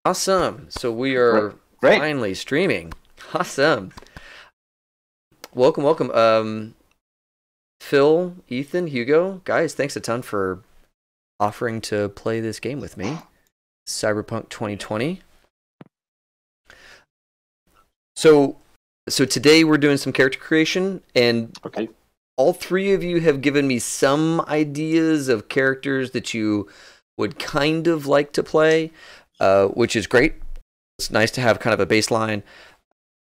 Awesome. So we are Great. finally streaming. Awesome. Welcome, welcome. Phil, Ethan, Hugo, guys, thanks a ton for offering to play this game with me. Cyberpunk 2020. So today we're doing some character creation, and Okay. all three of you have given me some ideas of characters that you would kind of like to play, which is great. It's nice to have kind of a baseline.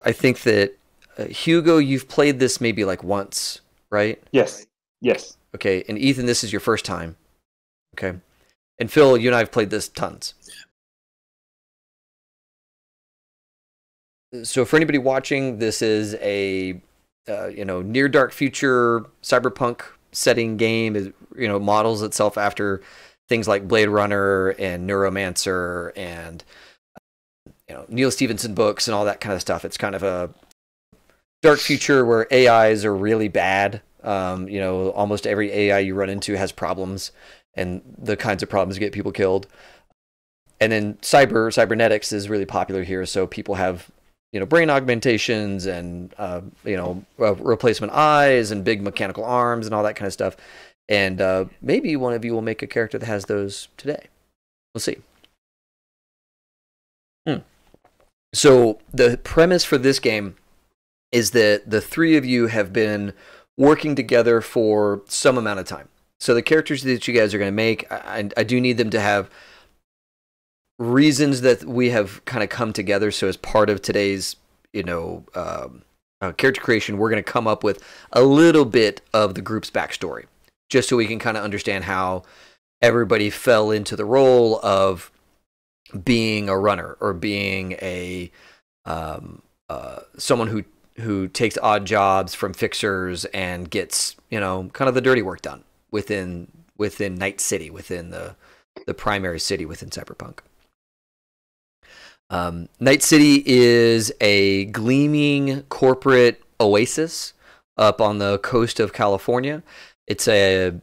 I think that Hugo, you've played this maybe like once, right? Yes. Yes. Okay, and Ethan, this is your first time. Okay, and Phil, you and I have played this tons. So for anybody watching, this is a near dark future cyberpunk setting game. It models itself after things like Blade Runner and Neuromancer and Neil Stephenson books and all that kind of stuff. It's kind of a dark future where AIs are really bad. Almost every AI you run into has problems, and the kinds of problems get people killed. And then cybernetics is really popular here, so people have brain augmentations and replacement eyes and big mechanical arms and all that kind of stuff. And maybe one of you will make a character that has those today. We'll see. So the premise for this game is that the three of you have been working together for some amount of time. So the characters that you guys are going to make, I do need them to have reasons that we have kind of come together. So as part of today's character creation, we're going to come up with a little bit of the group's backstory, just so we can kind of understand how everybody fell into the role of being a runner or being a someone who takes odd jobs from fixers and gets kind of the dirty work done within Night City, within the primary city within Cyberpunk. Night City is a gleaming corporate oasis up on the coast of California. It's a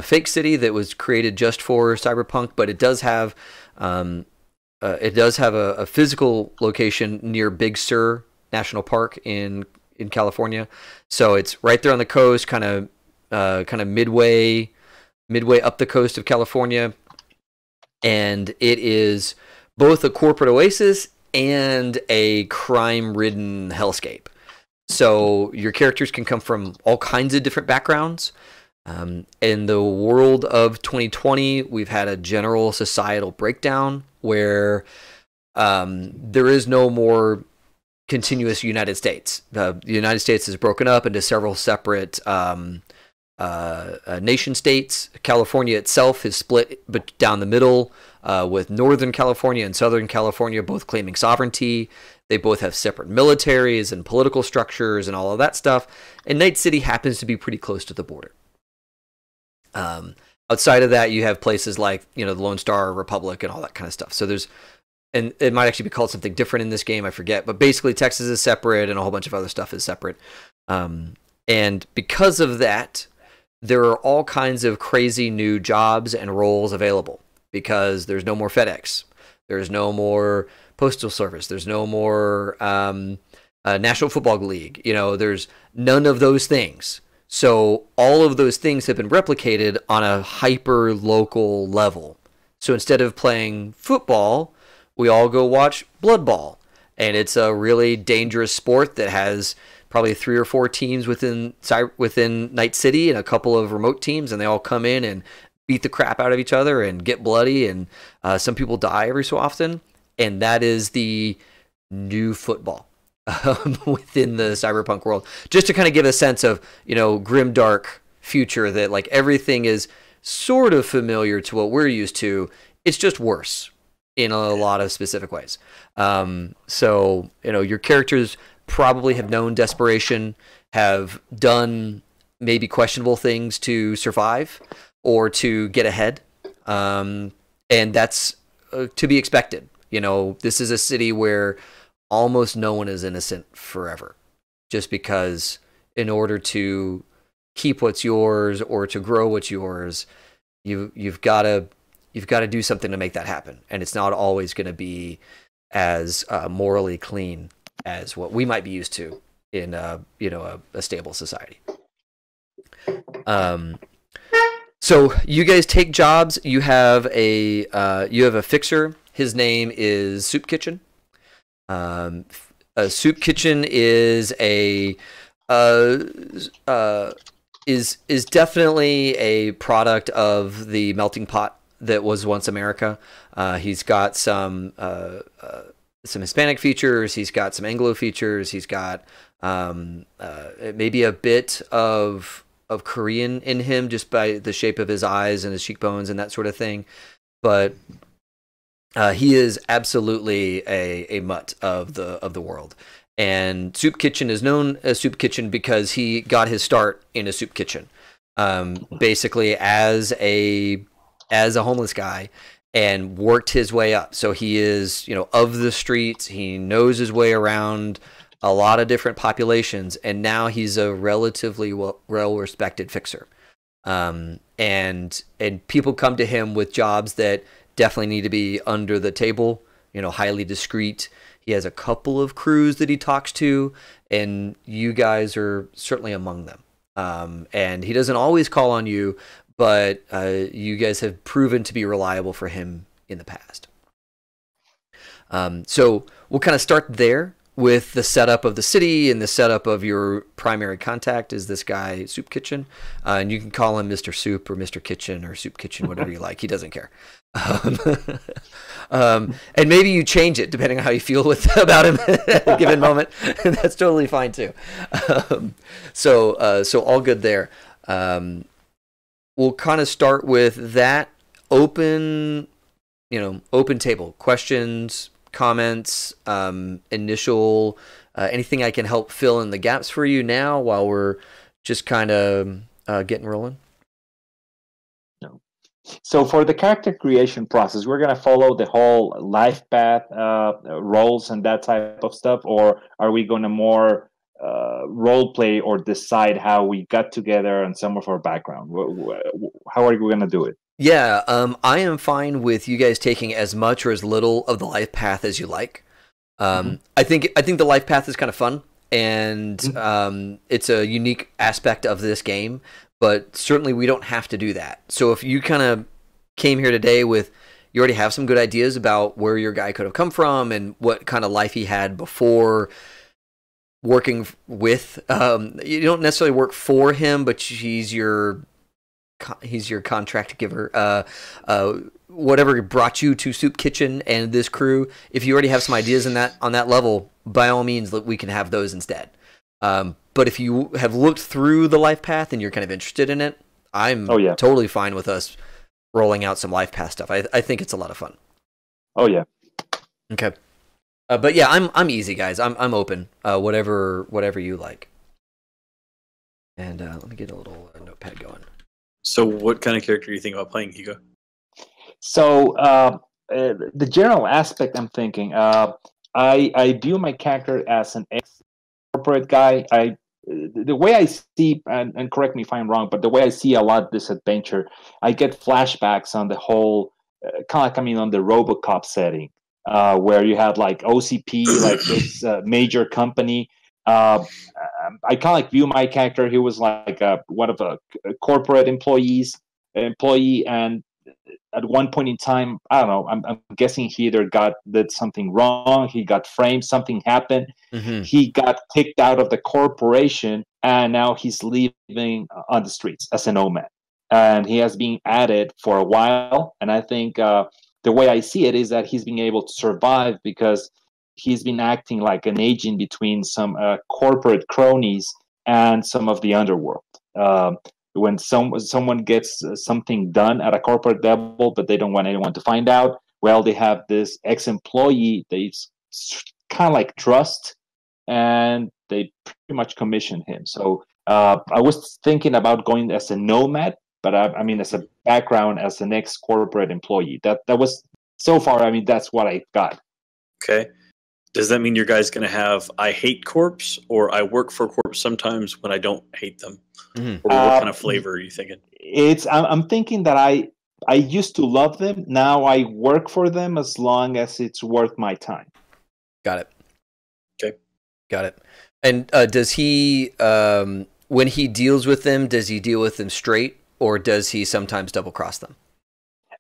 fake city that was created just for Cyberpunk, but it does have a physical location near Big Sur National Park in California. So it's right there on the coast, kind of midway up the coast of California, and it is both a corporate oasis and a crime-ridden hellscape. So your characters can come from all kinds of different backgrounds. In the world of 2020, we've had a general societal breakdown where there is no more continuous United States. The United States is broken up into several separate nation states. California itself is split down the middle, with Northern California and Southern California both claiming sovereignty. They both have separate militaries and political structures and all of that stuff. And Night City happens to be pretty close to the border. Outside of that, you have places like the Lone Star Republic and all that kind of stuff. So and it might actually be called something different in this game, I forget. But basically, Texas is separate, and a whole bunch of other stuff is separate. And because of that, there are all kinds of crazy new jobs and roles available, because there's no more FedEx, there's no more Postal Service, there's no more National Football League. There's none of those things. So all of those things have been replicated on a hyper local level. So instead of playing football, we all go watch Blood Ball, and it's a really dangerous sport that has probably 3 or 4 teams within Night City and a couple of remote teams, and they all come in and beat the crap out of each other and get bloody, and some people die every so often. And that is the new football within the cyberpunk world, just to kind of give a sense of grim dark future, that like everything is sort of familiar to what we're used to. It's just worse in a lot of specific ways. So your characters probably have known desperation, have done maybe questionable things to survive or to get ahead, and that's to be expected. This is a city where almost no one is innocent forever, just because in order to keep what's yours or to grow what's yours, you've got to you've got to do something to make that happen, and it's not always going to be as morally clean as what we might be used to in a stable society. So you guys take jobs. You have a fixer. His name is Soup Kitchen. A Soup Kitchen is is definitely a product of the melting pot that was once America. He's got some Hispanic features. He's got some Anglo features. He's got maybe a bit of Korean in him just by the shape of his eyes and his cheekbones and that sort of thing. But he is absolutely a mutt of the world. And Soup Kitchen is known as Soup Kitchen because he got his start in a soup kitchen, basically as a homeless guy, and worked his way up. So he is, of the streets. He knows his way around a lot of different populations, and now he's a relatively well-respected fixer. And people come to him with jobs that definitely need to be under the table, highly discreet. He has a couple of crews that he talks to, and you guys are certainly among them. And he doesn't always call on you, but you guys have proven to be reliable for him in the past. So we'll kind of start there with the setup of the city, and the setup of your primary contact is this guy, Soup Kitchen. And you can call him Mr. Soup or Mr. Kitchen or Soup Kitchen, whatever you like. He doesn't care. And maybe you change it depending on how you feel about him at a given moment. And that's totally fine too. So all good there. We'll kind of start with that open table questions, comments, initial, anything I can help fill in the gaps for you now while we're just kind of getting rolling. No. So for the character creation process, we're going to follow the whole life path, roles and that type of stuff, or are we going to more role play or decide how we got together and some of our background? How are we going to do it? Yeah, I am fine with you guys taking as much or as little of the life path as you like. I think the life path is kind of fun, and it's a unique aspect of this game. But certainly we don't have to do that. So if you kind of came here today with, you already have some good ideas about where your guy could have come from and what kind of life he had before working with, you don't necessarily work for him, but he's your contract giver. Whatever brought you to Soup Kitchen and this crew, if you already have some ideas on that level, by all means, we can have those instead. But if you have looked through the life path and you're kind of interested in it, I'm totally fine with us rolling out some life path stuff. I think it's a lot of fun. Oh yeah. Okay. But yeah, I'm easy, guys. I'm open. Whatever you like. And let me get a little notepad going. So, what kind of character do you think about playing, Hugo? So, the general aspect I'm thinking, I view my character as an ex-corporate guy. The way I see, and correct me if I'm wrong, but the way I see a lot of this adventure, I get flashbacks on the whole, kind of coming on the RoboCop setting, where you had like OCP, like this major company. I kind of like view my character. He was like one of a corporate employee, and at one point in time, I don't know, I'm guessing he either did something wrong, he got framed, something happened, he got kicked out of the corporation, and now he's living on the streets as a nomad. And he has been at it for a while, and I think the way I see it is that he's been able to survive because he's been acting like an agent between some corporate cronies and some of the underworld. When someone gets something done at a corporate level, but they don't want anyone to find out, well, they have this ex-employee they kind of like trust, and they pretty much commission him. So I was thinking about going as a nomad, but I mean, as a background as an ex-corporate employee. That was, so far, I mean, that's what I got. Okay. Does that mean your guy's going to have I hate corps, or I work for corps sometimes when I don't hate them? Or what kind of flavor are you thinking? I'm thinking that I used to love them. Now I work for them as long as it's worth my time. Got it. Okay. Got it. And does he, when he deals with them, does he deal with them straight, or does he sometimes double cross them?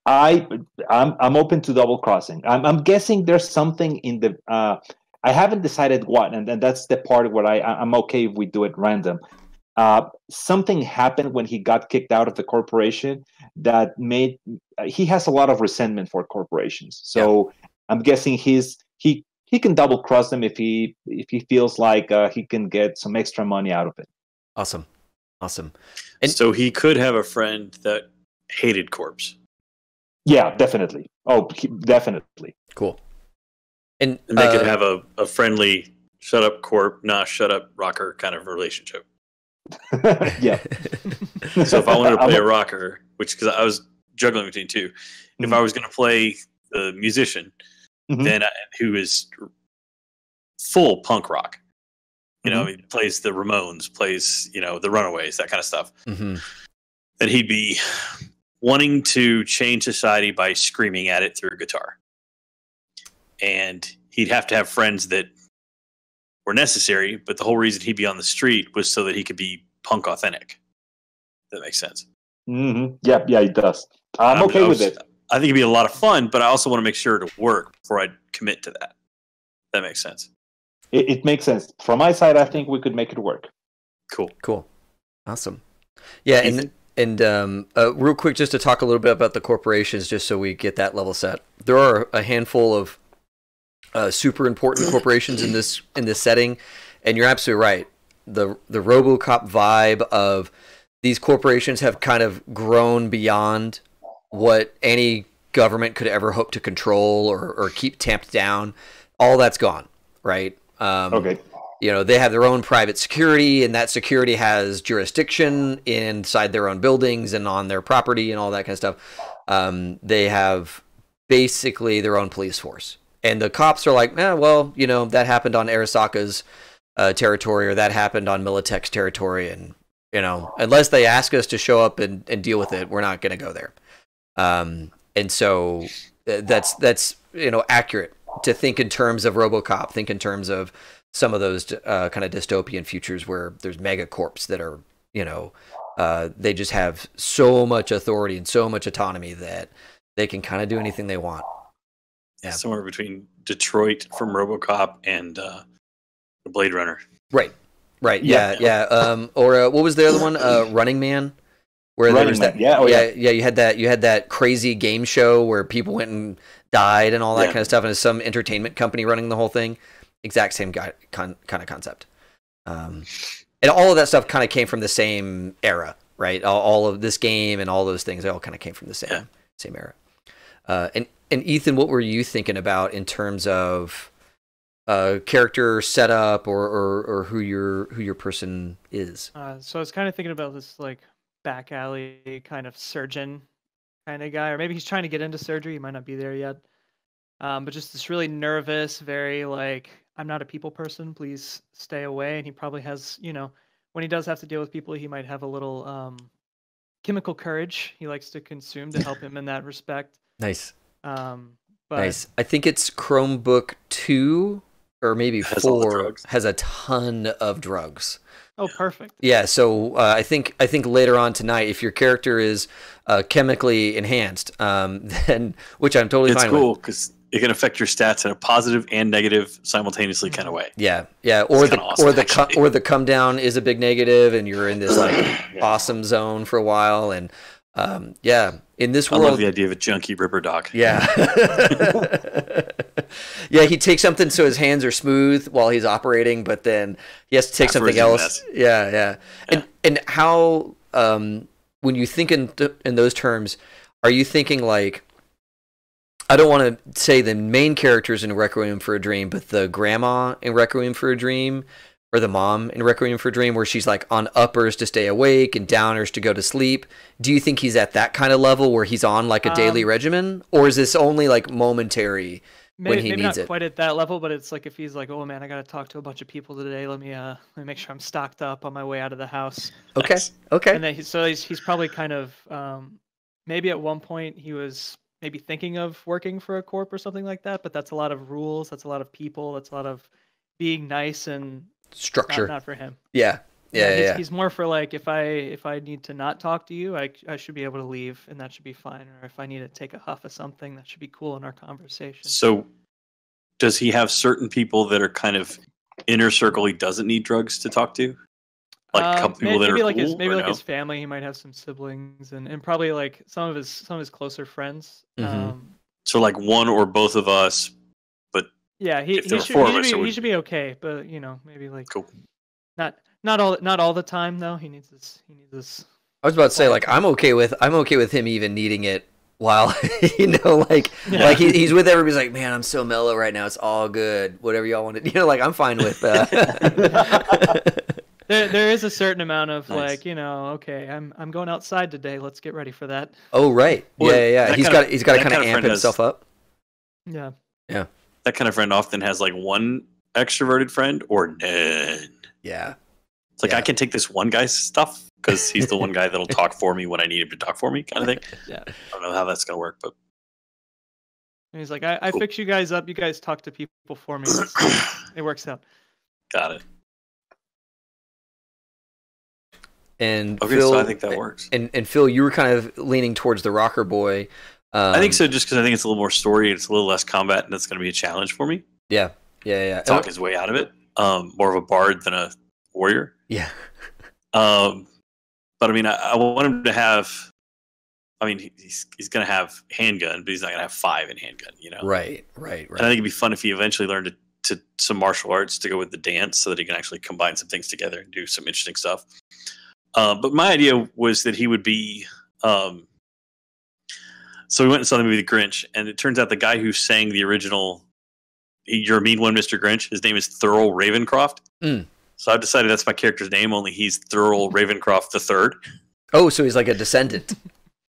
I'm open to double crossing. I'm guessing there's something in the. I haven't decided what, and that's the part where I'm okay if we do it random. Something happened when he got kicked out of the corporation that made he has a lot of resentment for corporations. So I'm guessing he can double cross them if he feels like he can get some extra money out of it. Awesome. And so he could have a friend that hated corpse. Yeah, definitely. Oh, definitely. Cool. And they could have a friendly shut up corp, nah, shut up rocker kind of relationship. Yeah. So if I wanted to play a rocker, which because I was juggling between two, if I was going to play the musician, then who is full punk rock, you know, he plays the Ramones, plays the Runaways, that kind of stuff. Then he'd be wanting to change society by screaming at it through a guitar, and he'd have to have friends that were necessary, but the whole reason he'd be on the street was so that he could be punk authentic. That makes sense. Yeah, it does. I'm okay with it. I think it'd be a lot of fun, but I also want to make sure it'll work before I commit to that. That makes sense. It makes sense. From my side, I think we could make it work. Cool. Awesome. Yeah, and real quick, just to talk a little bit about the corporations, just so we get that level set. There are a handful of super important corporations in this setting, and you're absolutely right. The RoboCop vibe of these corporations have kind of grown beyond what any government could ever hope to control or keep tamped down. All that's gone, right? Okay. They have their own private security, and that security has jurisdiction inside their own buildings and on their property and all that kind of stuff. They have basically their own police force. And the cops are like, that happened on Arasaka's territory, or that happened on Militech's territory, and unless they ask us to show up and deal with it, we're not going to go there. And so that's accurate to think in terms of RoboCop, think in terms of some of those kind of dystopian futures where there's megacorps that are, they just have so much authority and so much autonomy that they can kind of do anything they want. Yeah, somewhere between Detroit from RoboCop and the Blade Runner. Right. Yeah. Or what was the other one? Running Man, where there was that. You had that crazy game show where people went and died and all that kind of stuff, and it's some entertainment company running the whole thing. Exact same kind of concept. And all of that stuff kind of came from the same era, right? All of this game and all those things, they all kind of came from the same era. And Ethan, what were you thinking about in terms of character setup or who your person is? So I was kind of thinking about this like back alley kind of surgeon kind of guy, or maybe he's trying to get into surgery. He might not be there yet. But just this really nervous, very like, I'm not a people person, please stay away. And he probably has, when he does have to deal with people, he might have a little chemical courage he likes to consume to help him in that respect. Nice. But nice. I think it's Chromebook 2 or maybe 4 has a ton of drugs. Oh, perfect. Yeah, so I think later on tonight, if your character is chemically enhanced, then which I'm totally fine with. It's cool because it can affect your stats in a positive and negative simultaneously kind of way. Yeah. Or the come down is a big negative, and you're in this like awesome zone for a while, and in this world, I love the idea of a junkie ripper doc. Yeah. Yeah, he takes something so his hands are smooth while he's operating, but then he has to take something else. Yeah. And how when you think in those terms, are you thinking like, I don't want to say the main characters in Requiem for a Dream, but the grandma in Requiem for a Dream, or the mom in Requiem for a Dream, where she's like on uppers to stay awake and downers to go to sleep? Do you think he's at that kind of level where he's on like a daily regimen, or is this only like momentary when he needs it? Maybe not quite at that level, but it's like if he's like, oh man, I got to talk to a bunch of people today. Let me make sure I'm stocked up on my way out of the house. Okay. And then he's probably kind of maybe at one point he was maybe thinking of working for a corp or something like that, but that's a lot of rules, that's a lot of people, that's a lot of being nice and Structure. not for him. Yeah. He's more for like, if I need to not talk to you, I should be able to leave and that should be fine. Or if I need to take a huff of something, that should be cool in our conversation. So does he have certain people that are kind of inner circle he doesn't need drugs to talk to? Like a couple people that are like cool, his family. He might have some siblings and probably like some of his closer friends. So like one or both of us, but yeah, he should be okay. But you know, maybe like cool. Not all the time though. He needs this. I was about to say, like, I'm okay with him even needing it while like he's with everybody. He's like, man, I'm so mellow right now. It's all good. Whatever y'all want to, like, I'm fine with that. There is a certain amount of nice. Like, okay, I'm going outside today. Let's get ready for that. Oh right, yeah. He's got to kind of amp himself up. Yeah. That kind of friend often has like one extroverted friend or none. Yeah. It's like I can take this one guy's stuff because he's the one guy that'll talk for me when I need him to talk for me, kind of thing. Yeah. I don't know how that's gonna work, but and he's like, I fix you guys up. You guys talk to people for me. It works out. Got it. And okay, Phil, so I think that works. And Phil, you were kind of leaning towards the rocker boy. I think so, just because I think it's a little more story, it's a little less combat, and that's going to be a challenge for me. Yeah. Talk his way out of it. More of a bard than a warrior. Yeah. But I mean, I want him to have. I mean, he's going to have handgun, but he's not going to have 5 in handgun. Right. And I think it'd be fun if he eventually learned to some martial arts to go with the dance, so that he can actually combine some things together and do some interesting stuff. But my idea was that he would be. So we went and saw the movie The Grinch, and it turns out the guy who sang the original "You're a Mean One, Mr. Grinch," his name is Thurl Ravencroft. So I've decided that's my character's name. Only he's Thurl Ravencroft III. Oh, so he's like a descendant.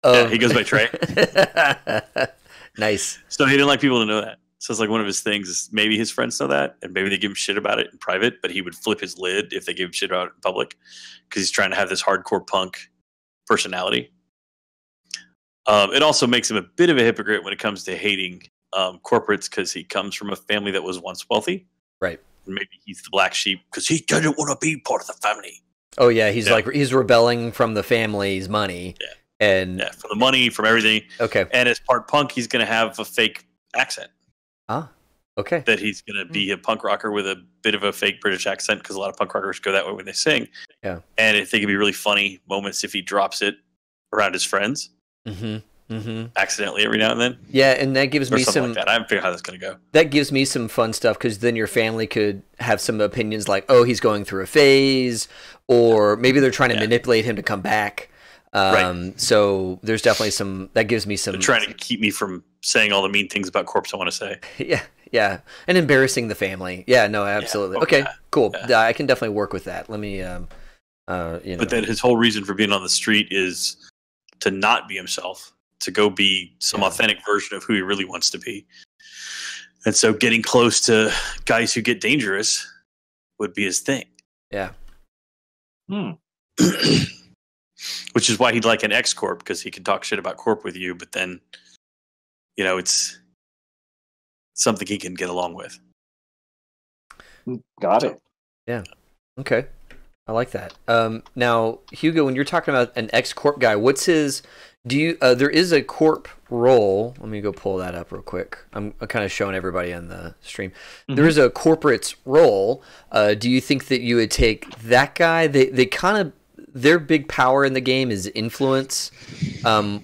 Yeah, he goes by Trey. Nice. So he didn't like people to know that. So it's like one of his things is maybe his friends know that, and maybe they give him shit about it in private, but he would flip his lid if they give him shit about it in public because he's trying to have this hardcore punk personality. It also makes him a bit of a hypocrite when it comes to hating corporates because he comes from a family that was once wealthy. Right. And maybe he's the black sheep because he doesn't want to be part of the family. Oh, yeah. He's rebelling from the family's money. Yeah. And from the money, from everything. Okay. And as part punk, he's going to have a fake accent. Ah, okay. That he's going to be a punk rocker with a bit of a fake British accent because a lot of punk rockers go that way when they sing. Yeah. And I think it'd be really funny moments if he drops it around his friends. Accidentally every now and then. Yeah, and that gives me some. Like that. I haven't figured out how that's going to go. That gives me some fun stuff because then your family could have some opinions like, oh, he's going through a phase, or maybe they're trying to manipulate him to come back. Right. So there's definitely some. That gives me some. They're trying to keep me from saying all the mean things about corpse I want to say. Yeah, and embarrassing the family. Yeah, no, absolutely. Okay, cool. Yeah. I can definitely work with that. Let me. But then his whole reason for being on the street is to not be himself, to go be some authentic version of who he really wants to be. And so getting close to guys who get dangerous would be his thing. Yeah. Which is why he'd like an ex-corp, because he can talk shit about corp with you, but then, it's something he can get along with. Got it. Yeah. Okay. I like that. Now, Hugo, when you're talking about an ex-corp guy, what's his? There is a corp role. Let me go pull that up real quick. I'm kind of showing everybody on the stream. There is a corporate's role. Do you think that you would take that guy? They kind of, their big power in the game is influence,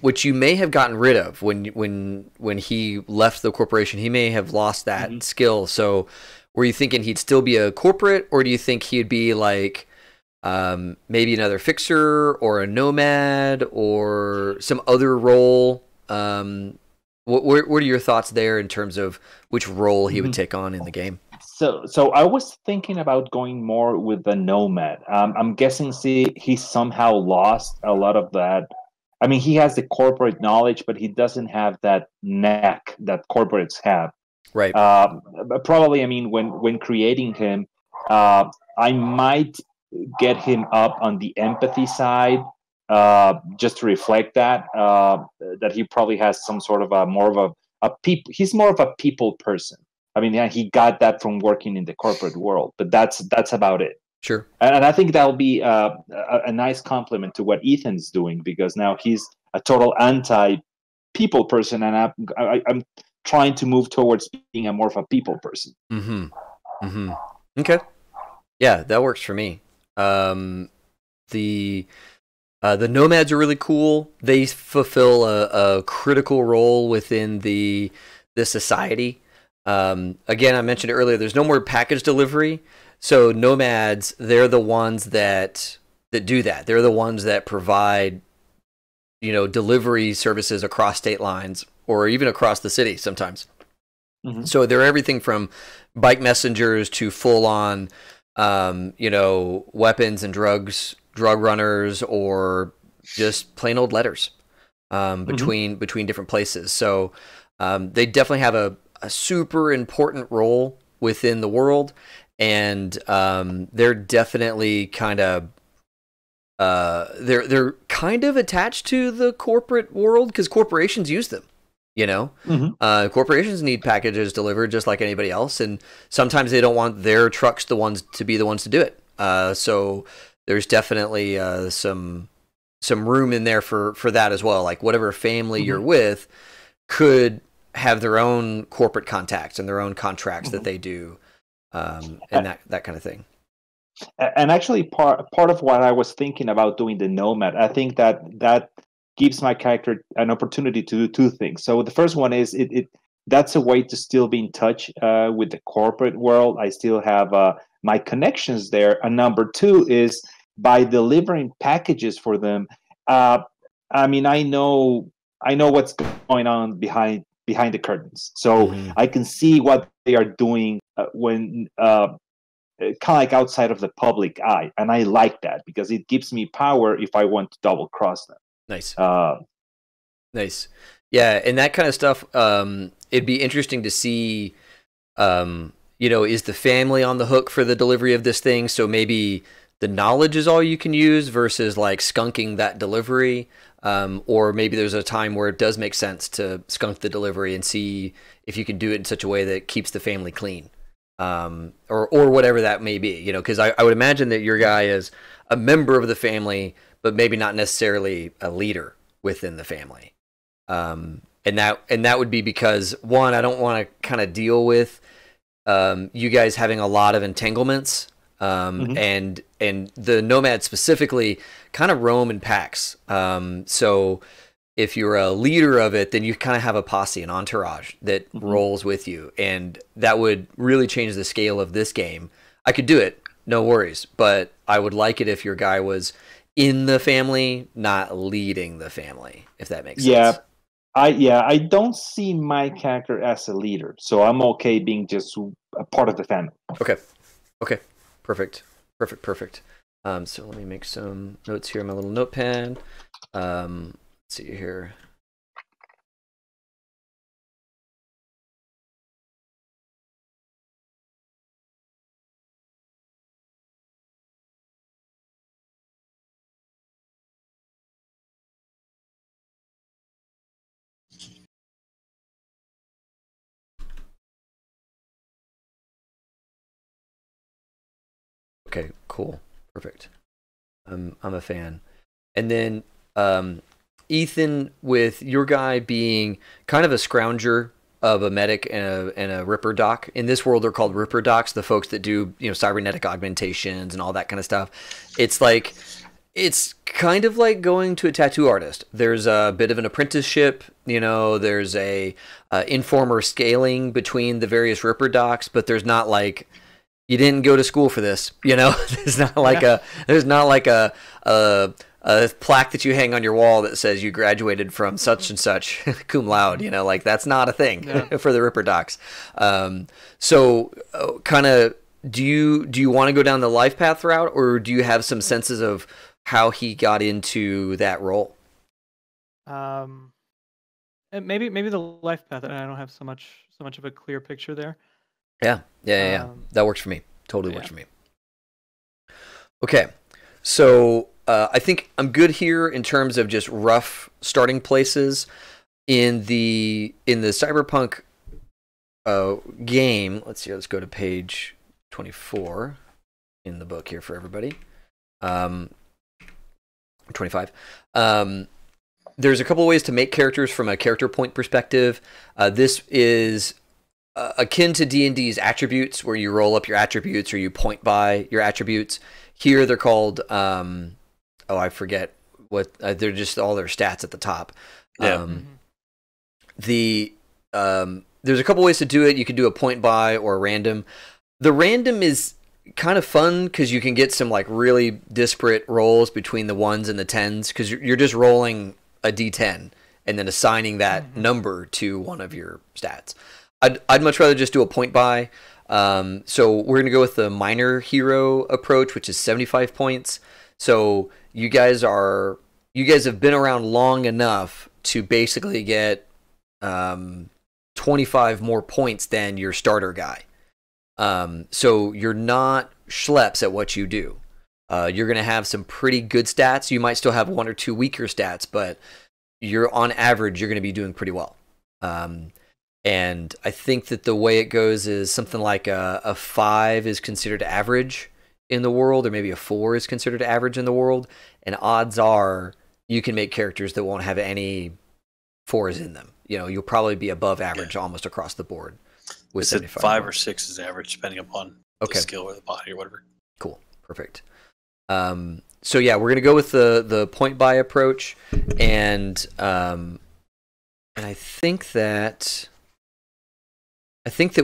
which you may have gotten rid of when he left the corporation. He may have lost that skill. So, were you thinking he'd still be a corporate, or do you think he'd be like? Maybe another fixer or a nomad or some other role. What are your thoughts there in terms of which role he would take on in the game? So I was thinking about going more with the nomad. I'm guessing he somehow lost a lot of that. I mean, he has the corporate knowledge, but he doesn't have that knack that corporates have. Right. Probably, I mean, when creating him, I might get him up on the empathy side just to reflect that he probably has some sort of he's more of a people person. I mean, yeah, he got that from working in the corporate world, but that's about it. Sure. And I think that'll be a nice compliment to what Ethan's doing, because now he's a total anti-people person, and I'm trying to move towards being a more of a people person. Mm-hmm. Mm-hmm. Okay. Yeah, that works for me. The nomads are really cool. They fulfill a critical role within the society. Again, I mentioned earlier, there's no more package delivery. So nomads, they're the ones that do that. They're the ones that provide, delivery services across state lines or even across the city sometimes. Mm-hmm. So they're everything from bike messengers to full on, weapons and drug runners, or just plain old letters between different places. So they definitely have a super important role within the world, and they're definitely kind of they're kind of attached to the corporate world because corporations use them. Corporations need packages delivered just like anybody else, and sometimes they don't want their trucks to be the ones to do it. So there's definitely some room in there for that as well. Like whatever family you're with could have their own corporate contacts and their own contracts that they do, and that kind of thing. And actually, part of what I was thinking about doing the nomad, I think that gives my character an opportunity to do two things. So the first one is that's a way to still be in touch with the corporate world. I still have my connections there. And number two is by delivering packages for them. I mean, I know what's going on behind the curtains, so I can see what they are doing when kind of like outside of the public eye, and I like that because it gives me power if I want to double cross them. Nice. Nice. Yeah, and that kind of stuff, it'd be interesting to see, is the family on the hook for the delivery of this thing? So maybe the knowledge is all you can use versus like skunking that delivery. Or maybe there's a time where it does make sense to skunk the delivery and see if you can do it in such a way that keeps the family clean. Or whatever that may be, because I would imagine that your guy is a member of the family, but maybe not necessarily a leader within the family. And that would be because, one, I don't want to kind of deal with you guys having a lot of entanglements, and the nomads specifically kind of roam in packs. So if you're a leader of it, then you kind of have a posse, an entourage that rolls with you, and that would really change the scale of this game. I could do it, no worries, but I would like it if your guy was in the family, not leading the family, if that makes sense. I don't see my character as a leader, so I'm okay being just a part of the family. Okay, perfect. So let me make some notes here in my little notepad. Let's see here. Okay, cool. Perfect. I'm a fan. And then Ethan, with your guy being kind of a scrounger of a medic and a ripper doc. In this world, they're called ripper docs, the folks that do, cybernetic augmentations and all that kind of stuff. It's kind of like going to a tattoo artist. There's a bit of an apprenticeship, there's a informer scaling between the various ripper docs, but there's not like, you didn't go to school for this, There's not like a plaque that you hang on your wall that says you graduated from such and such cum laude, that's not a thing for the ripper docs. So kind of, do you want to go down the life path route, or do you have some senses of how he got into that role? Maybe the life path. I don't have so much of a clear picture there. Yeah. That works for me. Totally works for me. Okay, so I think I'm good here in terms of just rough starting places in the Cyberpunk game. Let's see. Let's go to page 24 in the book here for everybody. 25. There's a couple of ways to make characters from a character point perspective. This is akin to D&D's attributes, where you roll up your attributes or you point by your attributes. Here they're called, I forget what, they're just all their stats at the top. Yeah. There's a couple ways to do it. You can do a point by or a random. The random is kind of fun because you can get some like really disparate rolls between the 1s and the 10s, because you're just rolling a d10 and then assigning that number to one of your stats. I'd much rather just do a point by. So we're going to go with the minor hero approach, which is 75 points. So you guys have been around long enough to basically get 25 more points than your starter guy. So you're not schleps at what you do. You're going to have some pretty good stats. You might still have 1 or 2 weaker stats, but on average, you're going to be doing pretty well. And I think that the way it goes is something like a 5 is considered average in the world, or maybe a 4 is considered average in the world. And odds are you can make characters that won't have any 4s in them. You'll probably be above average almost across the board. With 75 5 or 6 is average, depending upon the skill or the body or whatever. Cool. Perfect. So yeah, we're gonna go with the point buy approach, and I think that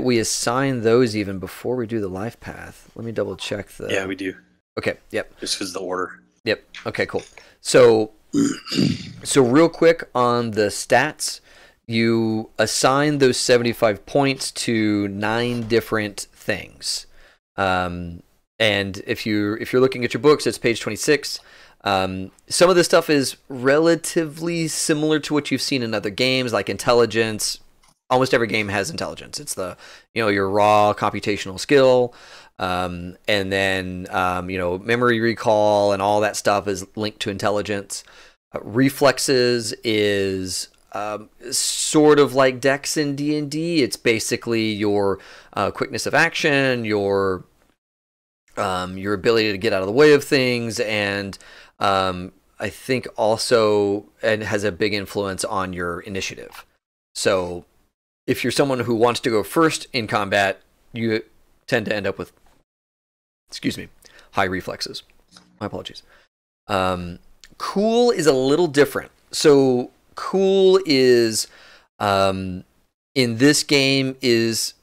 we assign those even before we do the life path. Let me double check the. Yeah, we do. Okay. Yep. Just because the order. Yep. Okay. Cool. So real quick on the stats, you assign those 75 points to 9 different things. And if you're looking at your books, it's page 26. Some of this stuff is relatively similar to what you've seen in other games, like intelligence. Almost every game has intelligence. It's your raw computational skill, and then memory recall and all that stuff is linked to intelligence. Reflexes is sort of like Dex in D&D. It's basically your quickness of action, your ability to get out of the way of things, and I think also it has a big influence on your initiative. So if you're someone who wants to go first in combat, you tend to end up with, high reflexes. My apologies. Cool is a little different. So cool is, in this game, is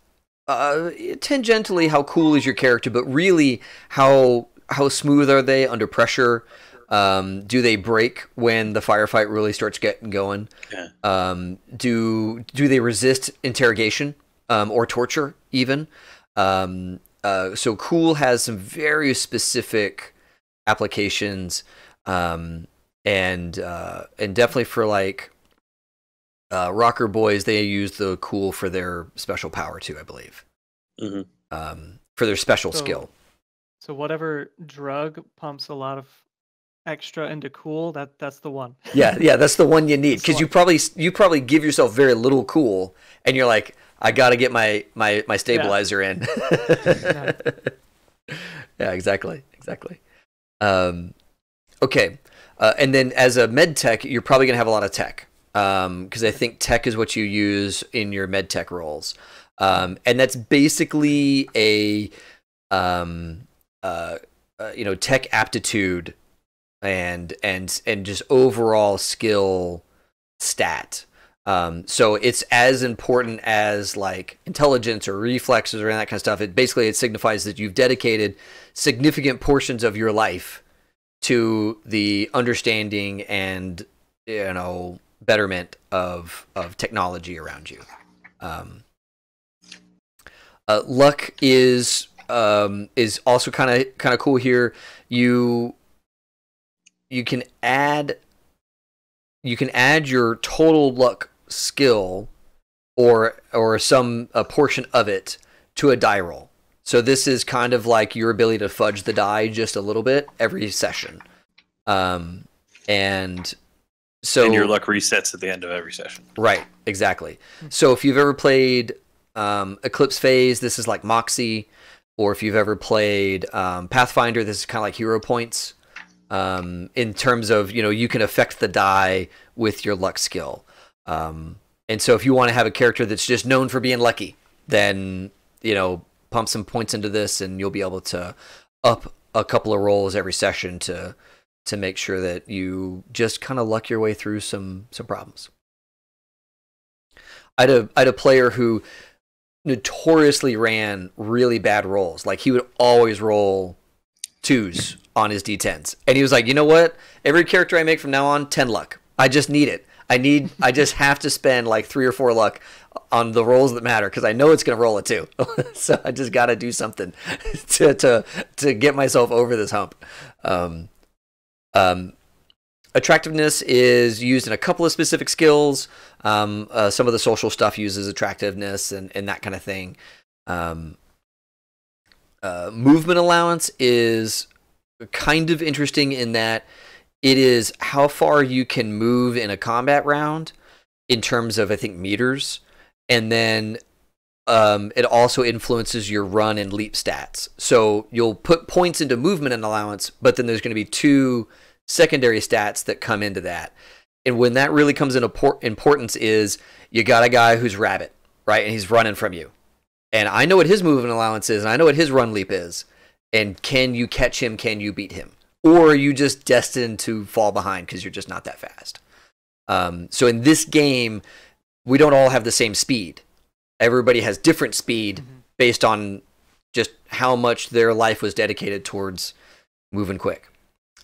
tangentially how cool is your character, but really how smooth are they under pressure? Do they break when the firefight really starts getting going? Yeah. Do they resist interrogation or torture even? So cool has some very specific applications, and definitely for like rocker boys, they use the cool for their special power too, I believe. For their special skill. So whatever drug pumps a lot of extra into cool, that's the one. yeah, that's the one you need, because you probably give yourself very little cool, and you're like, I got to get my stabilizer in. Yeah, exactly. Okay, and then as a med tech, you're probably gonna have a lot of tech, because I think tech is what you use in your med tech roles, and that's basically a tech aptitude and just overall skill stat. So it's as important as like intelligence or reflexes or that kind of stuff. It signifies that you've dedicated significant portions of your life to the understanding and betterment of technology around you. Luck is also kind of cool here. You can add your total luck skill or some portion of it to a die roll. So this is kind of like your ability to fudge the die just a little bit every session. And so and your luck resets at the end of every session. Right, exactly. So if you've ever played Eclipse Phase, this is like Moxie, or if you've ever played Pathfinder, this is kind of like Hero Points. In terms of, you can affect the die with your luck skill. And so if you want to have a character that's just known for being lucky, then, pump some points into this and you'll be able to up a couple of rolls every session to make sure that you just kind of luck your way through some problems. I had a player who notoriously ran really bad rolls. Like, he would always roll 2s on his D10s. And he was like, you know what? Every character I make from now on, 10 luck. I just need it. I just have to spend like 3 or 4 luck on the rolls that matter, because I know it's going to roll a 2. So I just got to do something to get myself over this hump. Attractiveness is used in a couple of specific skills. Some of the social stuff uses attractiveness and that kind of thing. Movement allowance is kind of interesting in that it is how far you can move in a combat round in terms of, I think, meters. And then it also influences your run and leap stats. So you'll put points into movement and allowance, but then there's going to be 2 secondary stats that come into that. And when that really comes into importance is you got a guy who's rabbit, right? And he's running from you. And I know what his movement allowance is, and I know what his run leap is. And can you catch him? Can you beat him? Or are you just destined to fall behind because you're just not that fast? So in this game, we don't all have the same speed. Everybody has different speed based on just how much their life was dedicated towards moving quick.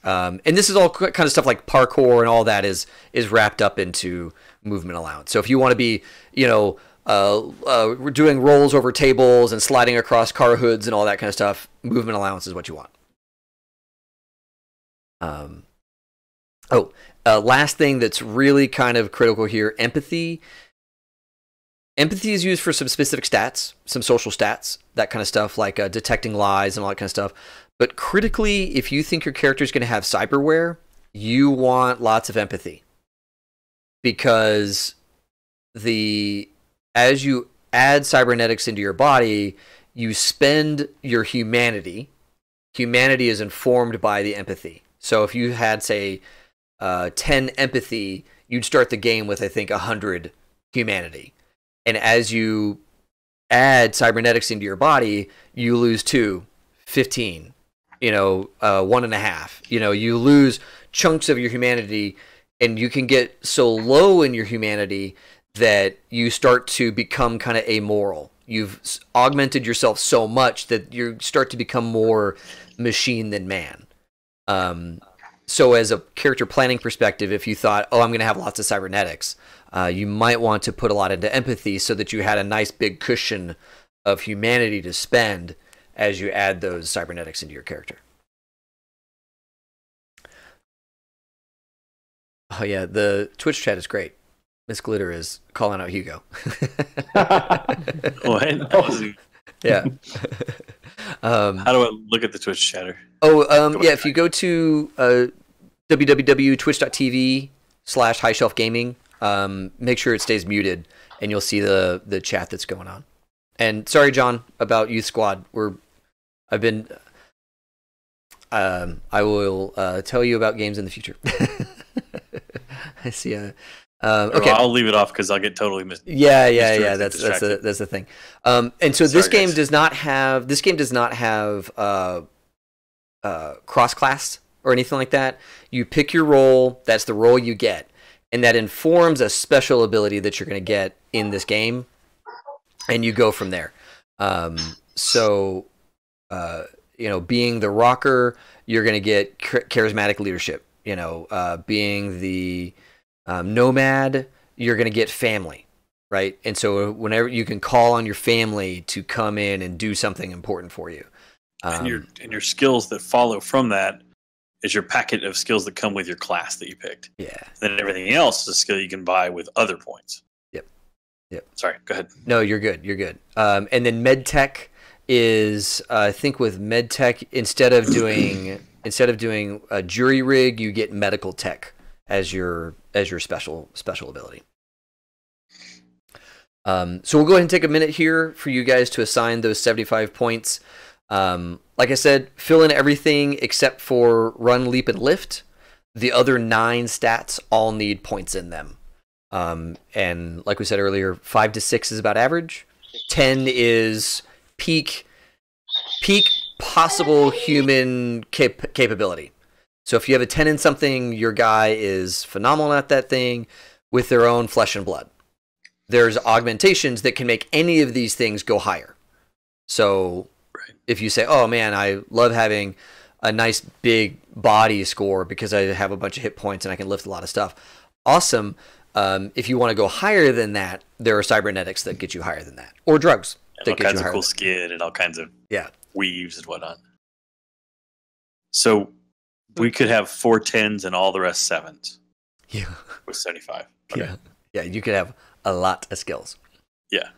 And this is all kind of stuff like parkour and all that is wrapped up into movement allowance. So if you want to be, we're doing rolls over tables and sliding across car hoods and all that kind of stuff, movement allowance is what you want. Last thing that's really kind of critical here, empathy. Empathy is used for some specific stats, some social stats, that kind of stuff, like detecting lies and all that kind of stuff. But critically, if you think your character is going to have cyberware, you want lots of empathy. Because as you add cybernetics into your body, you spend your humanity. Humanity is informed by the empathy. So if you had, say, 10 empathy, you'd start the game with, I think, 100 humanity. And as you add cybernetics into your body, you lose 2, 15, 1.5. You lose chunks of your humanity, and you can get so low in your humanity that you start to become kind of amoral. You've augmented yourself so much that you start to become more machine than man. So as a character planning perspective, if you thought, I'm going to have lots of cybernetics, you might want to put a lot into empathy so that you had a nice big cushion of humanity to spend as you add those cybernetics into your character. Oh yeah, the Twitch chat is great. Miss Glitter is calling out Hugo. What? Yeah. How do I look at the Twitch chatter? If you go to www.twitch.tv/highshelfgaming, make sure it stays muted, and you'll see the chat that's going on. And sorry, John, about Youth Squad. I will tell you about games in the future. I see. Okay, I'll leave it off because I'll get totally missed. Yeah. That's the thing. And so this game does not have cross class or anything like that. You pick your role. That's the role you get, and that informs a special ability that you're going to get in this game, and you go from there. Being the rocker, you're going to get charismatic leadership. Being the nomad, you're going to get family, right? And so whenever you can call on your family to come in and do something important for you. And your skills that follow from that is your packet of skills that come with your class that you picked. Yeah. Then everything else is a skill you can buy with other points. Yep. Sorry, go ahead. No, you're good. And then medtech is, I think with medtech, instead of doing instead of doing a jury rig, you get medical tech as your special ability. So we'll go ahead and take a minute here for you guys to assign those 75 points. Like I said, fill in everything except for run, leap, and lift. The other 9 stats all need points in them. And like we said earlier, 5 to 6 is about average. 10 is peak possible human capability. So if you have a 10 in something, your guy is phenomenal at that thing with their own flesh and blood. There's augmentations that can make any of these things go higher. So if you say, oh man, I love having a nice big body score because I have a bunch of hit points and I can lift a lot of stuff. Awesome. If you want to go higher than that, there are cybernetics that get you higher than that, or drugs that all get kinds you of higher. Cool skin and all kinds of Yeah, weaves and whatnot. So we could have 4 10s and all the rest 7s. Yeah, with 75. Okay. Yeah. You could have a lot of skills. Yeah.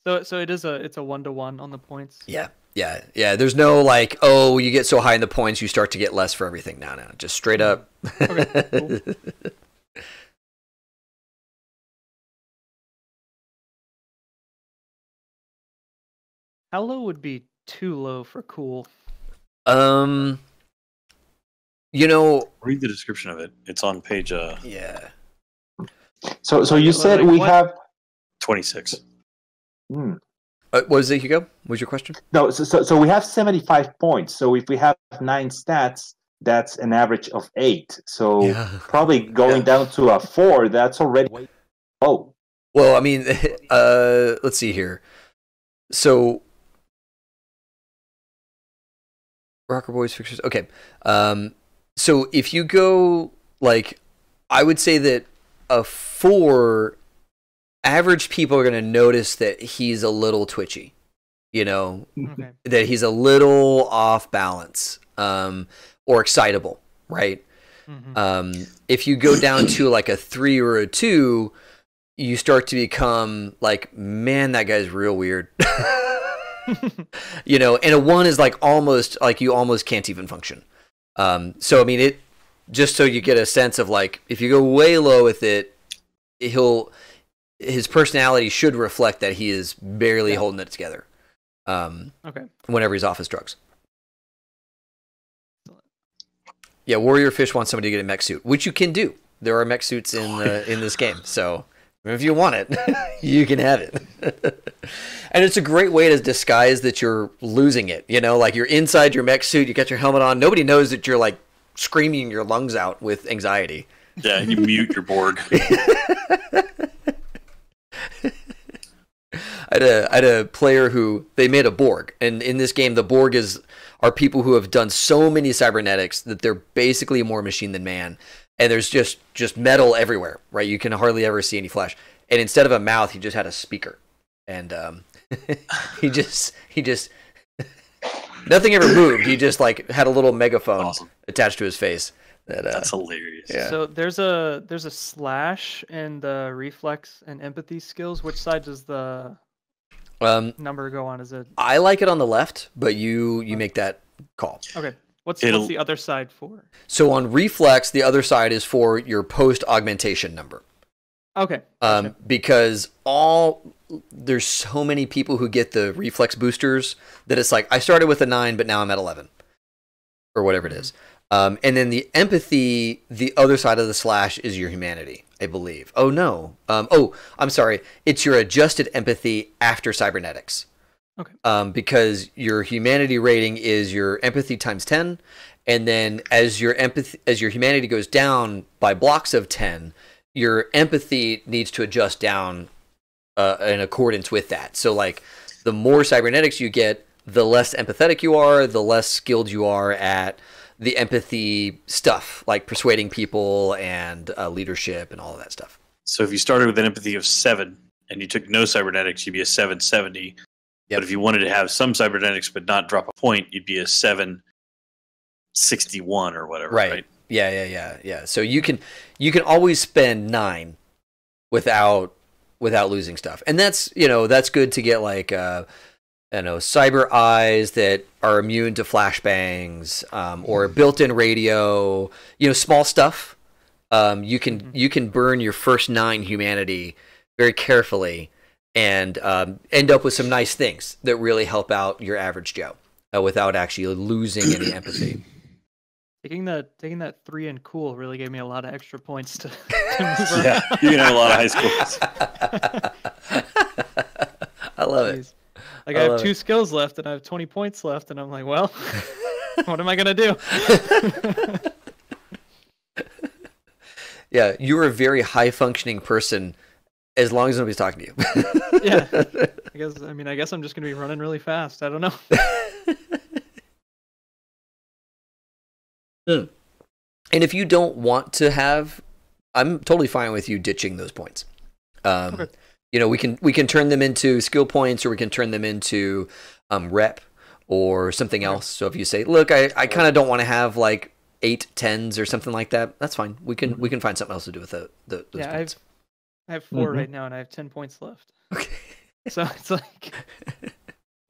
So it's a 1-to-1 on the points. Yeah. There's no like, oh, you get so high in the points, you start to get less for everything. No, just straight up. Okay, cool. How low would be too low for cool? You know, Read the description of it. It's on page yeah. So you said we have 26. What was it, Hugo? What was your question? No, so we have 75 points. So if we have 9 stats, that's an average of 8. So probably going down to a 4, that's already low. Well, I mean, let's see here. So Rocker Boys fixtures. Okay. So if you go like, I would say that a 4, average people are going to notice that he's a little twitchy, Okay. that he's a little off balance, or excitable, right? Mm-hmm. If you go down to like a 3 or a 2, you start to become like, man, that guy's real weird. And a 1 is like almost like you almost can't even function. So I mean, it just so you get a sense of like, if you go way low with it, his personality should reflect that he is barely holding it together. Okay. Whenever he's off his drugs. Yeah, Warrior Fish wants somebody to get a mech suit, which you can do. There are mech suits in this game, so if you want it, you can have it. And it's a great way to disguise that you're losing it. Like you're inside your mech suit, you got your helmet on. Nobody knows that you're like screaming your lungs out with anxiety. Yeah, you mute your Borg. I had a player who they made a Borg, and in this game, the Borg are people who have done so many cybernetics that they're basically more machine than man. And there's just metal everywhere, right? You can hardly ever see any flesh. And instead of a mouth, he just had a speaker, and he just nothing ever moved. He just like had a little megaphone attached to his face. That's hilarious. Yeah. So there's a slash in the reflex and empathy skills. Which side does the number go on? Is it? I like it on the left, but you make that call. Okay. What's the other side for? So on reflex, the other side is for your post augmentation number. Okay. Gotcha. Because there's so many people who get the reflex boosters that it's like, I started with a 9, but now I'm at 11 or whatever it is. And then the empathy, the other side of the slash is your humanity, I believe. Oh no. I'm sorry. It's your adjusted empathy after cybernetics. Okay. Because your humanity rating is your empathy times 10, and then as your humanity goes down by blocks of 10, your empathy needs to adjust down in accordance with that. So like the more cybernetics you get, the less empathetic you are, the less skilled you are at the empathy stuff, like persuading people and leadership and all of that stuff. So if you started with an empathy of 7 and you took no cybernetics, you'd be a 770. Yep. But if you wanted to have some cybernetics but not drop a point, you'd be a 761 or whatever. Right. Yeah. So you can always spend 9 without losing stuff, and that's good to get like cyber eyes that are immune to flashbangs, or built-in radio, small stuff. You can burn your first 9 humanity very carefully and end up with some nice things that really help out your average Joe without actually losing any empathy. Taking that 3 in cool really gave me a lot of extra points to move Yeah, you're gonna have a lot of high scores. I love it. Like I have 2 skills left and I have 20 points left, and I'm like, well, what am I gonna do? Yeah, you're a very high functioning person as long as nobody's talking to you. Yeah. I guess I'm just gonna be running really fast. I don't know. And if you don't want to have, I'm totally fine with you ditching those points. Okay. We can turn them into skill points, or we can turn them into rep or something else. So if you say, look, I kind of don't want to have like 8 10s or something like that, that's fine. We can find something else to do with those points. I have 4 right now, and I have 10 points left. Okay. So it's like, I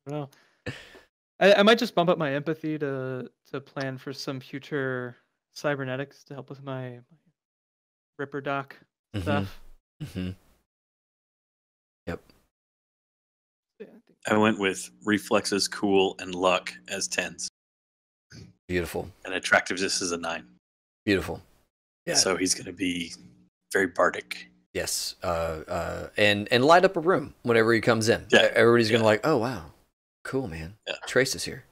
don't know. I might just bump up my empathy to plan for some future cybernetics to help with my Ripper Doc stuff. Mm-hmm. Yep. Yeah, I went with reflexes, cool, and luck as 10s. Beautiful. And attractiveness is a 9. Beautiful. Yeah. So he's going to be very bardic. Yes. And light up a room whenever he comes in. Yeah. Everybody's gonna like, oh wow, cool, man. Yeah. Trace is here.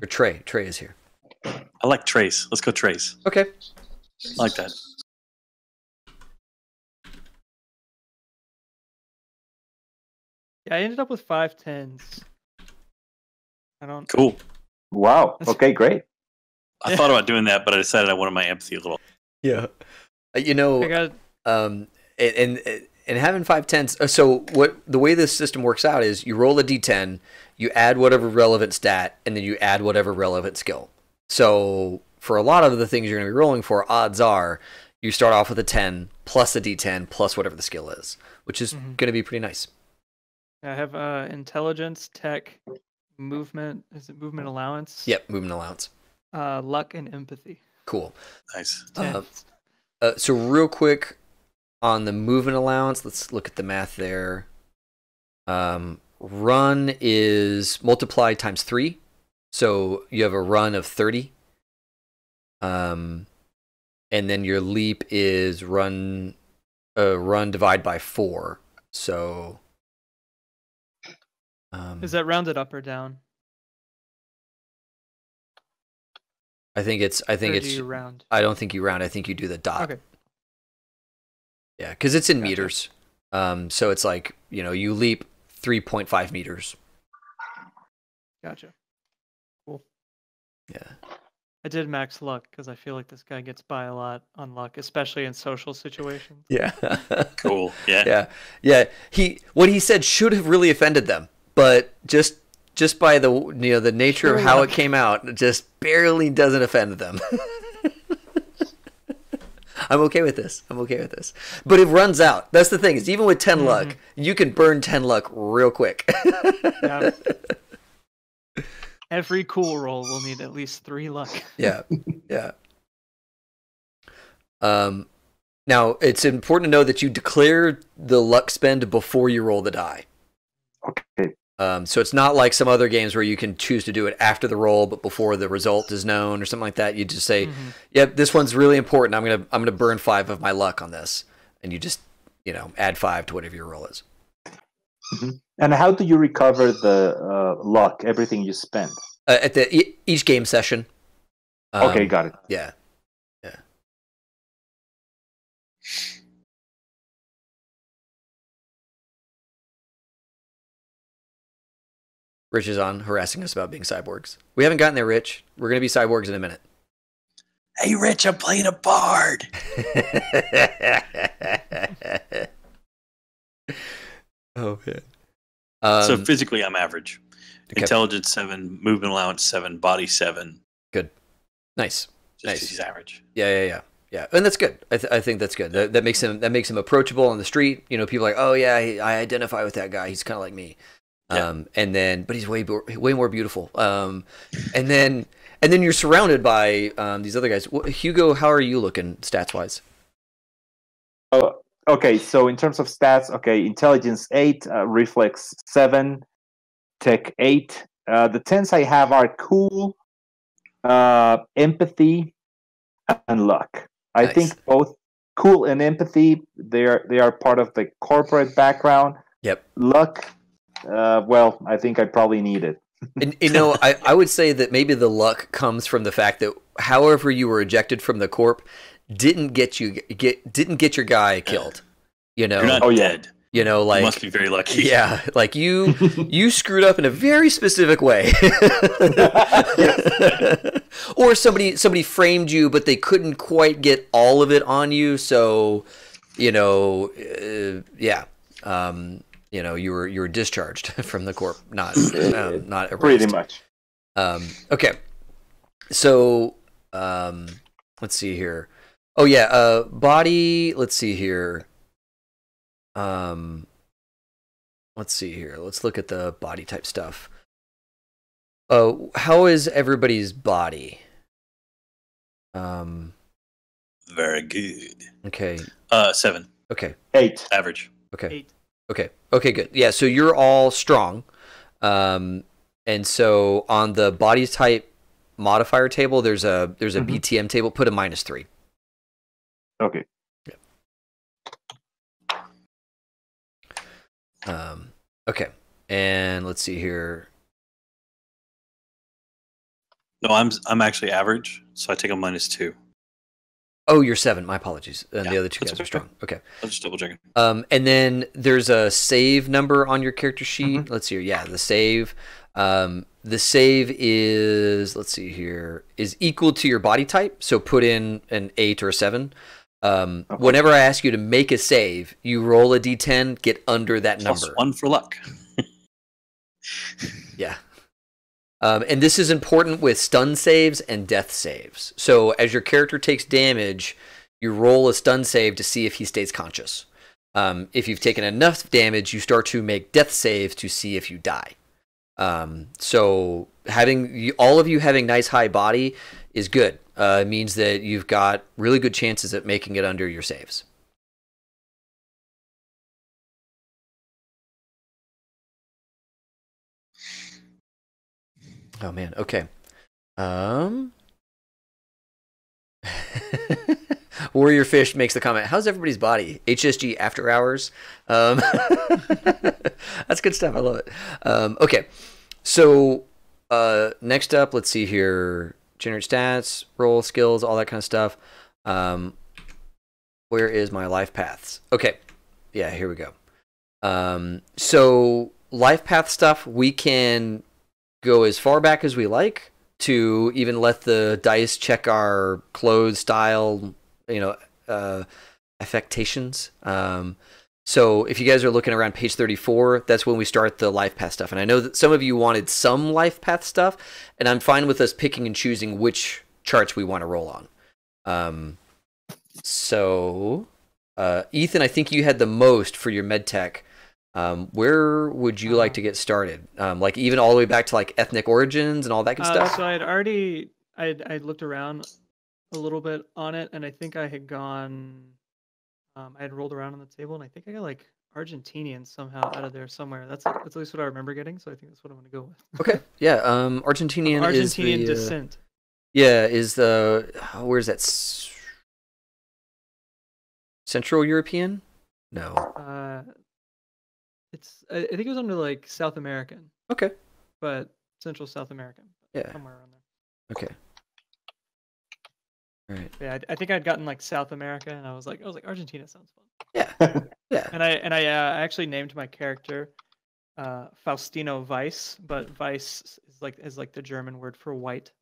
Or Trey is here. I like Trace. Let's go Trace. Okay. I like that. Yeah, I ended up with 5 10s. I don't. Cool. Wow. Okay, great. I thought about doing that, but I decided I wanted my empathy a little. Yeah. I got. And having 5 10s. So the way this system works out is you roll a d10, you add whatever relevant stat, and then you add whatever relevant skill. So for a lot of the things you're going to be rolling for, odds are you start off with a 10 plus a d10 plus whatever the skill is, which is going to be pretty nice. I have intelligence, tech, movement. Is it movement allowance? Yep, movement allowance. Luck and empathy. Cool. Nice. 10s. So real quick on the movement allowance, let's look at the math there. Run is multiplied times 3, so you have a run of 30. And then your leap is run divided by 4. So Is that rounded up or down? I think it's Or do you round? I don't think you round. I think you do the dot. Okay. Yeah, because it's in Gotcha. meters. So it's like, you leap 3.5 meters. Gotcha. Cool. Yeah. I did max luck because I feel like this guy gets by a lot on luck, especially in social situations. Yeah. Cool. Yeah. Yeah. What he said should have really offended them, but just by the the nature of how it came out, it just barely doesn't offend them. I'm okay with this. But it runs out. That's the thing. Is even with 10 luck, you can burn 10 luck real quick. Yeah. Every cool roll will need at least 3 luck. Yeah. Now it's important to know that you declare the luck spend before you roll the die. Okay. So it's not like some other games where you can choose to do it after the roll, but before the result is known or something like that. You just say, "Yep, this one's really important. I'm gonna burn 5 of my luck on this," and you just add 5 to whatever your roll is. And how do you recover the luck? Everything you spent. At each game session. Okay, got it. Yeah. Rich is on harassing us about being cyborgs. We haven't gotten there, Rich. We're going to be cyborgs in a minute. Hey, Rich, I'm playing a bard. Oh, man. So physically, I'm average. Okay. Intelligence 7, movement allowance 7, body 7. Good. Nice. He's average. Yeah. And that's good. I think that's good. That makes him approachable on the street. People are like, oh yeah, I identify with that guy. He's kind of like me. And then, but he's way more beautiful. And then you're surrounded by these other guys. Hugo, how are you looking stats wise? Okay, so in terms of stats, intelligence 8, reflex 7, tech 8. The 10s I have are cool, empathy, and luck. I think both cool and empathy, they are part of the corporate background. Yep. Luck, well, I think I probably need it. And I would say that maybe the luck comes from the fact that however you were ejected from the corp didn't get your guy killed. You're not dead. You must be very lucky. Yeah, like you screwed up in a very specific way. Or somebody framed you, but they couldn't quite get all of it on you. So, you were discharged from the corp, not erased. Pretty much. Okay, so let's see here. Oh yeah, body. Let's see here. Let's see here. Let's look at the body type stuff. How is everybody's body? Very good. Okay. 7. Okay. 8. Average. Okay. 8. Okay. Okay, good. Yeah, so you're all strong. And so on the body type modifier table, there's a BTM table. Put a -3. Okay. Okay, and let's see here. No, I'm actually average, so I take a -2. Oh, you're 7. My apologies. And Yeah, the other two that's guys are okay. strong. Okay. I was just double checking. And then there's a save number on your character sheet. Let's see here. Yeah, the save. The save is, let's see here, is equal to your body type. So put in an 8 or a 7. Whenever I ask you to make a save, you roll a d10, get under that number. +1 for luck. Yeah. And this is important with stun saves and death saves. So as your character takes damage, you roll a stun save to see if he stays conscious. If you've taken enough damage, you start to make death saves to see if you die. So all of you having nice high body is good. It means that you've got really good chances at making it under your saves. Oh man, okay. Warrior Fish makes the comment, how's everybody's body? HSG after hours? That's good stuff, I love it. Okay, so next up, let's see here. Generate stats, roll skills, all that kind of stuff. Where is my life paths? Okay, yeah, here we go. So life path stuff, we can go as far back as we like to even let the dice check our clothes style, affectations. So if you guys are looking around page 34, that's when we start the life path stuff. And I know that some of you wanted some life path stuff, and I'm fine with us picking and choosing which charts we want to roll on. So Ethan, I think you had the most for your med tech. Where would you like to get started? Like even all the way back to like ethnic origins and all that good stuff? So I'd looked around a little bit on it, and I think I had gone, I had rolled around on the table, and I think I got like Argentinian somehow out of there somewhere. That's at least what I remember getting, so I think that's what I'm going to go with. Okay, yeah, Argentinian is the, descent. Yeah, is the, where's that? Central European? No. I think it was under like South American. Okay. But Central South American. Yeah. Somewhere around there. Okay. All right. Yeah, I think I'd gotten like South America, and I was like Argentina sounds fun. Yeah. Yeah. And I actually named my character Faustino Weiss, but Weiss is like the German word for white.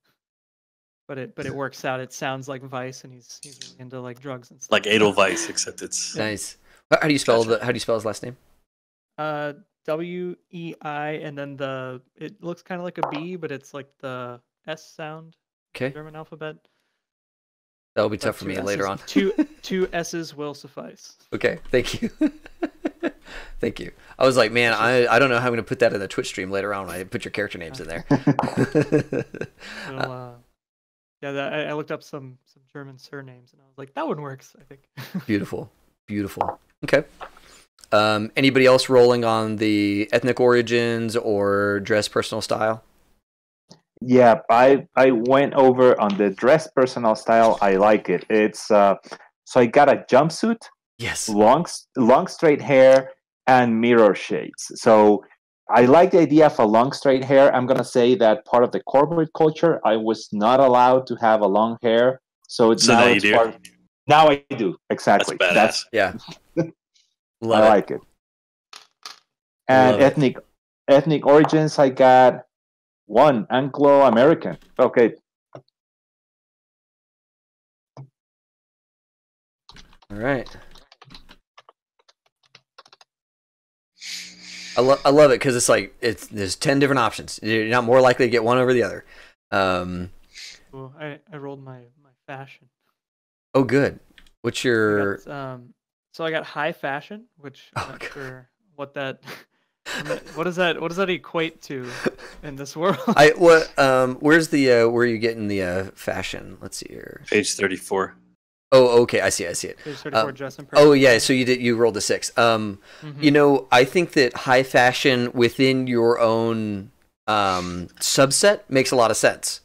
But it works out. It sounds like Vice, and he's really into like drugs and stuff. Like Edelweiss, except it's nice. How do you spell his last name? W-E-I, and then it looks kind of like a B, but it's like the S sound. Okay. German alphabet. That'll be tough for me later on. Two S's will suffice. Okay, thank you. Thank you. I was like, man, I don't know how I'm going to put that in the Twitch stream later on when I put your character names in there. I looked up some German surnames, and I was like, that one works, I think. Beautiful. Beautiful. Okay. Anybody else rolling on the ethnic origins or dress personal style? Yeah, I went over on the dress personal style. I like it. It's so I got a jumpsuit, Yes. long straight hair, and mirror shades. So I like the idea of a long straight hair. I'm gonna say that part of the corporate culture, I was not allowed to have a long hair. So now it's part. Now I do, exactly. That's badass. Yeah. I like it. And ethnic origins, I got one Anglo-American. Okay. All right. I love it because it's like there's 10 different options. You're not more likely to get one over the other. Well, I rolled my fashion. Oh, good. What's your? So I got high fashion, which I'm not sure what that. What does that equate to in this world? Where's the where are you getting the fashion? Let's see here. Page 34. Oh, okay. I see it. Page 34, dress and oh, yeah. So you rolled a 6. You know, I think that high fashion within your own subset makes a lot of sense.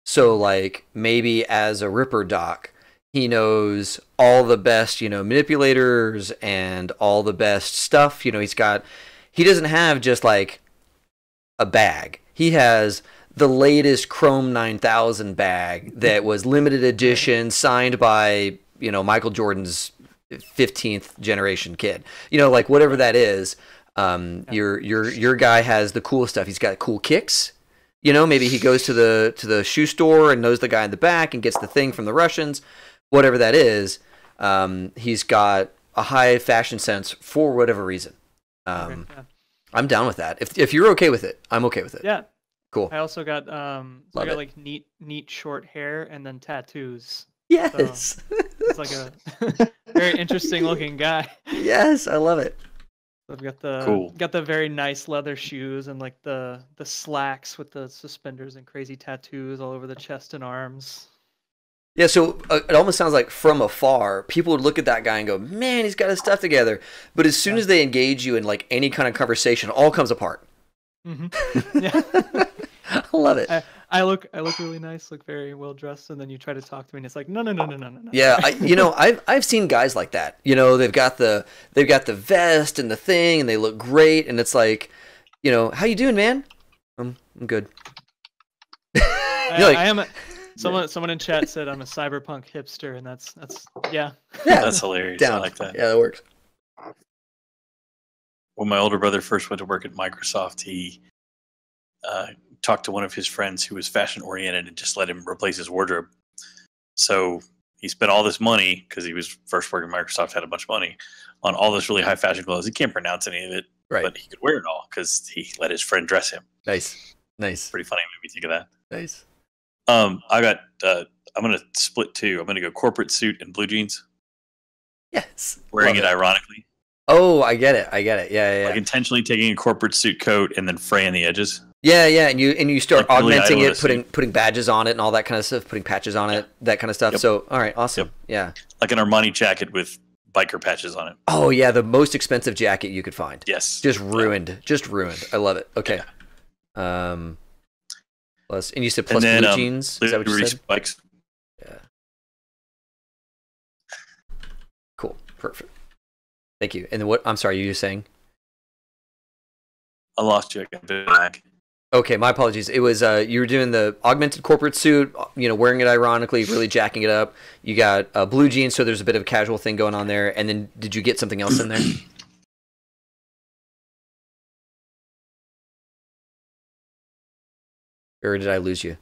So, like, maybe as a Ripper Doc, he knows all the best, manipulators and all the best stuff. He doesn't have just like a bag. He has the latest Chrome 9000 bag that was limited edition, signed by, Michael Jordan's 15th generation kid. Like whatever that is. Your guy has the cool stuff. He's got cool kicks. Maybe he goes to the shoe store and knows the guy in the back and gets the thing from the Russians. Whatever that is, he's got a high fashion sense for whatever reason. I'm down with that. If you're okay with it, I'm okay with it. Yeah. Cool. I also got like neat short hair and then tattoos. Yes. So it's like a very interesting looking guy. Yes, I love it. So I've got the very nice leather shoes and like the slacks with the suspenders and crazy tattoos all over the chest and arms. Yeah, so it almost sounds like from afar, people would look at that guy and go, man, he's got his stuff together. But as soon as they engage you in like any kind of conversation, it all comes apart. Mm-hmm. Yeah. I love it. I look really nice, look very well dressed, and then you try to talk to me, and it's like no. Yeah, I've seen guys like that. They've got the vest and the thing, and they look great, and it's like, how you doing, man? I'm good. I am. Someone in chat said I'm a cyberpunk hipster, and that's yeah. That's hilarious. Down. I like that. Yeah, that works. When my older brother first went to work at Microsoft, he talked to one of his friends who was fashion oriented and just let him replace his wardrobe. So he spent all this money because he was first working at Microsoft, had a bunch of money on all this really high fashion clothes. He can't pronounce any of it, right? But he could wear it all because he let his friend dress him. Nice. Pretty funny. Made me think of that. Nice. I got. I'm gonna split two. I'm gonna go corporate suit and blue jeans. Yes. Wearing it ironically. Oh, I get it. Yeah. Like intentionally taking a corporate suit coat and then fraying the edges. Yeah, and you start like augmenting really it, putting badges on it and all that kind of stuff, putting patches on it, that kind of stuff. Yep. So, all right, awesome. Yep. Yeah. Like an Armani jacket with biker patches on it. Oh yeah, the most expensive jacket you could find. Yes. Just ruined. I love it. Okay. Yeah. Plus, and you said plus blue jeans. Is that what you said? Spikes. Yeah. Cool. Perfect. Thank you. And then what? I'm sorry. You were saying? I lost you. I got a bit back. Okay, my apologies. It was you were doing the augmented corporate suit, wearing it ironically, really jacking it up. You got blue jeans, so there's a bit of a casual thing going on there. And then, did you get something else in there? Or did I lose you?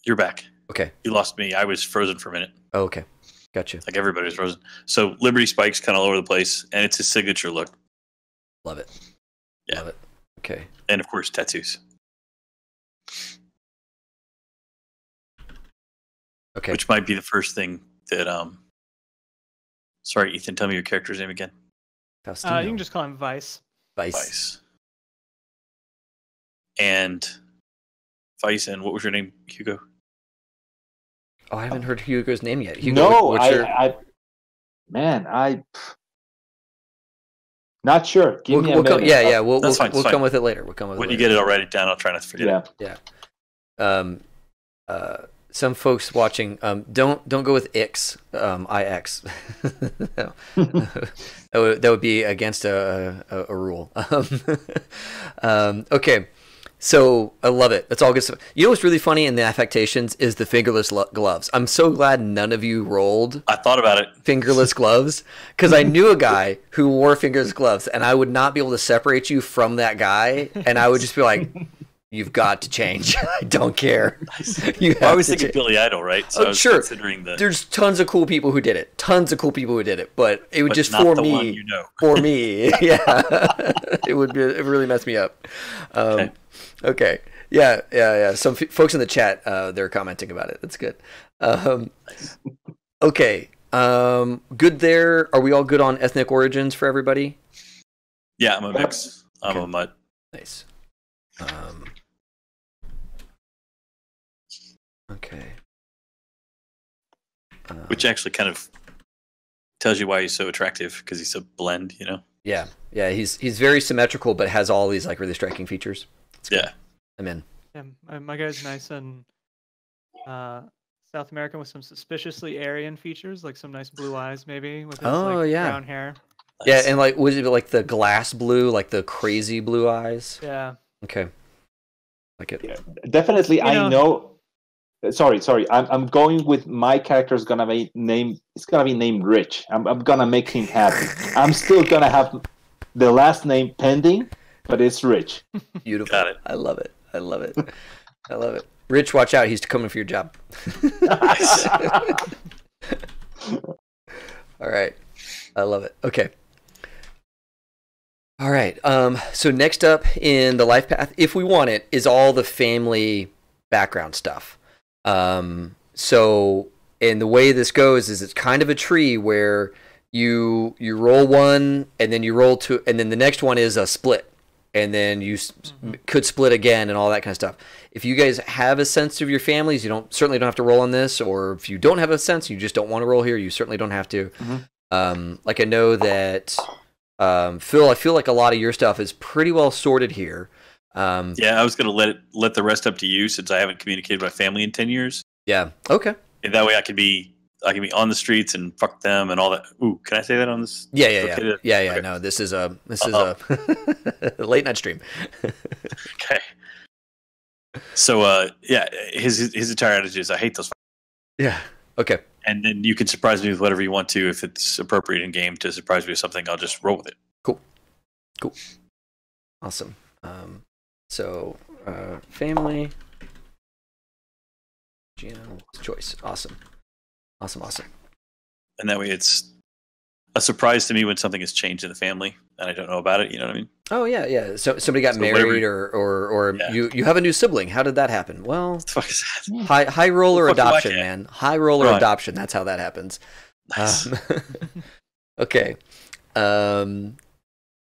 You're back. Okay. You lost me. I was frozen for a minute. Oh, okay. Gotcha. Like everybody was frozen. So Liberty Spikes kind of all over the place, and it's his signature look. Love it. Yeah. Love it. Okay. And of course, tattoos. Okay. Which might be the first thing that sorry, Ethan, tell me your character's name again. Faustino. You can just call him Vice. Vice. And Vice, and what was your name, Hugo? Oh, I haven't heard Hugo's name yet. Hugo, No, what's your... I not sure. Give me a minute. We'll come with it later. We'll come with it when later. you get it all write it down. I'll try not to forget it. Yeah. Some folks watching, don't go with Ix, IX. that would be against a rule. Okay, so I love it. That's all good stuff. You know what's really funny in the affectations is the fingerless gloves. I'm so glad none of you rolled. I thought about it. Fingerless gloves, because I knew a guy who wore fingerless gloves, and I would not be able to separate you from that guy, and I would just be like, you've got to change. I don't care. I was thinking Billy Idol, right? So I was considering there's tons of cool people who did it. But it would just for me. One you know. For me, yeah. It really messed me up. Okay. Yeah. Some folks in the chat, they're commenting about it. That's good. Okay. Good there. Are we all good on ethnic origins for everybody? Yeah, I'm a mix. I'm a mutt. Nice. Okay. Which actually kind of tells you why he's so attractive, because he's a blend, you know? Yeah. He's very symmetrical, but has all these like really striking features. Yeah. I'm in. Yeah, my guy's nice and South American with some suspiciously Aryan features, like some nice blue eyes, maybe with his brown hair. Nice. Yeah, and like was it like the glass blue, like the crazy blue eyes? Yeah. Okay. Like it. Yeah, definitely. I know. Sorry. I'm going with my character is gonna be named. It's gonna be named Rich. I'm gonna make him happy. I'm still gonna have the last name pending, but it's Rich. Beautiful. Got it. I love it. Rich, watch out. He's coming for your job. All right. I love it. Okay. All right. So next up in the life path, if we want it, is all the family background stuff. So, and the way this goes is it's kind of a tree where you roll one, and then you roll two, and then the next one is a split, and then you could split again, and all that kind of stuff. If you guys have a sense of your families, you certainly don't have to roll on this, or if you don't have a sense, you just don't want to roll here, you certainly don't have to. Like I know that Phil, I feel like a lot of your stuff is pretty well sorted here. Yeah, I was gonna let the rest up to you, since I haven't communicated with my family in 10 years. Yeah. Okay. And that way I can be on the streets and fuck them and all that. Ooh, can I say that on this? Yeah. Okay. No, this is a late night stream. Okay. So his entire attitude is, I hate those. Yeah. Okay. And then you can surprise me with whatever you want to. If it's appropriate in game to surprise me with something, I'll just roll with it. Cool. Awesome. So family, GM choice. Awesome. And that way it's a surprise to me when something has changed in the family and I don't know about it. You know what I mean? Oh yeah. So somebody got married, or you have a new sibling. How did that happen? Well, what the fuck is that? High roller adoption, man. High roller adoption. That's how that happens. Nice. Okay.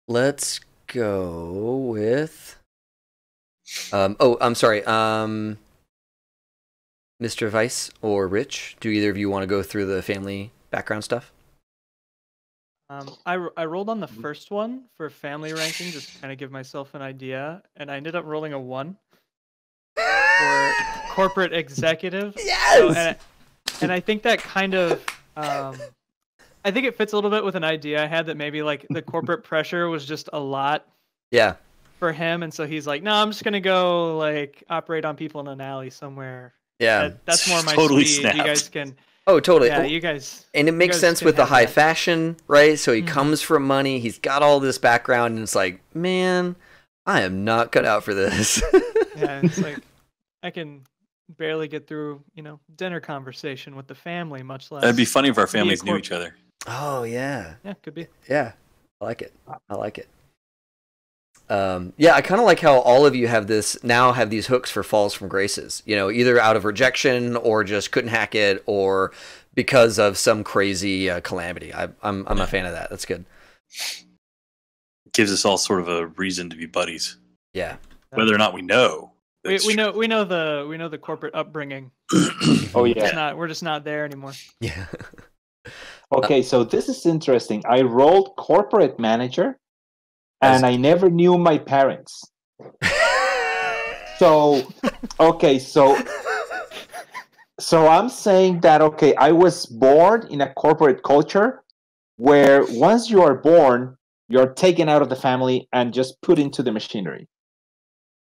Let's go with. I'm sorry. Mr. Vice or Rich, do either of you want to go through the family background stuff? I rolled on the first one for family ranking, just to kind of give myself an idea, and I ended up rolling a 1 for corporate executive. Yes. So, and I think that kind of, I think it fits a little bit with an idea I had that maybe like the corporate pressure was just a lot. Yeah. For him, and so he's like, no, I'm just gonna go like operate on people in an alley somewhere. Yeah, that's more my totally speed. snapped. You guys can. Oh, totally. Yeah, you guys. And it makes sense with the high fashion, right? So he comes from money. He's got all this background, and it's like, man, I am not cut out for this. Yeah, it's like I can barely get through, dinner conversation with the family, much less. It'd be funny if our families knew each other. Oh yeah. Yeah, could be. Yeah, I like it. Yeah, I kind of like how all of you have these hooks for falls from graces, either out of rejection or just couldn't hack it or because of some crazy calamity. I'm a fan of that. That's good. gives us all sort of a reason to be buddies, Yeah. whether or not we know. We know the corporate upbringing. Oh yeah. We're just not there anymore. Yeah. Okay, so this is interesting. I rolled corporate manager, and I never knew my parents. So, okay, so I'm saying that, okay, I was born in a corporate culture where once you are born, you're taken out of the family and just put into the machinery.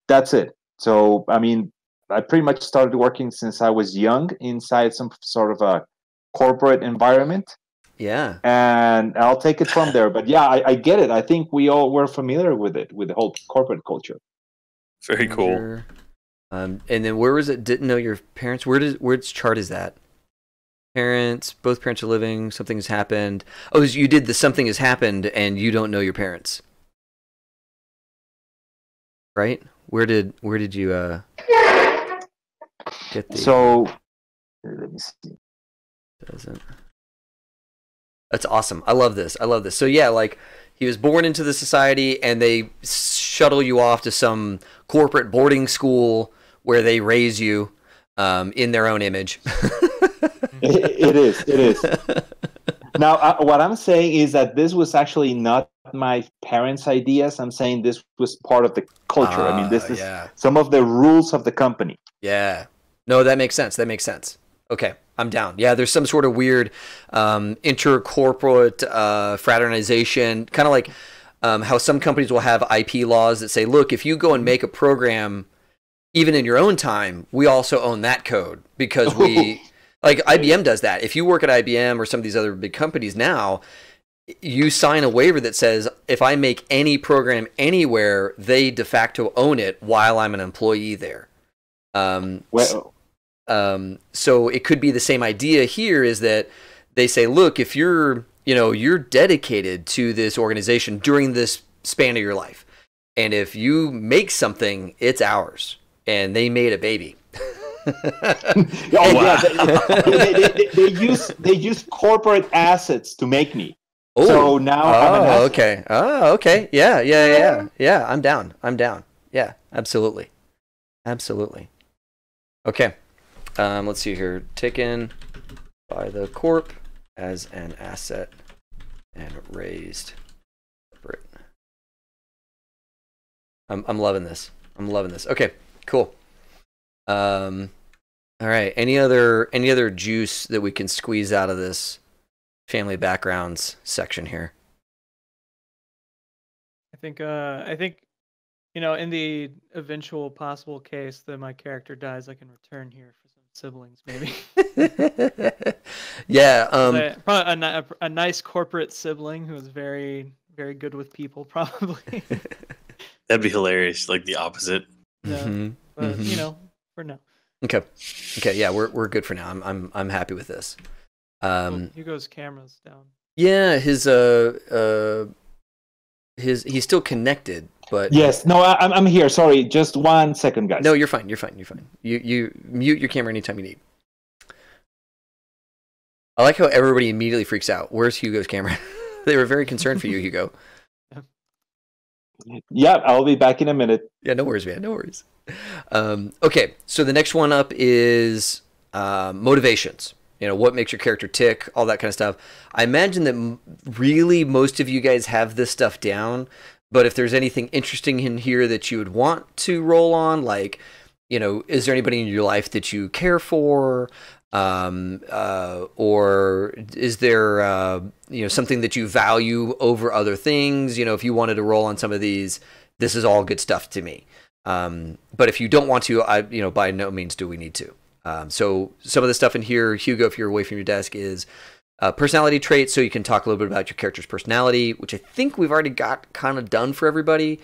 That's it. So, I mean, I pretty much started working since I was young inside some sort of a corporate environment. Yeah. And I'll take it from there. But yeah, I get it. I think we all were familiar with it, with the whole corporate culture. Very cool. And then where was it? Didn't know your parents. Where's chart is that? Parents, both parents are living. Something has happened. Oh, you did the something has happened, and you don't know your parents, right? Where did you get the? So let me see. Doesn't. That's awesome. I love this. So yeah, like he was born into the society, and they shuttle you off to some corporate boarding school where they raise you in their own image. It is. Now, what I'm saying is that this was actually not my parents' ideas. I'm saying this was part of the culture. I mean, this is some of the rules of the company. Yeah. No, that makes sense. Okay, I'm down. Yeah, there's some sort of weird intercorporate fraternization, kind of like how some companies will have IP laws that say, look, if you go and make a program, even in your own time, we also own that code because we... Like IBM does that. If you work at IBM or some of these other big companies now, you sign a waiver that says if I make any program anywhere, they de facto own it while I'm an employee there. So it could be the same idea here is that they say, look, if you're dedicated to this organization during this span of your life, and if you make something, it's ours. And they made a baby. Yeah, they use corporate assets to make me. Ooh. So now I'm an asset. Okay. Oh, okay. Yeah. I'm down. Yeah, absolutely. Okay. Let's see here. Taken by the corp as an asset and raised separate. I'm loving this. Okay, cool. All right. Any other juice that we can squeeze out of this family backgrounds section here? I think in the eventual possible case that my character dies, I can return here for some siblings, maybe. Yeah. Probably a nice corporate sibling who is very, very good with people, probably. That'd be hilarious. Like the opposite. Yeah. But for now. Okay. Yeah, we're good for now. I'm happy with this. Hugo's camera's down. Yeah, he's still connected, but yes. No, I'm here. Sorry, just 1 second, guys. No, you're fine. You mute your camera anytime you need. I like how everybody immediately freaks out. Where's Hugo's camera? They were very concerned for you, Hugo. Yeah, I'll be back in a minute. Yeah, no worries, man. No worries. Okay, so the next one up is motivations. What makes your character tick, all that kind of stuff. I imagine that really most of you guys have this stuff down, but if there's anything interesting in here that you would want to roll on, like, is there anybody in your life that you care for? Or is there, something that you value over other things? If you wanted to roll on some of these, this is all good stuff to me. But if you don't want to, by no means do we need to. So some of the stuff in here, Hugo, if you're away from your desk, is personality traits. So you can talk a little bit about your character's personality, which I think we've already got kind of done for everybody.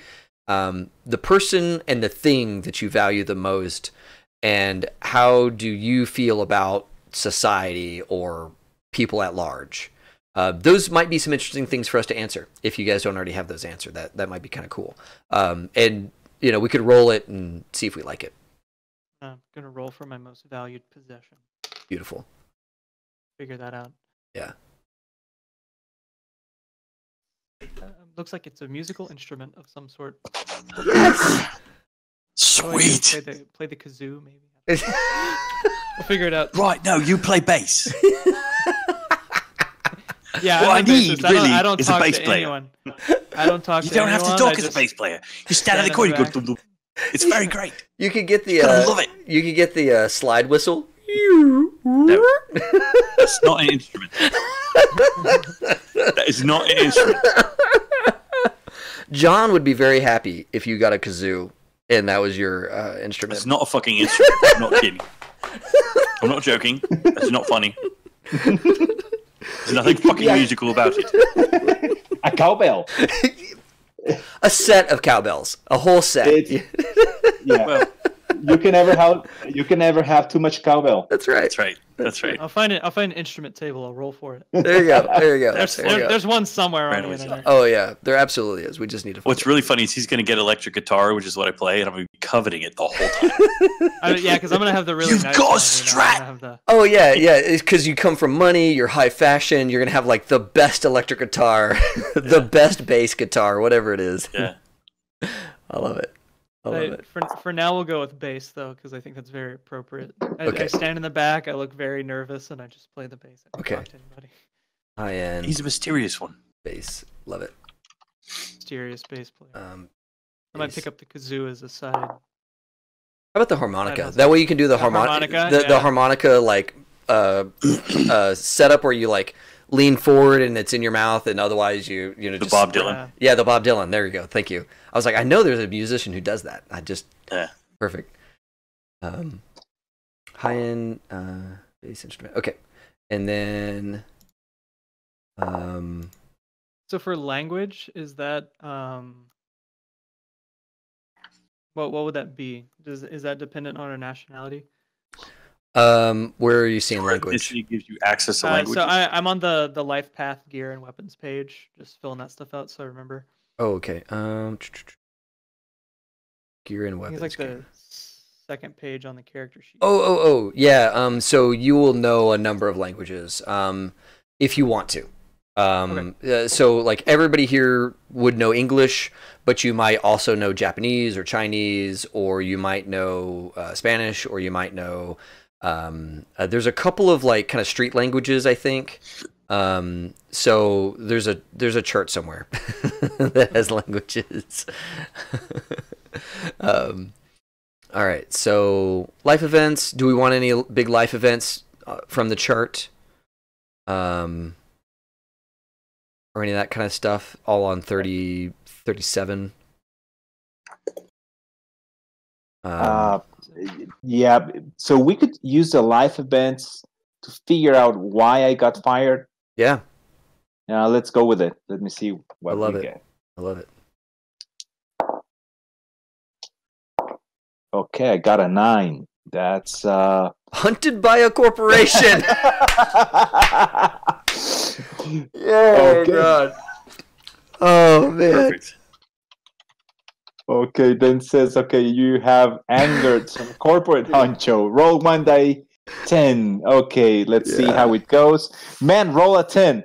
The person and the thing that you value the most, and how do you feel about society or people at large? Those might be some interesting things for us to answer if you guys don't already have those answered. That might be kind of cool. And we could roll it and see if we like it. I'm gonna roll for my most valued possession. Beautiful. Figure that out. Yeah. looks like it's a musical instrument of some sort. Yes. Sweet. Play the kazoo, maybe. We'll figure it out. Right, no, you play bass. Yeah, what I need really I don't is a talk bass to player. anyone. I don't talk You to don't anyone. have to talk I as a just bass player. You stand in the corner, you go, dum, dum. It's very great. You could get the You're gonna love it. you could get the slide whistle. No, that's not an instrument. That is not an instrument. John would be very happy if you got a kazoo and that was your instrument. It's not a fucking instrument. I'm not kidding. I'm not joking. That's not funny. There's nothing fucking musical about it. A cowbell. A set of cowbells. A whole set. Yeah. Well, You can never have too much cowbell. That's right. that's right. That's right. I'll find an instrument table. I'll roll for it. There you go. There you go. There's one somewhere around Randomly here. selected. Oh yeah, there absolutely is. We just need to. What's really funny is he's going to get electric guitar, which is what I play, and I'm going to be coveting it the whole time. Yeah, because I'm gonna have the really You've nice got a one, Strat! I'm gonna have the- Oh yeah, yeah. It's because you come from money. You're high fashion. You're gonna have like the best electric guitar, the best bass guitar, whatever it is. Yeah. I love it. I love it. For now, we'll go with bass though, because I think that's very appropriate. Okay. I stand in the back. I look very nervous, and I just play the bass. I don't Okay. talk to anybody. High end He's a mysterious one. bass. Love it. Mysterious bass player. I might bass. pick up the kazoo as a side. How about the harmonica? That That way you can do the The harmonica. harmonica, The yeah. harmonica like setup where you like lean forward and it's in your mouth, and otherwise you know The just Bob Dylan. Yeah, the Bob Dylan. There you go. Thank you. I was like, I know there's a musician who does that. Yeah. Perfect. High end bass instrument. Okay, and then So for language, is that what would that be? Is that dependent on our nationality? where are you seeing language? Ethnicity gives you access to language. So I'm on the life path, gear, and weapons page, just filling that stuff out so I remember. Oh, okay. Gear and I weapons. think it's like gear. the second page on the character sheet. Oh, yeah. So you will know a number of languages, if you want to. So like everybody here would know English, but you might also know Japanese or Chinese, or you might know Spanish, or you might know. There's a couple of like kind of street languages, I think. So there's a chart somewhere that has languages. All right, so life events. Do we want any big life events from the chart? Or any of that kind of stuff? All on 30, 37. Yeah, so we could use the life events to figure out why I got fired. Yeah, Let's go with it. Let me see what I love we it. get. I love it. Okay, I got a 9. That's Hunted by a corporation. yeah. God. Oh man. Perfect. Okay, then says, okay, you have angered some corporate honcho. Roll 1 die 10. Okay, let's see how it goes. Man, roll a 10.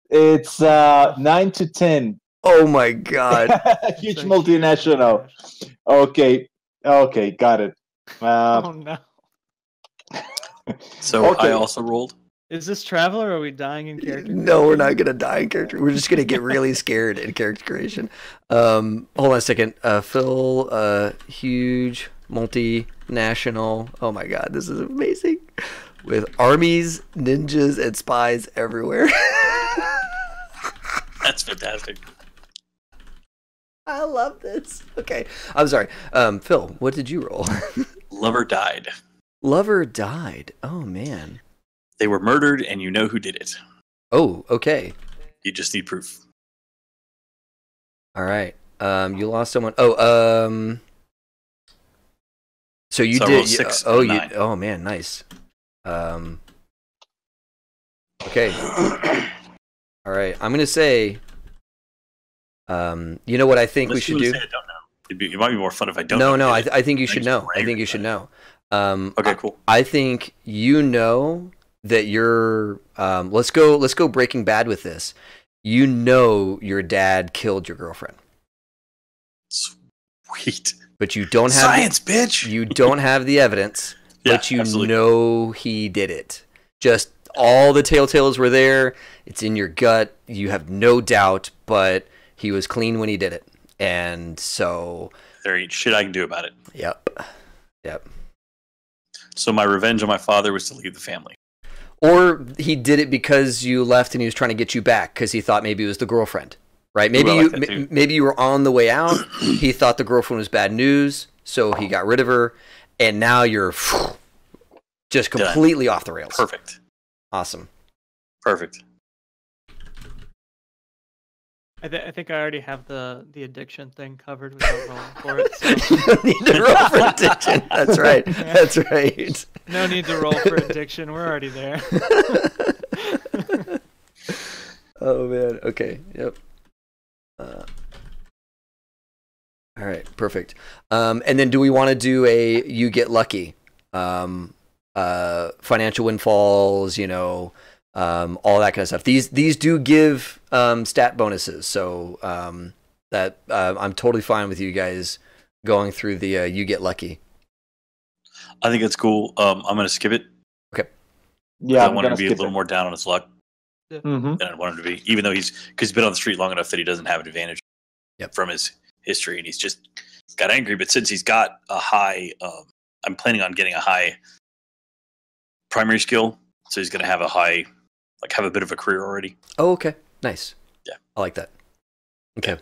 It's 9 to 10. Oh my God. Huge multinational. Okay, got it. Oh no. So Okay. I also rolled. Is this travel or are we dying in character? No, we're not gonna die in character. We're just gonna get really scared in character creation. Hold on a second. Phil, huge multinational. Oh my God, this is amazing. With armies, ninjas, and spies everywhere. That's fantastic. I love this. Okay, I'm sorry. Phil, what did you roll? Lover died. Lover died. Oh man. They were murdered, and you know who did it. Oh, okay. You just need proof. All right. You lost someone. Oh, so you So I did. rolled 6 oh, and you. 9. Oh man, nice. Okay. All right. I'm gonna say. You know what I think Unless we you should wanna do? say I don't know. It might be more fun if I don't. No, know. I think you should just know. I rang think you it. should know. Okay, cool. I think you know that you're. Let's go Breaking Bad with this. you know your dad killed your girlfriend. Sweet. But you don't have science, bitch. You don't have the evidence, but you absolutely. know he did it. Just all the telltales were there. It's in your gut. You have no doubt, but he was clean when he did it. And so there ain't shit I can do about it. Yep. So my revenge on my father was to leave the family. Or he did it because you left and he was trying to get you back because he thought maybe it was the girlfriend. Right? Maybe you were on the way out. He thought the girlfriend was bad news, so he got rid of her, and now you're just completely off the rails. Perfect. Awesome. Perfect. I think I already have the addiction thing covered without rolling for it. So. You don't need to roll for addiction. That's right. That's right. No need to roll for addiction. We're already there. Oh man. Okay. Yep. All right, perfect. And then do we want to do a you get lucky? Financial windfalls, all that kind of stuff. These do give stat bonuses, so that I'm totally fine with you guys going through the you get lucky. I think it's cool. I'm going to skip it. Okay. Yeah, I want him to be a little more down on his luck Mm-hmm. than I want him to be, even though he's been on the street long enough that he doesn't have an advantage from his history, and he's just got angry. But since he's got a high, I'm planning on getting a high primary skill, so he's going to have a high, have a bit of a career already. Oh, okay. Nice. Yeah. I like that. Okay.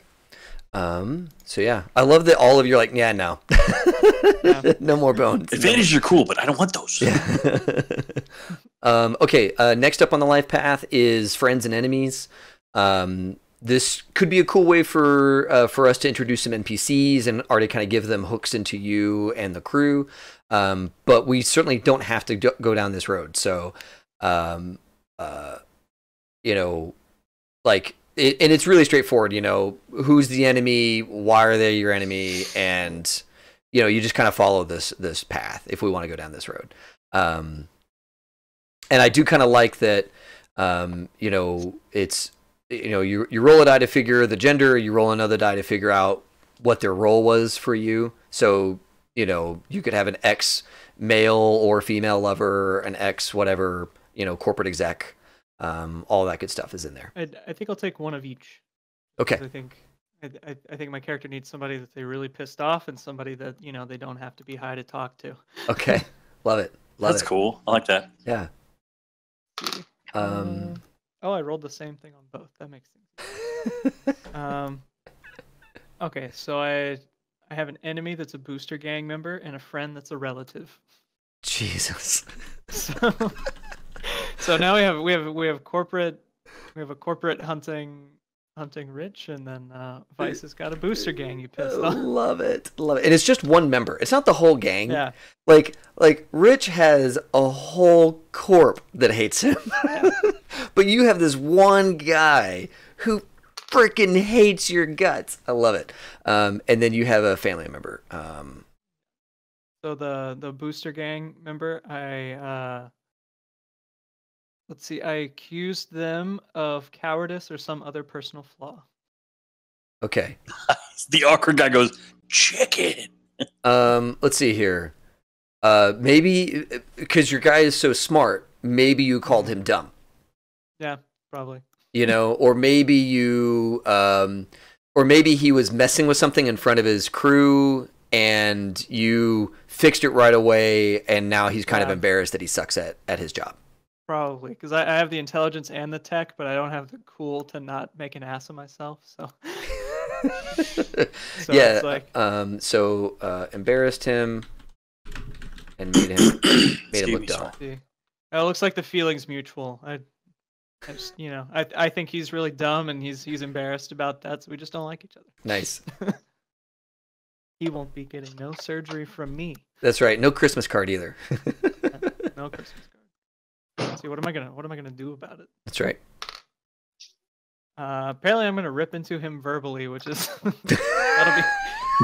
So yeah, I love that all of you are like, yeah, no. No more bones. Advantages are cool, but I don't want those. Yeah. Okay, next up on the life path is friends and enemies. This could be a cool way for us to introduce some NPCs and already kind of give them hooks into you and the crew. But we certainly don't have to go down this road. So, and it's really straightforward. Who's the enemy? Why are they your enemy? And you just kind of follow this path if we want to go down this road. And I do kind of like that. It's you roll a die to figure the gender. You roll another die to figure out what their role was for you. So you could have an ex male or female lover, an ex whatever, corporate exec. All that good stuff is in there. I think I'll take one of each. Okay. I think my character needs somebody that they really pissed off and somebody that they don't have to be high to talk to. Okay, love it. That's cool. I like that. Yeah. I rolled the same thing on both. That makes sense. Okay, so I have an enemy that's a booster gang member and a friend that's a relative. Jesus. So now we have corporate hunting rich, and then Vice has got a booster gang. You pissed off. Love it. And it's just one member. It's not the whole gang. Yeah. Like Rich has a whole corp that hates him, but you have this one guy who freaking hates your guts. I love it. And then you have a family member. So the booster gang member, let's see, I accused them of cowardice or some other personal flaw. Okay. The awkward guy goes, chicken. Let's see here. Maybe because your guy is so smart, maybe you called him dumb. Yeah, probably. Or maybe or maybe he was messing with something in front of his crew and you fixed it right away, and now he's kind of embarrassed that he sucks at his job. Probably, because I have the intelligence and the tech, but I don't have the cool to not make an ass of myself. So, yeah. It's like... embarrassed him and made him look dumb. It looks like the feeling's mutual. I think he's really dumb and he's embarrassed about that, so we just don't like each other. Nice. He won't be getting no surgery from me. That's right. No Christmas card either. No Christmas card. Let's see, what am I gonna do about it? That's right. Apparently I'm gonna rip into him verbally, which is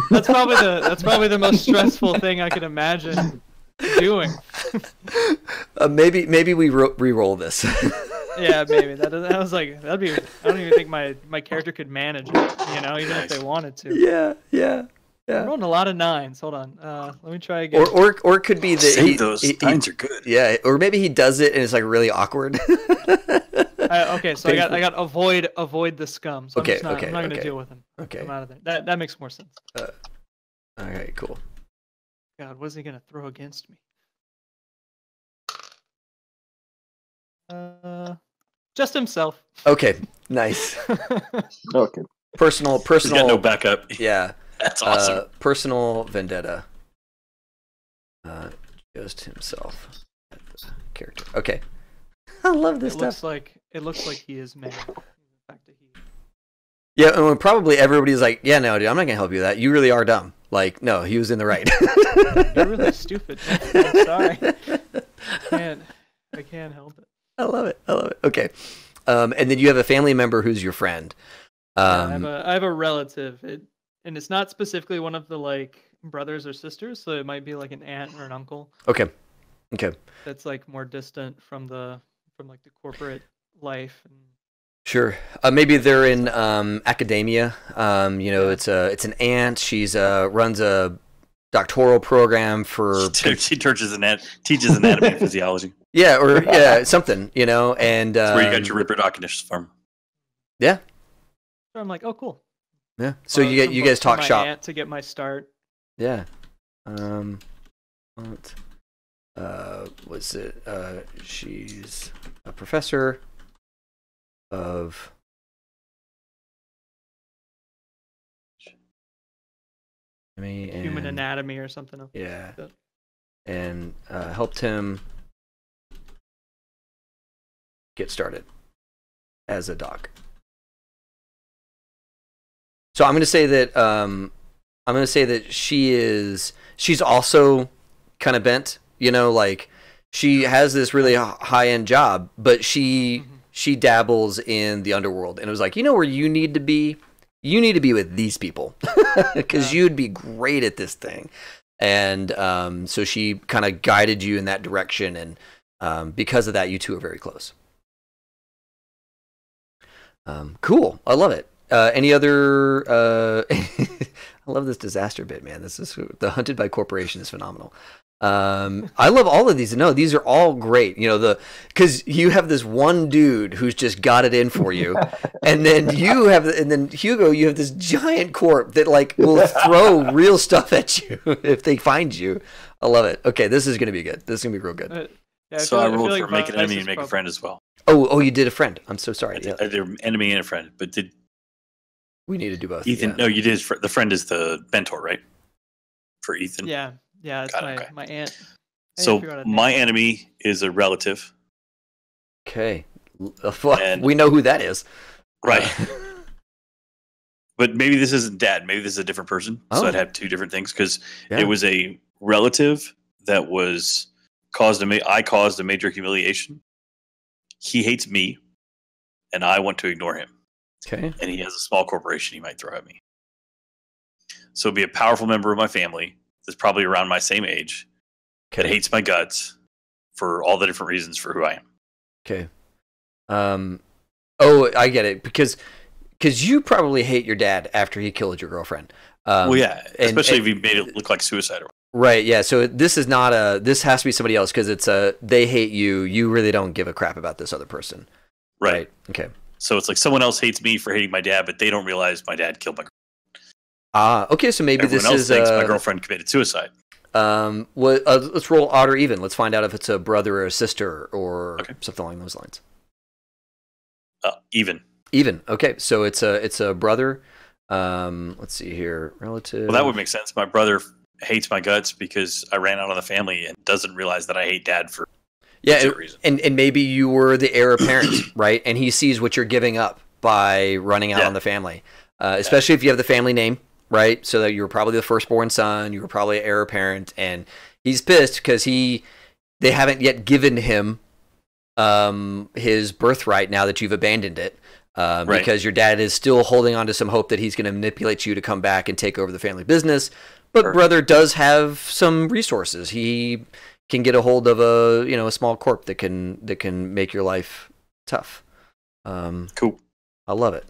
that's probably the most stressful thing I could imagine doing. Maybe we re-roll this. Yeah, maybe that. I was like, that'd be. I don't even think my character could manage it. You know, even if they wanted to. Yeah. I'm rolling a lot of 9s. Hold on. Let me try again. Or it could be that Save those. 9s are good. Yeah, or maybe he does it and it's like really awkward. Okay, so I got avoid the scum. So Okay, I'm not going to okay. deal with him. Okay. I'm out of there. That makes more sense. All right, cool. God, what is he going to throw against me? Just himself. Okay, nice. Okay. Personal. He's got no backup. Yeah. That's awesome. Personal vendetta. Just himself. Character. Okay. I love this stuff. It looks like he is mad. The fact that he... Yeah, and when probably everybody's like, "Yeah, no, dude, I'm not gonna help you with that. You really are dumb." Like, no, he was in the right. You're really stupid. I'm sorry. I can't help it. I love it. Okay. And then you have a family member who's your friend. I have a relative, and it's not specifically one of the like brothers or sisters, so it might be like an aunt or an uncle. Okay. That's like more distant from like the corporate life. Sure. Maybe they're in academia. It's an aunt. She's runs a doctoral program for. She teaches anatomy and physiology. Yeah, or something. And that's where you got your reproductionist from. Yeah. So I'm like, oh, cool. Yeah. So you guys talk shop. Aunt to get my start. Yeah. What? Was it? She's a professor of human anatomy or something. Yeah. And helped him get started as a doc. So I'm going to say that she's also kind of bent, like she has this really high-end job, but she dabbles in the underworld, and it was like, where you need to be with these people because you'd be great at this thing. And so she kind of guided you in that direction, and because of that, you two are very close. Cool. I love it. Any other I love this disaster bit, man. This is the hunted by corporation is phenomenal. I love all of these. No, these are all great. Because you have this one dude who's just got it in for you, and then Hugo, you have this giant corp that like will throw real stuff at you if they find you. I love it. Okay, this is gonna be good. This is gonna be real good. I rolled for make an enemy and make a friend as well. Oh, you did a friend. I'm so sorry. I did an enemy and a friend, but we need to do both. Ethan? Yeah. No, you did. The friend is the mentor, right? For Ethan. Yeah, it's my aunt. So my enemy is a relative. Okay, we know who that is, right? But maybe this isn't Dad. Maybe this is a different person. So I'd have two different things because it was a relative that caused a major humiliation. He hates me, and I want to ignore him. Okay. And he has a small corporation he might throw at me. So be a powerful member of my family that's probably around my same age that hates my guts for all the different reasons for who I am. Okay. I get it. Because you probably hate your dad after he killed your girlfriend. Well, yeah. Especially if he made it look like suicide. Right, yeah. So this is not this has to be somebody else because it's they hate you. You really don't give a crap about this other person. Right. Okay. So it's like someone else hates me for hating my dad, but they don't realize my dad killed my girlfriend. Okay, so maybe everyone else thinks my girlfriend committed suicide. Let's roll odd or even. Let's find out if it's a brother or a sister or something along those lines. Even. Even. Okay, so it's a brother. Let's see here. Relative. Well, that would make sense. My brother hates my guts because I ran out on the family and doesn't realize that I hate Dad for reason. And maybe you were the heir apparent, right? And he sees what you're giving up by running out on the family, especially if you have the family name, right? So that you were probably the firstborn son, you were probably heir apparent, and he's pissed because they haven't yet given him his birthright now that you've abandoned it. Because your dad is still holding on to some hope that he's going to manipulate you to come back and take over the family business. But brother does have some resources. He can get a hold of a small corp that can make your life tough. Cool. I love it.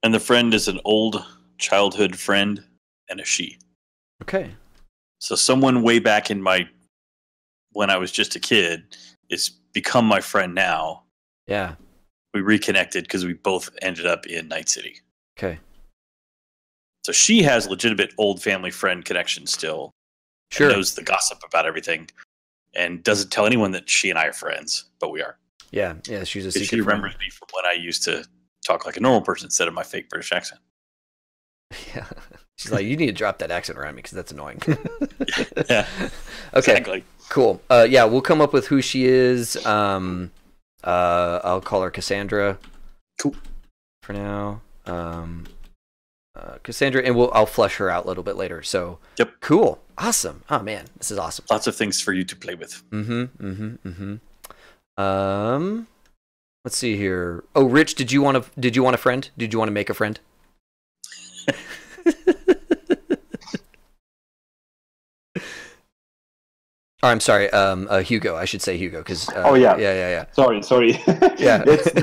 And the friend is an old childhood friend and a she. Okay. So someone way back when I was just a kid is become my friend now. Yeah. We reconnected because we both ended up in Night City. Okay. So she has legitimate old family friend connection still. Sure. And knows the gossip about everything and doesn't tell anyone that she and I are friends, but we are. Yeah. Yeah. She's a secret She remembers me from when I used to talk like a normal person instead of my fake British accent. Yeah. She's like, you need to drop that accent around me because that's annoying. Yeah. Okay. Exactly. Cool. Yeah, we'll come up with who she is. I'll call her Cassandra. Cool. For now. Cassandra, and I'll flesh her out a little bit later. So. Yep. Cool. Awesome. Oh man, this is awesome. Lots of things for you to play with. Let's see here. Oh, Rich, did you want a friend? Did you want to make a friend? Oh, I'm sorry. Hugo. I should say Hugo because. Oh yeah. Yeah. Sorry. Yeah. It's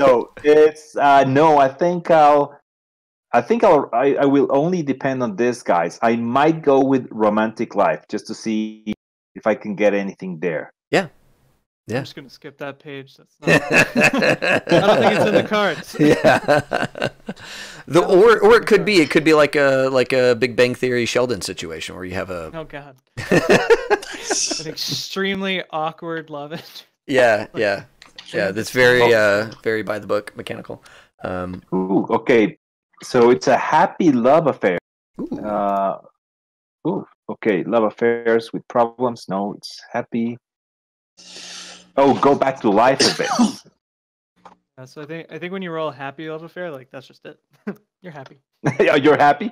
no. I think I will only depend on this, guys. I might go with romantic life just to see if I can get anything there. Yeah. I'm just gonna skip that page. That's not. I don't think it's in the cards. Yeah. Or it could be like a Big Bang Theory Sheldon situation where you have a. Oh God. An extremely awkward love it. Yeah. That's very by the book, mechanical. Ooh, okay. So it's a happy love affair. Okay, love affairs with problems. No, it's happy. Oh, go back to life events. Yeah, so I think when you roll a happy love affair, like that's just it. You're happy. You're happy?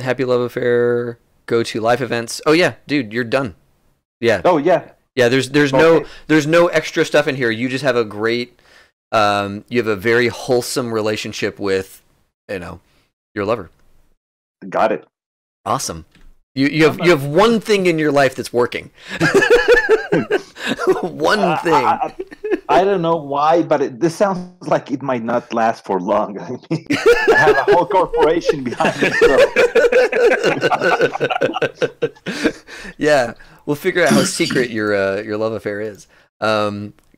Happy love affair. Go to life events. Oh yeah, dude, you're done. Yeah. Oh yeah. Yeah. There's no extra stuff in here. You just have a great. You have a very wholesome relationship with, your lover. Got it. Awesome. You have one thing in your life that's working. One thing. I don't know why, but this sounds like it might not last for long. I mean, I have a whole corporation behind me. So. Yeah, we'll figure out how secret your love affair is.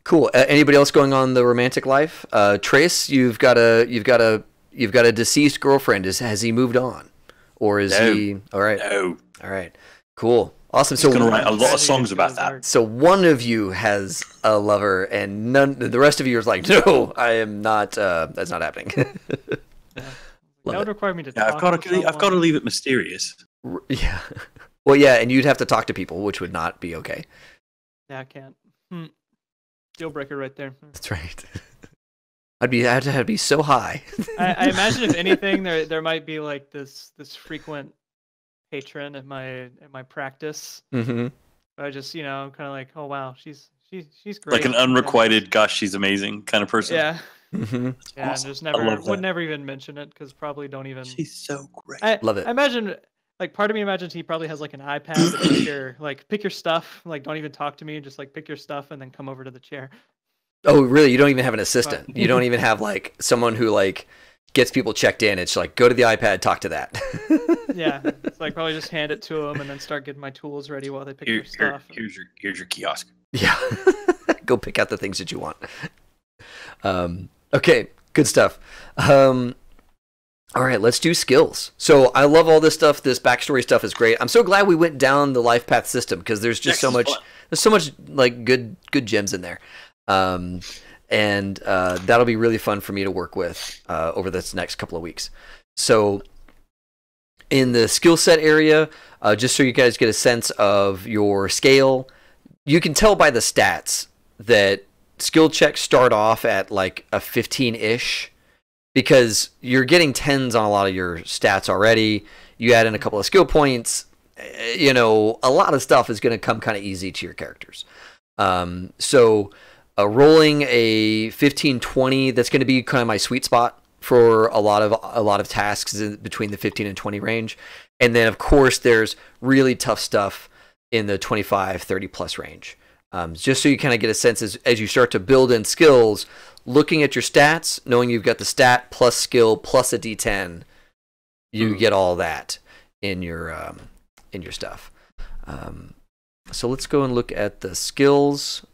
Cool. Anybody else going on the romantic life? Trace, you've got a deceased girlfriend. Has he moved on, or is he all right? No. All right. Cool. Awesome. So going to write a lot of songs about that. So one of you has a lover, and the rest of you is like, no, I am not. That's not happening. Yeah. That would require me to. Yeah, I've got to leave it mysterious. Yeah. Well, yeah, and you'd have to talk to people, which would not be okay. Yeah, I can't. Deal breaker right there. That's right. I'd have to be so high. I imagine if anything, there might be like this frequent patron at my practice. Mm-hmm. But I just kind of like, oh wow, she's great. Like an unrequited, gosh, she's amazing kind of person. Yeah. Mm-hmm. Yeah, awesome. and just would never even mention it because probably don't even. She's so great. Love it. I imagine. Like part of me imagines he probably has like an iPad to pick your stuff. Like don't even talk to me, just like pick your stuff and then come over to the chair. Oh, really? You don't even have an assistant. You don't even have like someone who like gets people checked in. It's like go to the iPad, talk to that. Yeah, it's like probably just hand it to them and then start getting my tools ready while they pick their stuff. Here's your kiosk. Yeah, go pick out the things that you want. Okay, good stuff. All right, let's do skills. So I love all this stuff. This backstory stuff is great. I'm so glad we went down the life path system because there's just so much. There's so much like good gems in there, and that'll be really fun for me to work with over this next couple of weeks. So in the skill set area, just so you guys get a sense of your scale, you can tell by the stats that skill checks start off at like a 15-ish. Because you're getting 10s on a lot of your stats already. You add in a couple of skill points, a lot of stuff is going to come kind of easy to your characters. So rolling a 15-20, that's going to be kind of my sweet spot for a lot of tasks between the 15 and 20 range. And then, of course, there's really tough stuff in the 25, 30 plus range. Just so you kind of get a sense as you start to build in skills, looking at your stats, knowing you've got the stat plus skill plus a D10, you get all that in your stuff. So let's go and look at the skills.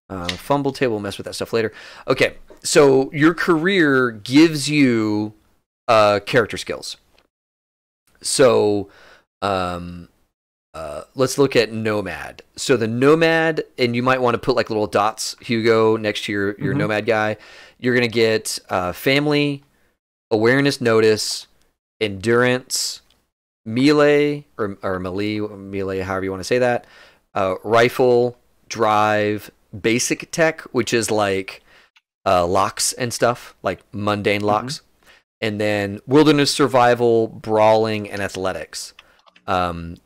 Fumble table, we'll mess with that stuff later. Okay, so your career gives you character skills. So let's look at Nomad. So the Nomad, and you might want to put like little dots, Hugo, next to your Nomad guy. You're going to get Family, Awareness, Notice, Endurance, Melee, or Melee, however you want to say that, Rifle, Drive, Basic Tech, which is like locks and stuff, like mundane locks, and then Wilderness Survival, Brawling, and Athletics. And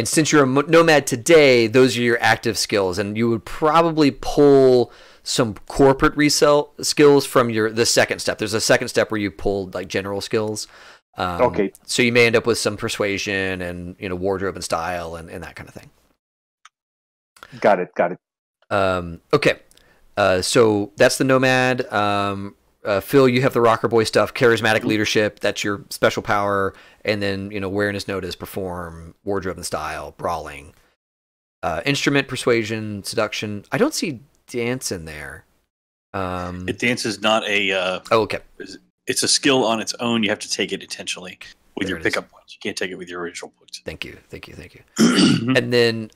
since you're a Nomad today, those are your active skills, and you would probably pull some corporate resell skills from the second step. There's a second step where you pulled like general skills. Okay. So you may end up with some persuasion and wardrobe and style and that kind of thing. Got it. Okay. So that's the Nomad. Phil, you have the Rocker Boy stuff, charismatic leadership. That's your special power. And then, awareness, notice, perform, wardrobe and style, brawling, instrument, persuasion, seduction. I don't see dance in there. Dance is not a. Okay. It's a skill on its own. You have to take it intentionally with your pickup points. You can't take it with your original points. Thank you. And then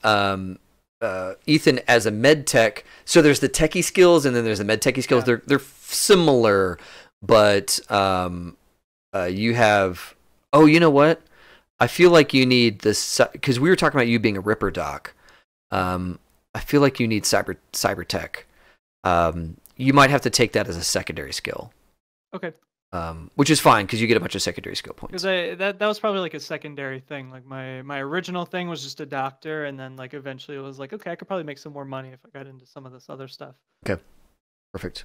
Ethan as a med tech. So there's the techie skills, and then there's the med techie skills. Yeah. They're similar, but you have. Oh, you know what? I feel like you need this because we were talking about you being a Ripper Doc. I feel like you need cyber tech. You might have to take that as a secondary skill. Okay. Which is fine because you get a bunch of secondary skill points. Because that was probably like a secondary thing. Like my original thing was just a doctor, and then like eventually it was like, okay, I could probably make some more money if I got into some of this other stuff. Okay, perfect.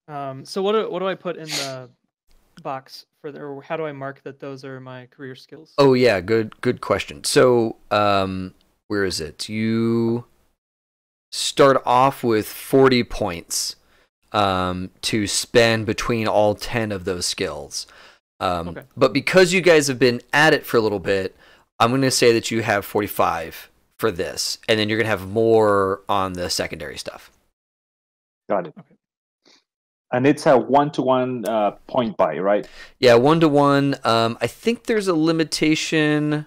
So what do I put in the box for there? Or how do I mark that those are my career skills? Oh yeah, good question. So where is it? You start off with 40 points. To spend between all 10 of those skills. Okay. But because you guys have been at it for a little bit, I'm going to say that you have 45 for this, and then you're going to have more on the secondary stuff. Got it. Okay. And it's a 1-to-1 point buy, right? Yeah, 1-to-1. I think there's a limitation.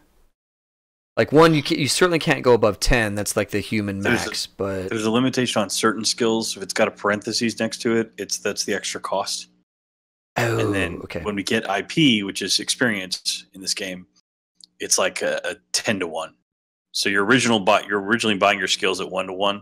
Like one, you certainly can't go above 10. That's like the human max. But there's a limitation on certain skills. If it's got a parentheses next to it, that's the extra cost. Oh, and then when we get IP, which is experience in this game, it's like a 10-to-1. So you're originally buying your skills at 1-to-1,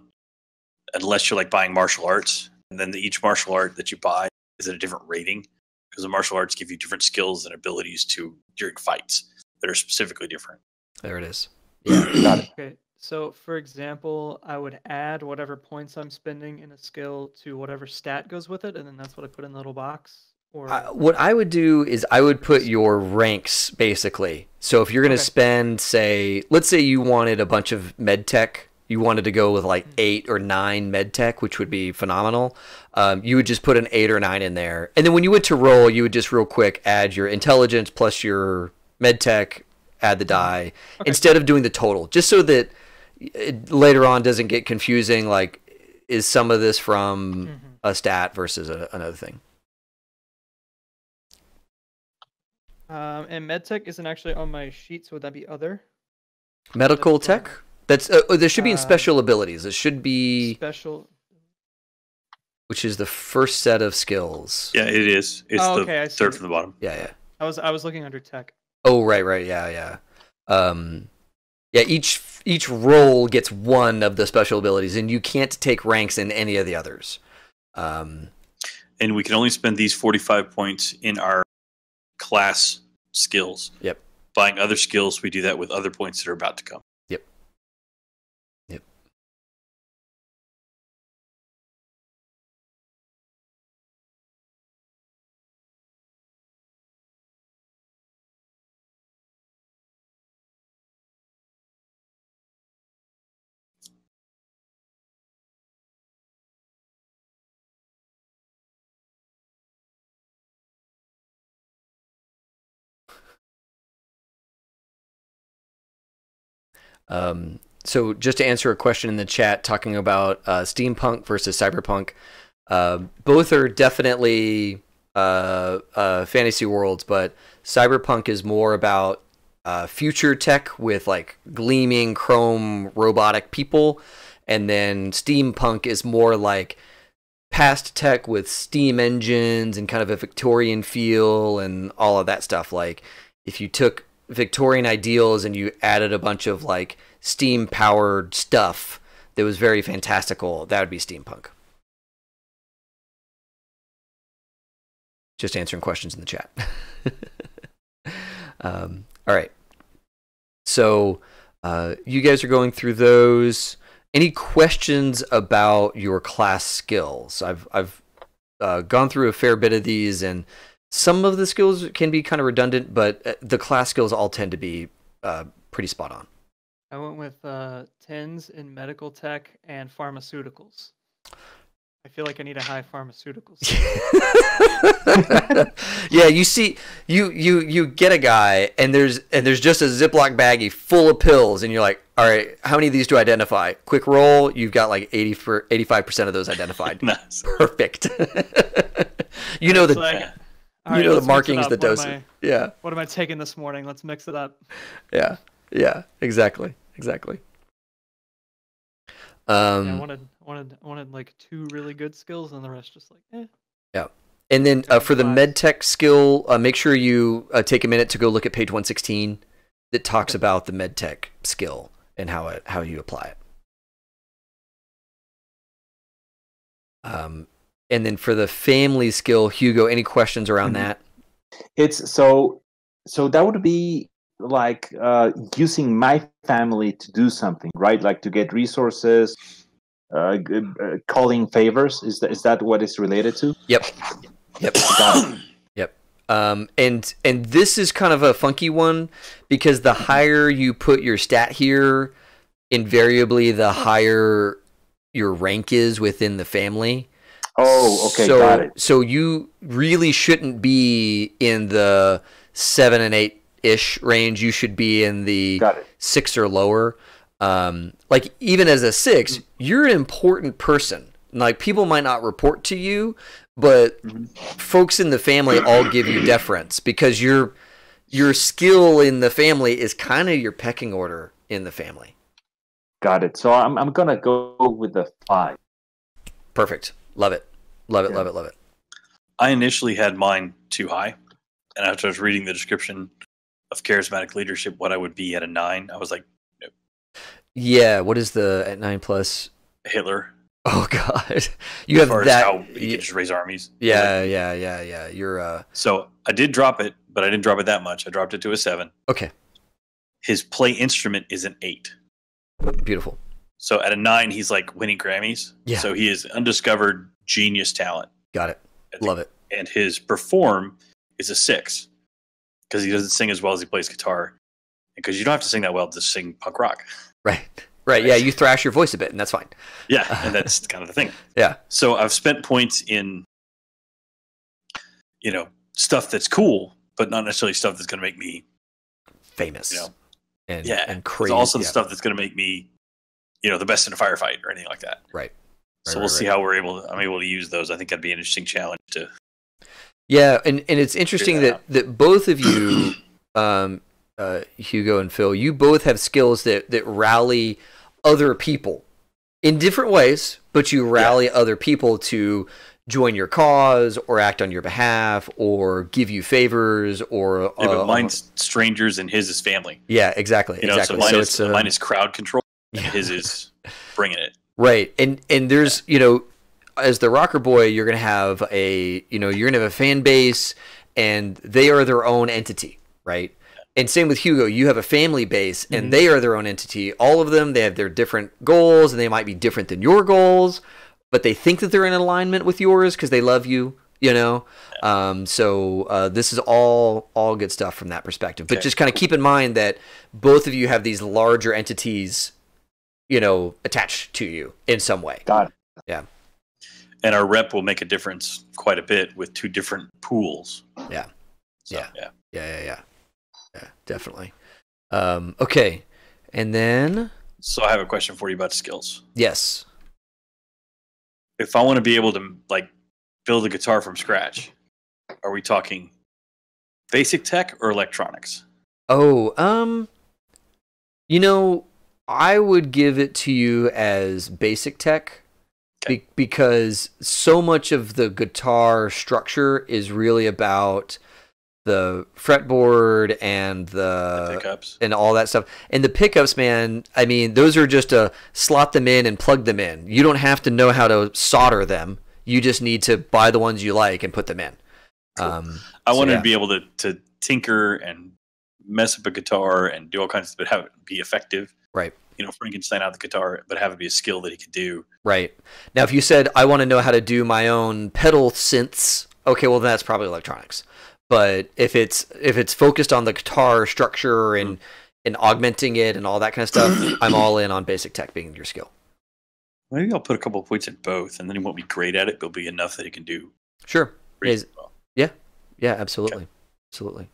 unless you're like buying martial arts, and then each martial art that you buy is at a different rating because the martial arts give you different skills and abilities during fights that are specifically different. There it is. Yeah, got it. Okay, so for example, I would add whatever points I'm spending in a skill to whatever stat goes with it, and then that's what I put in the little box. Or what I would do is I would put your ranks basically. So if you're going to spend, let's say you wanted a bunch of med tech, you wanted to go with like 8 or 9 med tech, which would be phenomenal. You would just put an 8 or 9 in there, and then when you went to roll, you would just real quick add your intelligence plus your med tech. Add the die instead of doing the total, just so that it later on doesn't get confusing. Like, is some of this from a stat versus another thing? And medtech isn't actually on my sheet, so would that be other? Medical tech? That's there should be in special abilities. It should be special, which is the first set of skills. Yeah, it is. It's the third from the bottom. Yeah. I was looking under tech. Oh, right, yeah. Each role gets one of the special abilities, and you can't take ranks in any of the others. And we can only spend these 45 points in our class skills. Yep. Buying other skills, we do that with other points that are about to come. Yep. So just to answer a question in the chat, talking about steampunk versus cyberpunk, both are definitely fantasy worlds, but cyberpunk is more about future tech with like gleaming chrome robotic people, and then steampunk is more like past tech with steam engines and kind of a Victorian feel and all of that stuff. Like if you took Victorian ideals and you added a bunch of like steam powered stuff that was very fantastical, that would be steampunk. Just answering questions in the chat. All right. So you guys are going through those. Any questions about your class skills? I've gone through a fair bit of these, and some of the skills can be kind of redundant, but the class skills all tend to be pretty spot on. I went with tens in medical tech and pharmaceuticals. I feel like I need a high pharmaceuticals. Yeah, you see, you get a guy, and there's just a Ziploc baggie full of pills, and you're like, all right, how many of these do I identify? Quick roll, you've got like 85% of those identified. Nice. Perfect. You know the right, the markings, the doses. What am I taking this morning? Let's mix it up. Yeah, exactly. I wanted like 2 really good skills, and the rest just like Yeah. And then for the medtech skill, make sure you take a minute to go look at page 116 that talks about the medtech skill and how you apply it. And then for the family skill, Hugo, any questions around that? It's so that would be like using my family to do something, right? Like to get resources, calling favors. Is that what it's related to? Yep. Got it. Yep. And this is kind of a funky one because the higher you put your stat here, invariably the higher your rank is within the family. Oh, okay, got it. So you really shouldn't be in the 7 and 8-ish range. You should be in the 6 or lower. Like even as a 6, you're an important person. Like people might not report to you, but folks in the family all give you deference because your skill in the family is kind of your pecking order in the family. Got it. So I'm gonna go with the 5. Perfect. Love it. Love it. I initially had mine too high, and after I was reading the description of charismatic leadership, what I would be at a 9, I was like, nope. Yeah. What is the at 9 plus? Hitler. Oh God, you have that. How he can just raise armies. Yeah. You're. So I did drop it, but I didn't drop it that much. I dropped it to a 7. Okay. His play instrument is an 8. Beautiful. So at a 9, he's like winning Grammys. Yeah. So he is undiscovered genius talent. Got it. Love it. And his perform is a 6 because he doesn't sing as well as he plays guitar. Because you don't have to sing that well to sing punk rock. Right. Yeah, you thrash your voice a bit, and that's fine. Yeah, and that's kind of the thing. Yeah. So I've spent points in, stuff that's cool, but not necessarily stuff that's going to make me famous. And crazy. It's also the stuff that's going to make me, the best in a firefight or anything like that. Right. So we'll see how I'm able to use those. I think that'd be an interesting challenge to. Yeah, and it's interesting that both of you, Hugo and Phil, you both have skills that rally other people in different ways, but you rally other people to join your cause or act on your behalf or give you favors or. But mine's strangers and his is family. Yeah, exactly. So mine is crowd control. And his is bringing it. Right, and there's as the rocker boy, you're gonna have you're gonna have a fan base, and they are their own entity, right? And same with Hugo, you have a family base, and they are their own entity. All of them, they have their different goals, and they might be different than your goals, but they think that they're in alignment with yours because they love you, So this is all good stuff from that perspective. But just kind of keep in mind that both of you have these larger entities, attached to you in some way. Got it. Yeah. And our rep will make a difference quite a bit with 2 different pools. Yeah. So, Yeah, definitely. Okay. And then, So I have a question for you about skills. yes. If I want to be able to like build a guitar from scratch, are we talking basic tech or electronics? Oh, I would give it to you as basic tech because so much of the guitar structure is really about the fretboard and the pickups and all that stuff. And the pickups, man, I mean, those are just a slot them in and plug them in. You don't have to know how to solder them. You just need to buy the ones you like and put them in. Cool. I wanted to be able to tinker and mess up a guitar and do all kinds of, but have it be effective. Right. Frankenstein out the guitar, but have it be a skill that he could do. Right. Now, if you said, I want to know how to do my own pedal synths, okay, well, that's probably electronics. But if it's focused on the guitar structure and augmenting it and all that kind of stuff, I'm all in on basic tech being your skill. Maybe I'll put a couple of points in both, and then he won't be great at it, but it'll be enough that he can do. Sure. Well. Yeah, absolutely. Okay. Absolutely.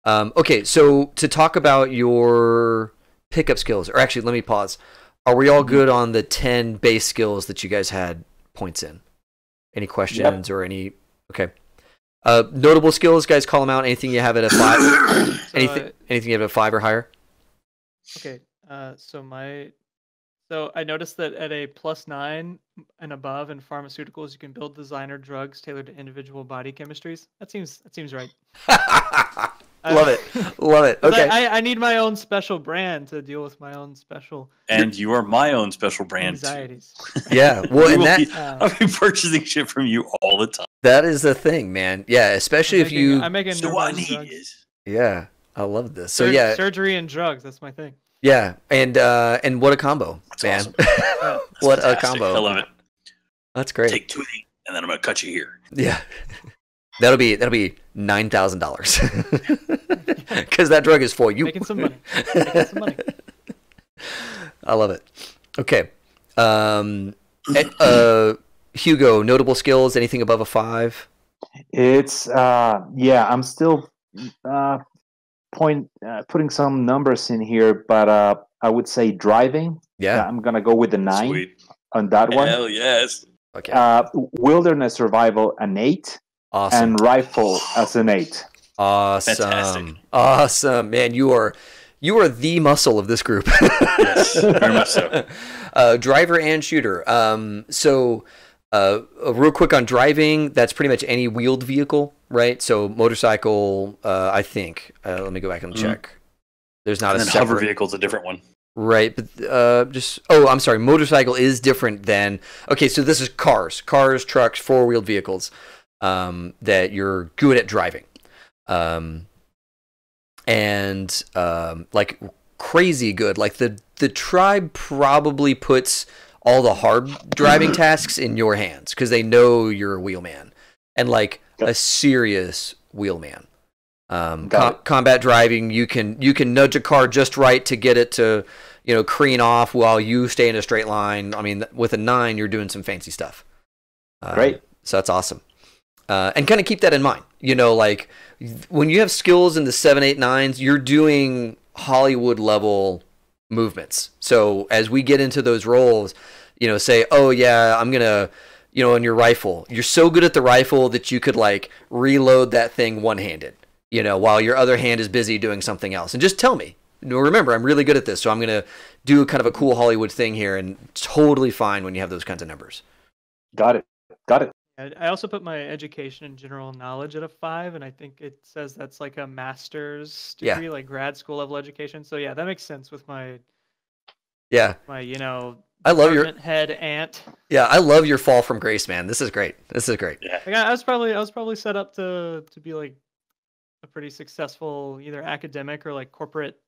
Okay, so to talk about your pickup skills, or actually, let me pause. Are we all good on the 10 base skills that you guys had points in? Any questions or any? Okay. Notable skills, guys, call them out. Anything you have at a 5? Anything you have at a 5 or higher? Okay. So I noticed that at a +9 and above in pharmaceuticals, you can build designer drugs tailored to individual body chemistries. That seems right. Love it. Okay. I need my own special brand to deal with my own special. And you are my own special brand. Anxieties. Yeah. Well, and I'll be purchasing shit from you all the time. That is the thing, man. Yeah, especially if you. I'm making. So what I need is. Yeah, I love this. So yeah, surgery and drugs. That's my thing. Yeah, and what a combo, That's man! Awesome. What fantastic. a combo! I love it. That's great. Take 2 of these, and then I'm gonna cut you here. Yeah, that'll be $9,000 because that drug is for you. Making some money. I love it. Okay, Hugo, notable skills. Anything above a 5? It's I'm still putting some numbers in here, but I would say driving. Yeah, I'm gonna go with the 9 Sweet. on that one. Hell yes. Okay. Wilderness survival an 8, Awesome. and rifle as an 8. Awesome. Fantastic. Awesome, man. You are the muscle of this group. Yes, very much so. Driver and shooter. So real quick on driving, that's pretty much any wheeled vehicle, right? So motorcycle, I think. Let me go back and check. There's not And a then separate hover vehicle's a different one. Right, but I'm sorry. Motorcycle is different than. Okay, so this is cars, trucks, 4-wheeled vehicles that you're good at driving, and like crazy good. Like the tribe probably puts all the hard driving tasks in your hands because they know you're a wheelman and like a serious wheelman. Combat driving, you can nudge a car just right to get it to, careen off while you stay in a straight line. I mean, with a 9, you're doing some fancy stuff. Great. So that's awesome. And kind of keep that in mind. Like when you have skills in the 7, 8, 9s, you're doing Hollywood level movements. So as we get into those roles, say, oh yeah, I'm gonna, on your rifle, you're so good at the rifle that you could like reload that thing one-handed. While your other hand is busy doing something else. And just tell me. Remember, I'm really good at this, so I'm going to do kind of a cool Hollywood thing here, and totally fine when you have those kinds of numbers. Got it. I also put my education and general knowledge at a 5, and I think it says that's like a master's degree, like grad school level education. So yeah, that makes sense with my I love your head aunt. Yeah, I love your fall from grace, man. This is great. Yeah. Like I was probably set up to be like a pretty successful either academic or like corporate.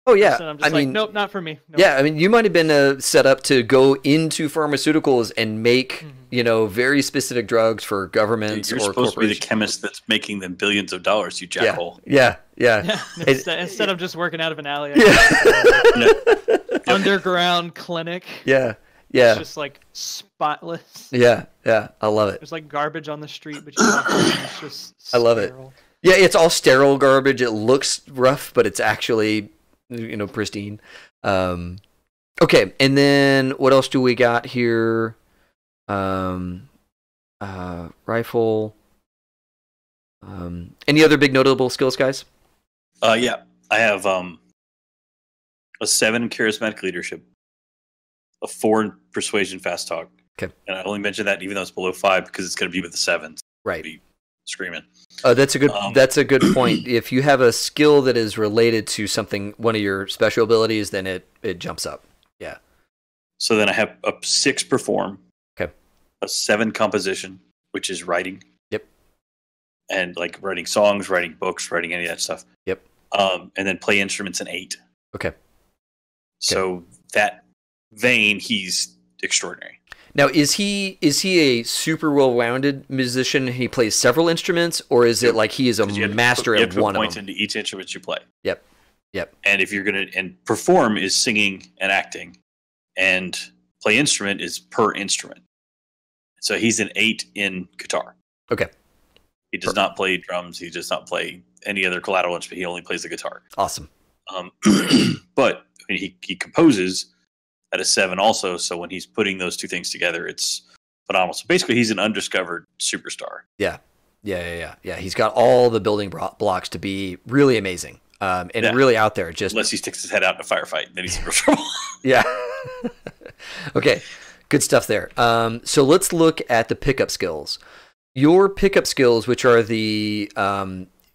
Oh yeah, person. I'm just nope, not for me. Nope. Yeah, I mean, you might have been set up to go into pharmaceuticals and make very specific drugs for governments. Dude, you're or supposed to be the chemist that's making them billions of dollars. You jackhole. Yeah. Instead of just working out of an alley. Underground clinic. Yeah. It's just like spotless. Yeah. I love it. There's like garbage on the street, but it's just sterile. I love it. Yeah, it's all sterile garbage. It looks rough, but it's actually pristine. Okay, and then what else do we got here? Rifle. Any other big notable skills, guys? Yeah, I have a 7 in charismatic leadership, a 4 in persuasion fast talk. Okay, and I only mentioned that even though it's below 5 because it's going to be with the 7s. Right. Be screaming. That's a good point. If you have a skill that is related to something, one of your special abilities, then it jumps up. Yeah. So then I have a 6 perform. Okay. A 7 composition, which is writing. Yep. And like writing songs, writing books, writing any of that stuff. Yep. And then play instruments, an 8. Okay. So that vein, he's extraordinary. Now, is he a super well-rounded musician? He plays several instruments, or is it like he is a master at one of them? Points into each instrument you play. Yep. And if you're and perform is singing and acting, and play instrument is per instrument. So he's an 8 in guitar. Okay. He does not play drums. He does not play any other collateral instrument. He only plays the guitar. Awesome. But he composes at a 7 also. So when he's putting those two things together, it's phenomenal. So basically, he's an undiscovered superstar. Yeah. He's got all the building blocks to be really amazing. And really out there. Just unless he sticks his head out in a firefight, then he's in real trouble. Yeah. Okay. Good stuff there. So let's look at the pickup skills. Your pickup skills, which are the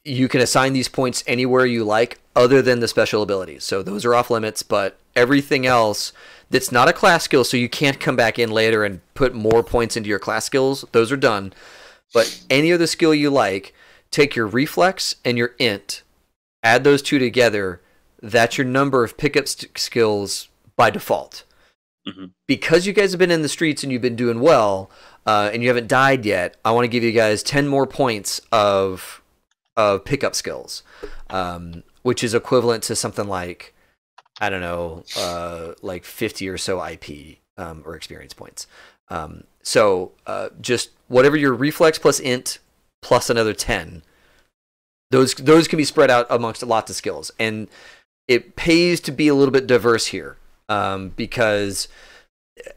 you can assign these points anywhere you like, other than the special abilities. So those are off limits, but everything else that's not a class skill, so you can't come back in later and put more points into your class skills. Those are done. But any other skill you like, take your reflex and your int, add those two together. That's your number of pickup skills by default. Mm-hmm. Because you guys have been in the streets and you've been doing well, and you haven't died yet, I want to give you guys 10 more points of pickup skills, which is equivalent to something like, I don't know, like 50 or so IP or experience points. So just whatever your reflex plus int plus another 10, those can be spread out amongst lots of skills. And it pays to be a little bit diverse here, because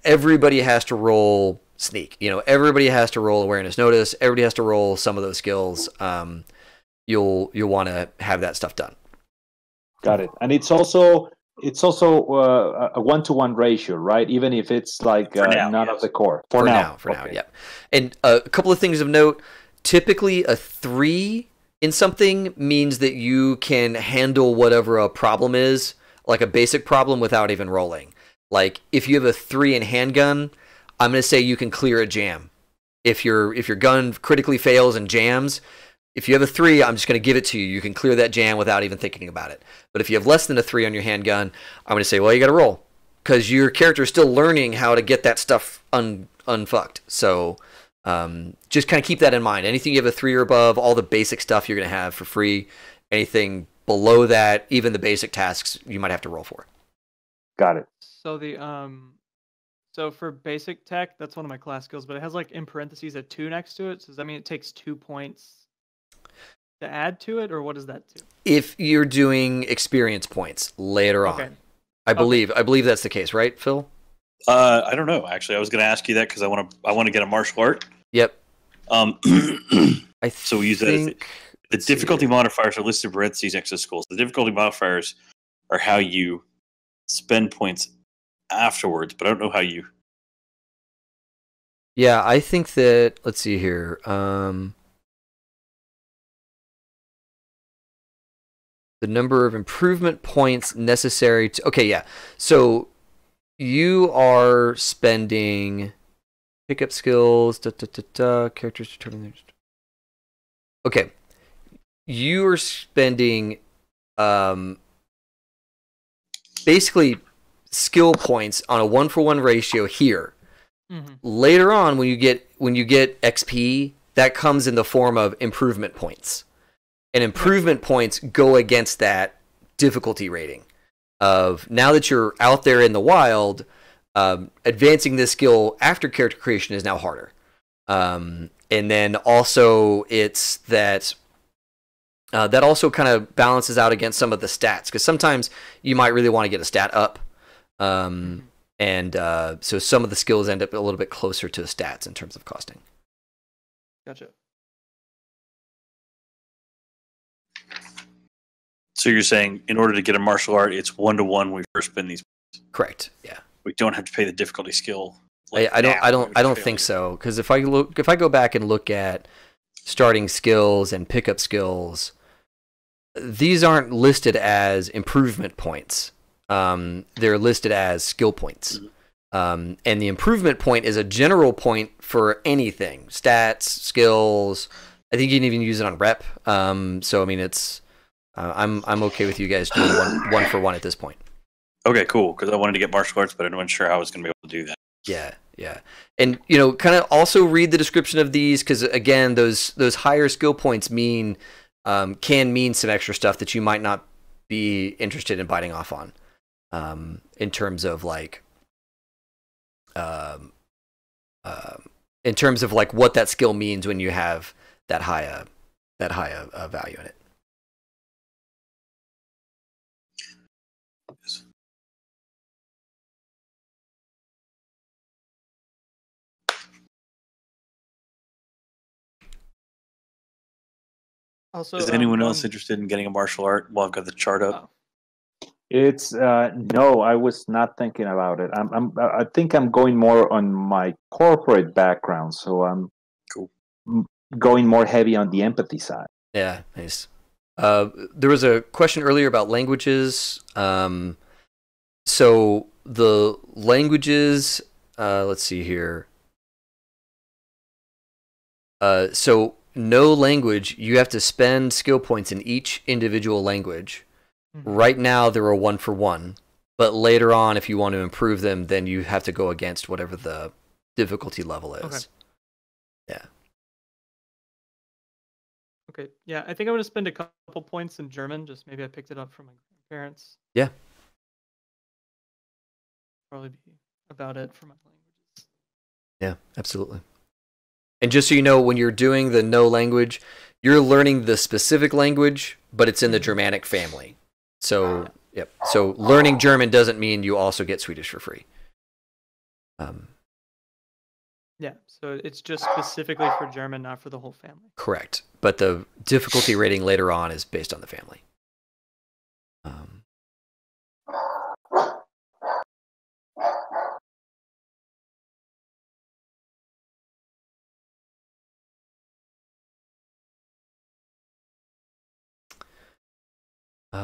everybody has to roll sneak. Everybody has to roll awareness notice. Everybody has to roll some of those skills. You'll want to have that stuff done. Got it. And it's also a 1-to-1 ratio, right? Even if it's like none of the core. For now, yeah. And a couple of things of note. Typically, a 3 in something means that you can handle whatever a problem is, like a basic problem, without even rolling. Like if you have a 3 in handgun, I'm going to say you can clear a jam. If your gun critically fails and jams, if you have a 3, I'm just going to give it to you. You can clear that jam without even thinking about it. But if you have less than a 3 on your handgun, I'm going to say, well, you got to roll, because your character is still learning how to get that stuff unfucked. So just kind of keep that in mind. Anything you have a 3 or above, all the basic stuff you're going to have for free. Anything below that, even the basic tasks, you might have to roll for. Got it. So so for basic tech, that's one of my class skills, but it has like in parentheses a 2 next to it. So does that mean it takes 2 points to add to it, or what does that do? If you're doing experience points later on, I believe that's the case, right, Phil? I don't know. Actually, I was going to ask you that because I want to get a martial art. Yep. So we use that as the difficulty modifiers are listed in parentheses next to schools. The difficulty modifiers are how you spend points afterwards, but I don't know how you. Yeah, I think that. Let's see here. The number of improvement points necessary to... Okay, yeah. So you are spending pickup skills, characters determine their... Okay. You are spending basically skill points on a 1-for-1 ratio here. Mm-hmm. Later on, when you get XP, that comes in the form of improvement points. And improvement points go against that difficulty rating of, now that you're out there in the wild, advancing this skill after character creation is now harder. And then also it's that That also kind of balances out against some of the stats, because sometimes you might really want to get a stat up. And so some of the skills end up a little bit closer to the stats in terms of costing. Gotcha. So you're saying in order to get a martial art, it's 1-to-1 when we first spin these. Correct. Yeah. We don't have to pay the difficulty skill. I don't think so, because if I go back and look at starting skills and pickup skills, these aren't listed as improvement points. They're listed as skill points. And the improvement point is a general point for anything, stats, skills. I think you can even use it on rep. So I mean, it's I'm okay with you guys doing one for one at this point. Okay, cool. Because I wanted to get martial arts, but I wasn't sure how I was going to be able to do that. Yeah. And kind of also read the description of these, because again, those higher skill points can mean some extra stuff that you might not be interested in biting off on, in terms of like what that skill means when you have that high value in it. Also, is anyone else interested in getting a martial art? Well, I've got the chart up. It's no, I was not thinking about it. I think I'm going more on my corporate background, so I'm cool. Going more heavy on the empathy side. Yeah, nice. There was a question earlier about languages. So the languages, let's see here. So no language, you have to spend skill points in each individual language. Right now, they're a 1-for-1, but later on, if you want to improve them, then you have to go against whatever the difficulty level is. Okay. Yeah. Okay. Yeah, I think I'm going to spend a couple points in German. Just maybe I picked it up from my grandparents. Yeah. Probably be about it for my languages. Yeah, absolutely. And just so you know, when you're doing the no language, you're learning the specific language, but it's in the Germanic family. So, yep. So learning German doesn't mean you also get Swedish for free. Yeah, so it's just specifically for German, not for the whole family. Correct. But the difficulty rating later on is based on the family.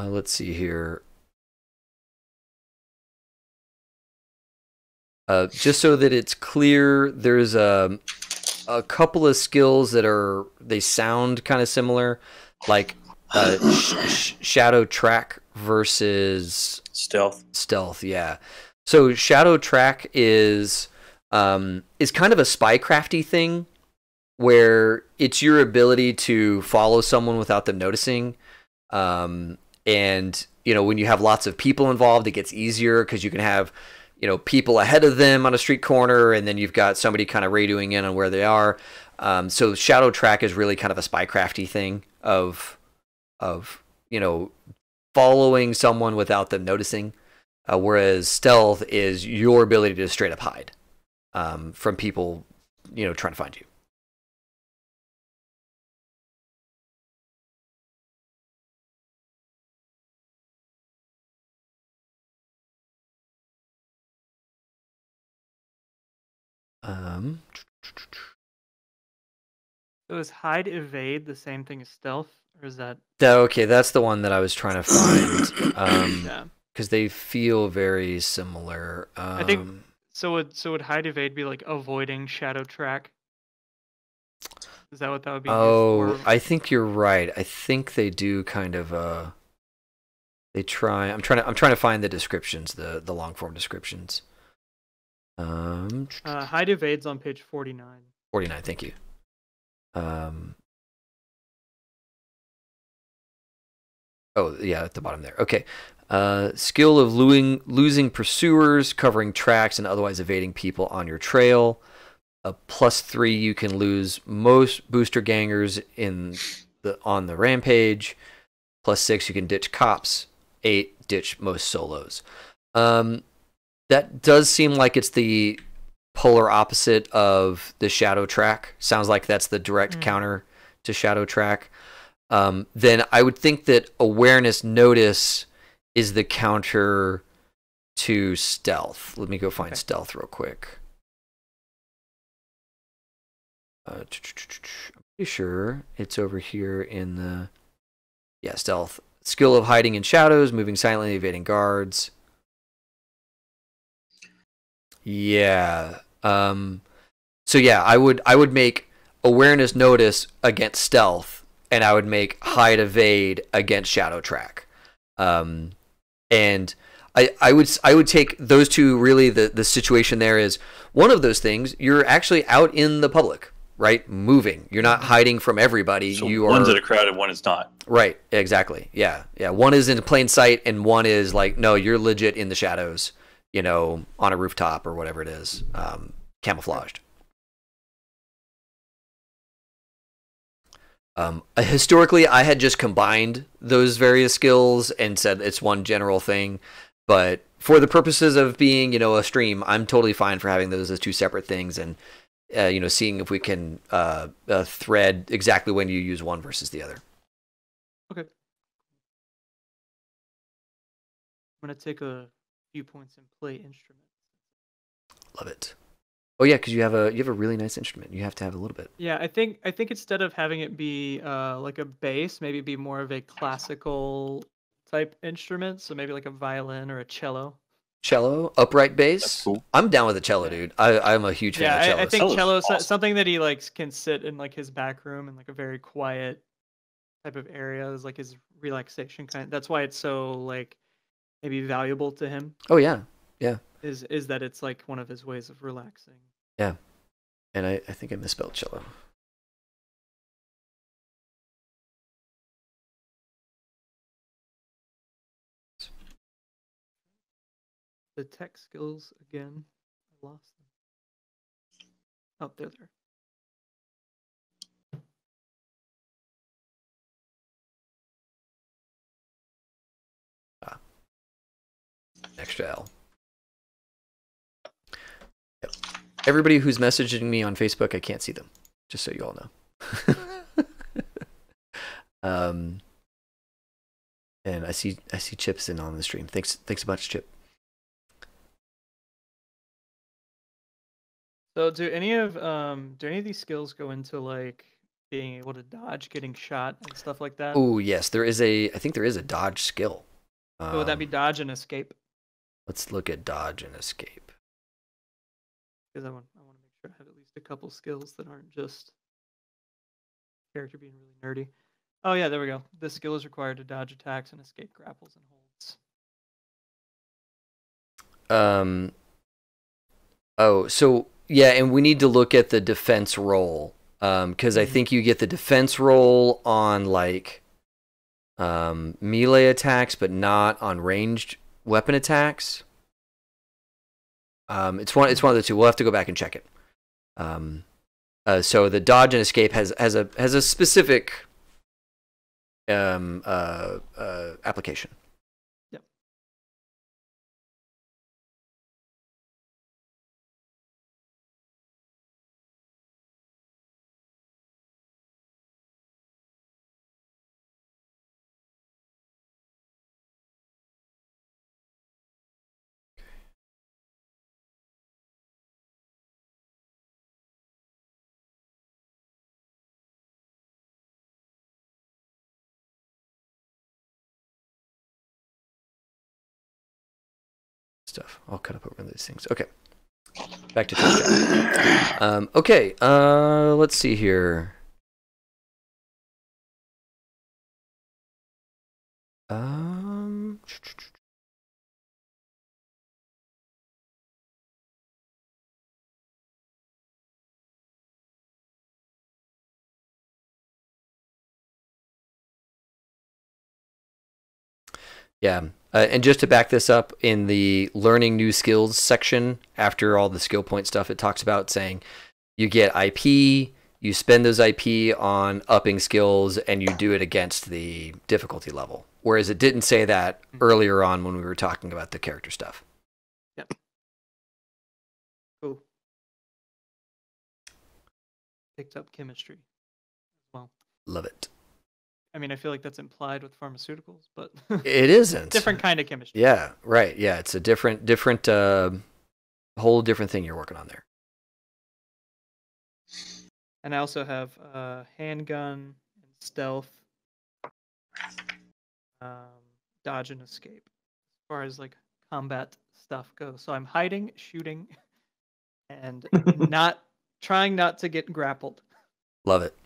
Let's see here. Just so that it's clear, there's a couple of skills that they sound kind of similar, like shadow track versus stealth. Yeah. So shadow track is kind of a spycrafty thing, where it's your ability to follow someone without them noticing. And when you have lots of people involved, it gets easier because you can have people ahead of them on a street corner, and then you've got somebody kind of radioing in on where they are. So shadow track is really kind of a spycrafty thing of following someone without them noticing, whereas stealth is your ability to straight up hide from people trying to find you. So is hide evade the same thing as stealth, or is that? Okay, that's the one that I was trying to find. Yeah. Because they feel very similar. I think so. Would hide evade be like avoiding shadow track? Is that what that would be? Oh, I think you're right. I think they do kind of. They try. I'm trying to find the descriptions, the long form descriptions. Hide evade's on page 49. 49. Thank you. Oh yeah, at the bottom there. Okay. Skill of losing pursuers, covering tracks, and otherwise evading people on your trail. +3, you can lose most booster gangers in on the rampage. +6, you can ditch cops. 8, ditch most solos. That does seem like it's the polar opposite of the shadow track. Sounds like that's the direct counter to shadow track. Then I would think that awareness notice is the counter to stealth. Let me go find stealth real quick. I'm pretty sure it's over here in the stealth. Skill of hiding in shadows, moving silently, evading guards. Yeah. So yeah, I would make awareness notice against stealth, and I would make hide evade against shadow track. And I would take those two. Really, the situation there is one of those things. You're actually out in the public, right? Moving. You're not hiding from everybody. So you one's in a crowd and one is not. Right. Exactly. Yeah. Yeah. One is in plain sight, and one is like, no, you're legit in the shadows. You know, on a rooftop or whatever it is, camouflaged. Historically, I had just combined those various skills and said it's one general thing. But for the purposes of being, you know, a stream, I'm totally fine for having those as two separate things and, you know, seeing if we can thread exactly when you use one versus the other. Okay. I'm going to take a few points and play instrument. Love it. Oh yeah, because you have a really nice instrument. You have to have a little bit. Yeah, I think instead of having it be like a bass, maybe be more of a classical type instrument. So maybe like a violin or a cello. Cello, upright bass. That's cool. I'm down with the cello, dude. I'm a huge fan of cellos. I think Cello's cello is awesome. something that he like can sit in like his back room in like a very quiet type of area. Is like his relaxation kind. That's why it's so like maybe valuable to him. Oh yeah, yeah. Is that it's like one of his ways of relaxing. Yeah, and I think I misspelled cello. The tech skills again. I lost them. Oh, there. Extra L. Yep. Everybody who's messaging me on Facebook, I can't see them. Just so you all know. And I see Chip's in on the stream. Thanks a bunch, Chip. So do any of these skills go into like being able to dodge getting shot and stuff like that? Oh yes, I think there is a dodge skill. So would that be dodge and escape? Let's look at dodge and escape. Because I want to make sure I have at least a couple skills that aren't just character being really nerdy. Oh yeah, there we go. This skill is required to dodge attacks and escape grapples and holds. Oh, so yeah, and we need to look at the defense roll. Because I think you get the defense roll on like melee attacks, but not on ranged weapon attacks. It's one of the two. We'll have to go back and check it. So the dodge and escape has a specific application. Yep. Stuff. I'll cut up over these things. Okay. Back to chat. Okay. Let's see here. Yeah. And just to back this up, in the learning new skills section, after all the skill point stuff, it talks about saying you get IP, you spend those IP on upping skills, and you do it against the difficulty level. Whereas it didn't say that earlier on when we were talking about the character stuff. Yep. Cool. Picked up chemistry as well. Love it. I mean, I feel like that's implied with pharmaceuticals, but it isn't. Different kind of chemistry. Yeah, right. Yeah, it's a different whole different thing you're working on there. And I also have handgun and stealth, dodge and escape, as far as like combat stuff goes. So I'm hiding, shooting, and trying not to get grappled. Love it.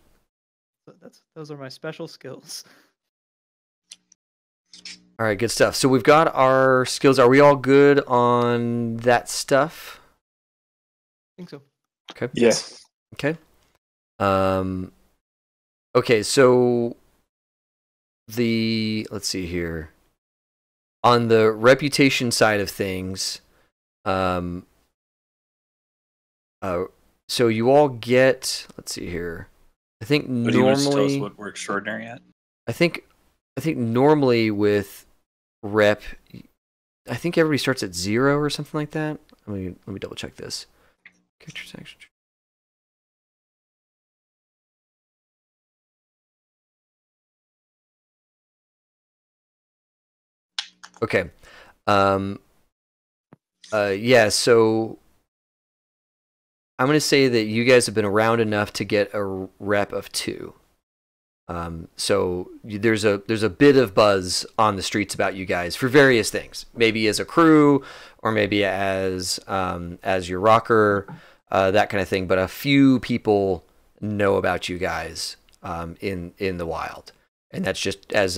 So those are my special skills. All right, good stuff. So we've got our skills. Are we all good on that stuff? I think so. Okay. Yes. Okay. Okay, so let's see here. On the reputation side of things, so you all get, let's see here. I think But you want to tell us normally what we're extraordinary at? I think normally with rep, I think everybody starts at 0 or something like that. Let me double check this. Character section. Okay. Yeah, so I'm going to say that you guys have been around enough to get a rep of 2. So there's a bit of buzz on the streets about you guys for various things. Maybe as a crew, or maybe as your rocker, that kind of thing. But a few people know about you guys in the wild, and that's just as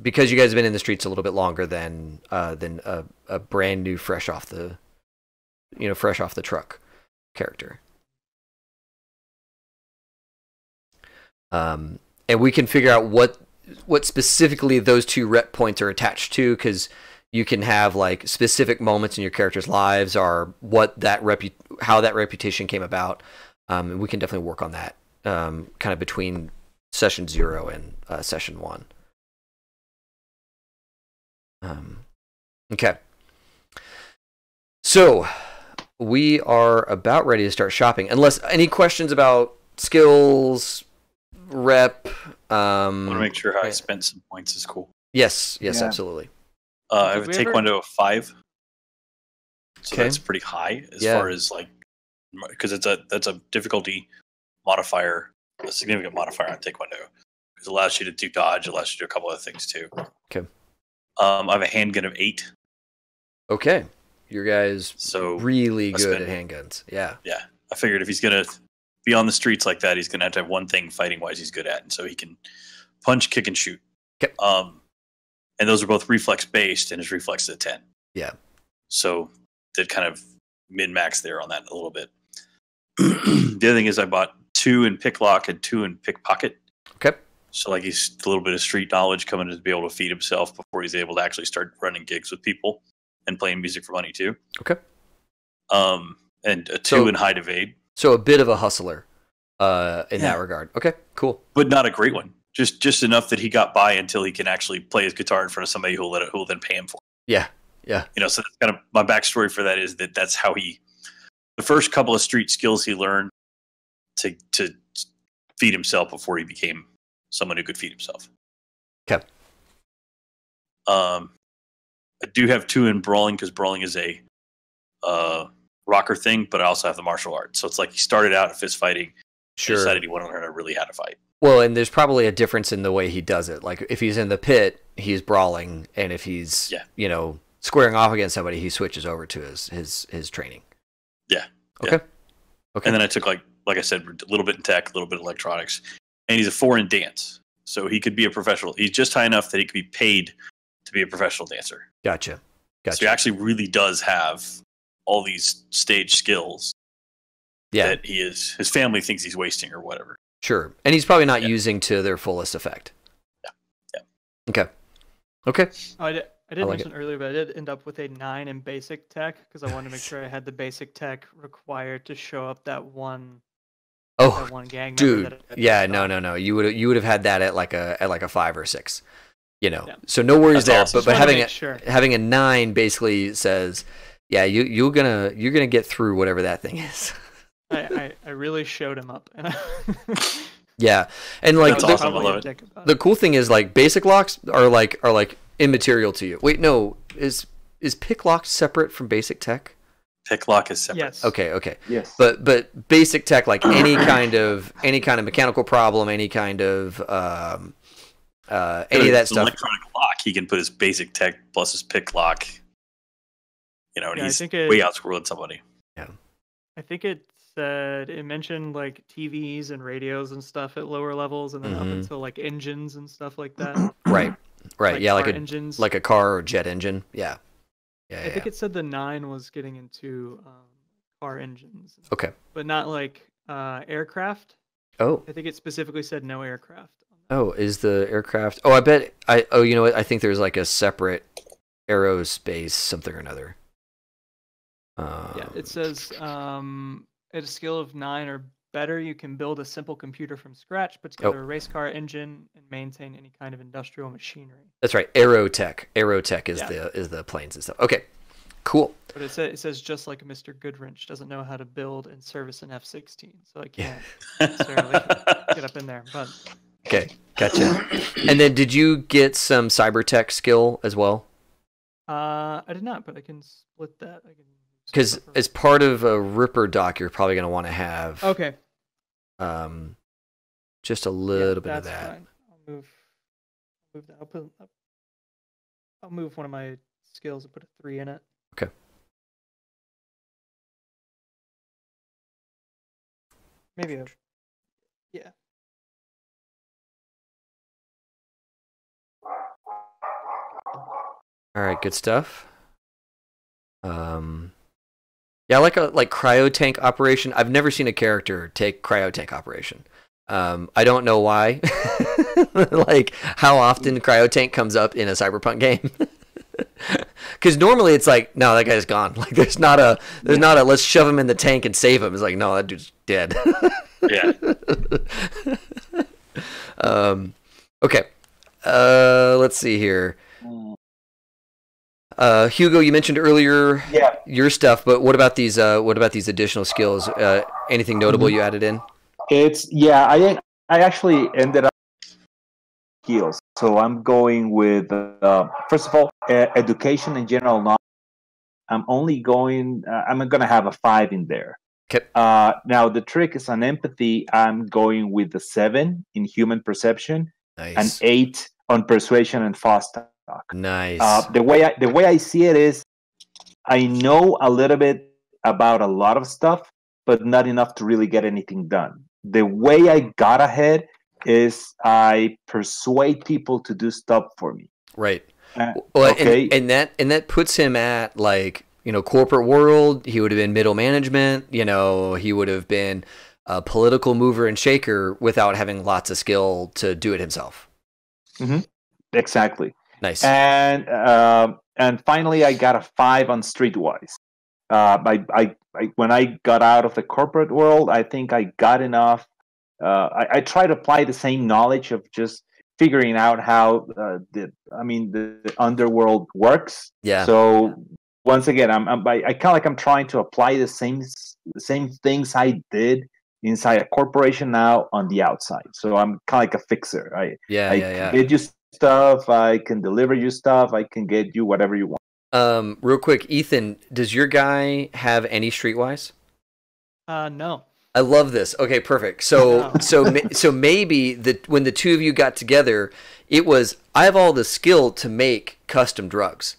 because you guys have been in the streets a little bit longer than a brand new fresh off the truck character. And we can figure out what specifically those 2 rep points are attached to, because you can have like specific moments in your characters' lives, or how that reputation came about. And we can definitely work on that kind of between session 0 and session 1. Okay. So we are about ready to start shopping. Unless any questions about skills, rep. I want to make sure how I spent some points is cool. Yes, Yeah. absolutely. I have a Taekwondo of 5. So Okay. that's pretty high as Yeah. far as like, because that's a difficulty modifier, a significant modifier on Taekwondo. Because it allows you to do dodge, it allows you to do a couple other things too. Okay. I have a handgun of 8. Okay. Your guys So really I good spent- at handguns. Yeah. yeah, I figured if he's gonna be on the streets like that, he's gonna have to have one thing fighting wise he's good at, and so he can punch, kick, and shoot. Okay. And those are both reflex based, and his reflex is a 10. Yeah. So that kind of min max there on that a little bit. The other thing is I bought 2 in pick lock and 2 in pickpocket. Okay. So like he's a little bit of street knowledge coming to be able to feed himself before he's able to actually start running gigs with people and playing music for money too. Okay. And a 2 in hide evade. So a bit of a hustler in that regard. Okay, cool. But not a great one. Just enough that he got by until he can actually play his guitar in front of somebody who will then pay him for it. Yeah. Yeah. You know, so that's kind of my backstory for that is that's how the first couple of street skills he learned to feed himself before he became someone who could feed himself. Okay. I do have 2 in brawling because brawling is a rocker thing, but I also have the martial arts. So it's like he started out at fist fighting, Sure. decided he wanted to learn really how to fight. Well, and there's probably a difference in the way he does it. Like if he's in the pit, he's brawling, and if he's squaring off against somebody, he switches over to his training. Yeah. Okay. Yeah. Okay. And then I took like I said, a little bit in tech, a little bit in electronics, and he's a 4 in dance, so he could be a professional. He's just high enough that he could be paid to be a professional dancer. Gotcha. So he actually really does have all these stage skills that his family thinks he's wasting or whatever. Sure. And he's probably not using to their fullest effect. Yeah. Okay. Okay. Oh, I didn't like mention earlier, but I did end up with a 9 in basic tech because I wanted to make sure I had the basic tech required to show up that one Oh, that one gang member dude, that yeah, no. You would have had that at like a 5 or 6. You know, so no worries there. That's awesome. But having sure. having a 9 basically says, yeah, you're gonna get through whatever that thing is. I really showed him up. Yeah, and like That's awesome. I love it. The cool thing is like basic locks are like immaterial to you. Wait, no, is pick lock separate from basic tech? Pick lock is separate. Yes. Okay. Yes. But basic tech, like any kind of mechanical problem, any kind of any of that stuff. Electronic lock, he can put his basic tech plus his pick lock. You know, and he's way outscored somebody. Yeah. I think it mentioned like TVs and radios and stuff at lower levels, and then up until like engines and stuff like that. Right. Like yeah, engines. like a car or jet engine. Yeah. I think it said the 9 was getting into car engines. Okay. But not like aircraft. Oh. I think it specifically said no aircraft. Oh, is the aircraft? Oh, I bet. You know what? I think there's like a separate aerospace something or another. Yeah, it says at a skill of 9 or better, you can build a simple computer from scratch, put together a race car engine, and maintain any kind of industrial machinery. That's right, aerotech. Aerotech is the planes and stuff. Okay, cool. But it says just like Mr. Goodwrench doesn't know how to build and service an F-16, so I can't necessarily get up in there. But okay, gotcha. And then, did you get some cybertech skill as well? I did not, but I can split that. Because as part of a Ripper doc, you're probably going to want to have just a little bit of that. Fine. I'll move that. I'll move one of my skills and put a 3 in it. Okay. Maybe yeah. All right, good stuff. Yeah, like cryo tank operation. I've never seen a character take cryo tank operation. I don't know why. Like how often cryo tank comes up in a Cyberpunk game. Because normally it's like, no, that guy's gone. Like there's not a let's shove him in the tank and save him. It's like, no, that dude's dead. Yeah. Okay. Let's see here. Hugo, you mentioned earlier your stuff, but what about these additional skills? Anything notable you added in? I actually ended up skills. So I'm going with first of all, education and general knowledge. I'm going to have a 5 in there. Okay. Now the trick is on empathy. I'm going with the 7 in human perception, and 8 on persuasion and fast talk. Nice. The way I see it is, I know a little bit about a lot of stuff, but not enough to really get anything done. The way I got ahead is I persuade people to do stuff for me. Right. Well, okay. and that puts him at like, you know, corporate world. He would have been middle management. You know, he would have been a political mover and shaker without having lots of skill to do it himself. Mm-hmm. Exactly. Nice. And finally, I got a 5 on Streetwise. When I got out of the corporate world, I think I got enough. I try to apply the same knowledge of just figuring out how the underworld works. Yeah. So once again, I kind of like I'm trying to apply the same things I did inside a corporation now on the outside. So I'm kind of like a fixer. I get you stuff. I can deliver you stuff. I can get you whatever you want. Real quick, Ethan, does your guy have any Streetwise? No. I love this. Okay, perfect. So maybe when the two of you got together, it was, I have all the skill to make custom drugs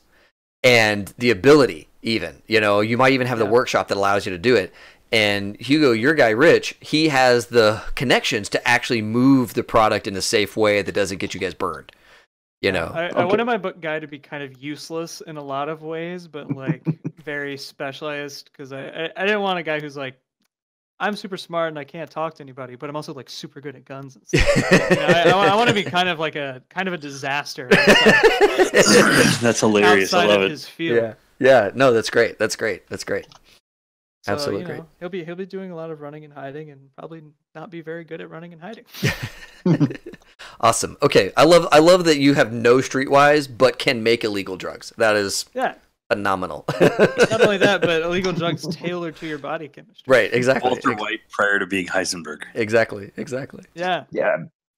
and the ability even, you know, you might even have the workshop that allows you to do it. And Hugo, your guy, Rich, he has the connections to actually move the product in a safe way that doesn't get you guys burned. You know, I wanted my guy to be kind of useless in a lot of ways, but like very specialized, because I didn't want a guy who's like, I'm super smart and I can't talk to anybody, but I'm also like super good at guns and stuff. You know, I want to be kind of a disaster. That's hilarious. I love it. His field. Yeah. No, that's great. That's great. So, Absolutely great. He'll be doing a lot of running and hiding, and probably not be very good at running and hiding. Awesome. Okay, I love that you have no streetwise, but can make illegal drugs. That is phenomenal. Not only that, but illegal drugs tailored to your body chemistry. Right. Exactly. Walter White prior to being Heisenberg. Exactly. Yeah.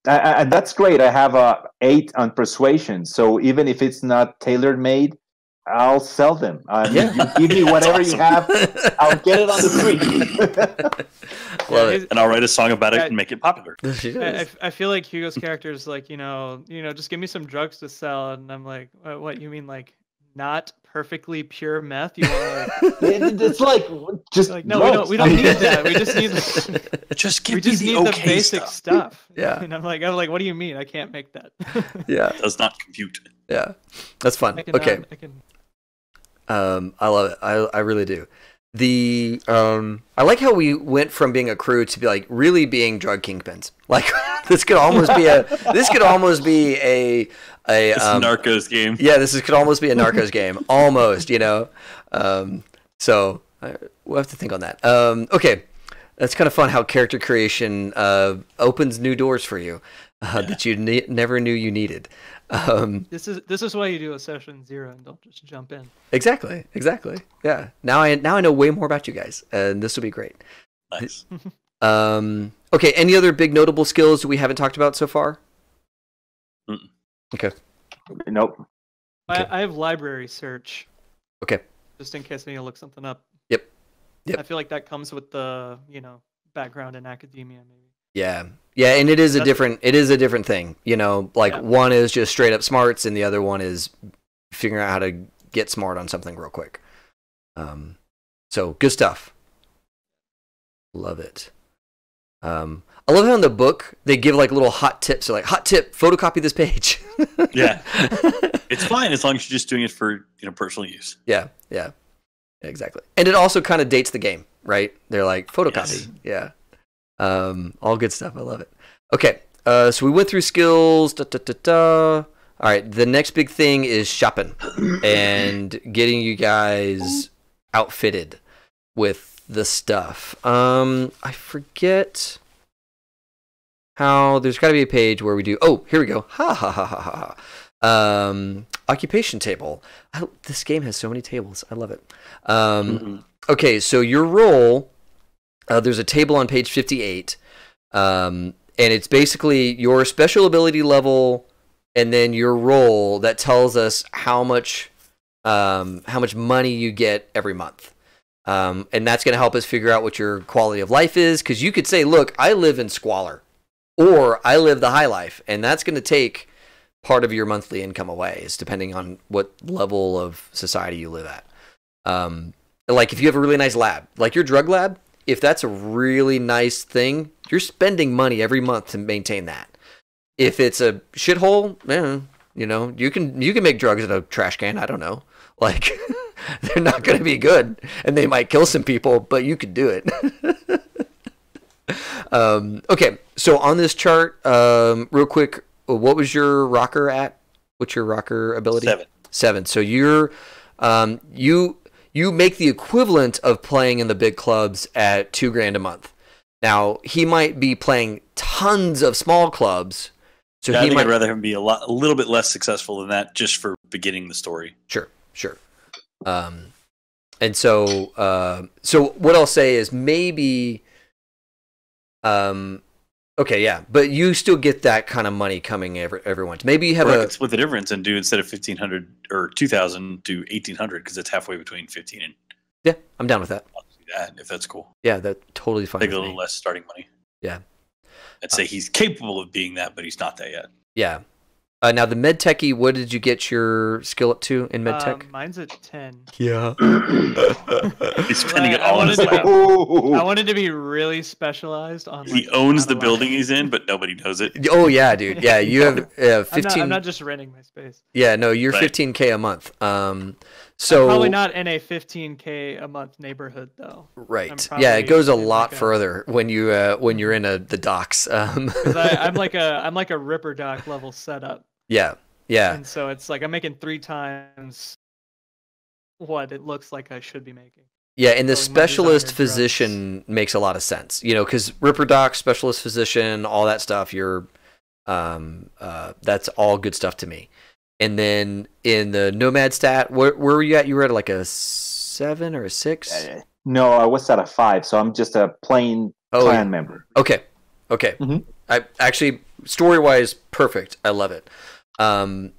And that's great. I have a 8 on persuasion, so even if it's not tailor made, I'll sell them. You give me whatever you have, I'll get it on the street. Love it. And I'll write a song about it and make it popular. I feel like Hugo's character is like, just give me some drugs to sell, and I'm like, what you mean, like not perfectly pure meth? You want it's like just like no, we don't need that. We just need just give we just me need the the basic stuff. Yeah. And I'm like, what do you mean? I can't make that. Yeah. It does not compute. Yeah. That's fun. Okay. I love it. I really do. I like how we went from being a crew to be like really being drug kingpins. Like this could almost be a Narcos game. Yeah, could almost be a Narcos game. Almost, So we'll have to think on that. Okay. That's kind of fun how character creation opens new doors for you that you never knew you needed. This is why you do a session 0 and don't just jump in. Exactly. Yeah. Now I know way more about you guys, and this will be great. Nice. Okay. Any other big notable skills we haven't talked about so far? Mm-mm. Okay. Nope. I have library search. Okay. Just in case I need to look something up. Yep. I feel like that comes with the background in academia, maybe. Yeah, and it is a different thing. One is just straight up smarts, and the other one is figuring out how to get smart on something real quick. So good stuff. Love it. I love how in the book they give like little hot tips. So like, hot tip: photocopy this page. Yeah, it's fine as long as you're just doing it for personal use. Yeah, exactly. And it also kind of dates the game, right? They're like photocopy. Yes. Yeah. All good stuff. I love it. Okay. So we went through skills. All right. The next big thing is shopping and getting you guys outfitted with the stuff. I forget how there's got to be a page where we do. Oh, here we go. Ha ha ha ha ha. Occupation table. This game has so many tables. I love it. Okay. So your role. There's a table on page 58, and it's basically your special ability level, and then your role that tells us how much money you get every month, and that's going to help us figure out what your quality of life is. Because you could say, "Look, I live in squalor," or "I live the high life," and that's going to take part of your monthly income away, is depending on what level of society you live at. Like if you have a really nice lab, like your drug lab. If that's a really nice thing, you're spending money every month to maintain that. If it's a shithole, you can make drugs in a trash can. I don't know. Like they're not going to be good, and they might kill some people, but you could do it. Okay, so on this chart, real quick, what was your rocker at? What's your rocker ability? 7. So you're you make the equivalent of playing in the big clubs at $2,000 a month. Now he might be playing tons of small clubs, so I think I'd rather him be a little bit less successful than that, just for beginning the story. Sure. And so what I'll say is maybe, okay, yeah, but you still get that kind of money coming every once. Maybe you have a split the difference and do instead of 1,500 or 2,000 do 1,800 because it's halfway between 15 and. Yeah, I'm down with that. I'll do that if that's cool. Yeah, that's totally fine. Take a little less starting money. Yeah, I'd say he's capable of being that, but he's not that yet. Yeah. Now the med techie, what did you get your skill up to in med tech? Mine's at 10. Yeah. He's spending it all on his lab. I wanted to be really specialized on. He owns the building he's in, but nobody knows it. Oh yeah, dude. Yeah, you have 15. I'm not just renting my space. Yeah, no, you're right. $15K a month. So I'm probably not in a $15K a month neighborhood though. Right. Yeah, it goes a lot further when you're in the docks. 'Cause I'm like a Ripper Doc level setup. Yeah. And so it's like I'm making 3 times what it looks like I should be making. Yeah, and the Probably my specialist designer physician makes a lot of sense, you know, because Ripper Doc, specialist physician, all that stuff. That's all good stuff to me. And then in the Nomad stat, where were you at? You were at like a 7 or a 6? No, I was at a 5, so I'm just a plain clan member. Okay. I actually, story wise, perfect. I love it. And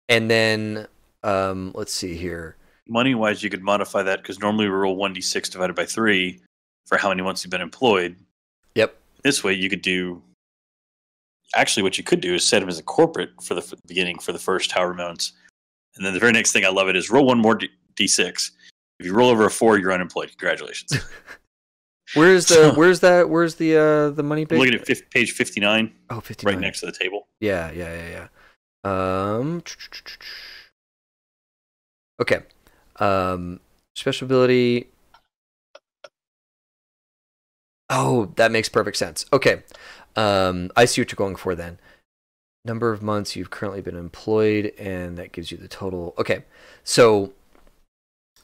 then let's see here. Money wise, you could modify that because normally we roll 1d6 divided by 3 for how many months you've been employed. Yep. This way, you could do. Actually, what you could do is set him as a corporate for the beginning for the first however months, and then the very next thing I love it is roll one more d6. If you roll over a 4, you're unemployed. Congratulations. Where's the money page? Looking at page 59. Oh, 59. Right next to the table. Yeah. Okay. Special ability. Oh, that makes perfect sense. Okay. I see what you're going for then. Number of months you've currently been employed, and that gives you the total. Okay. So,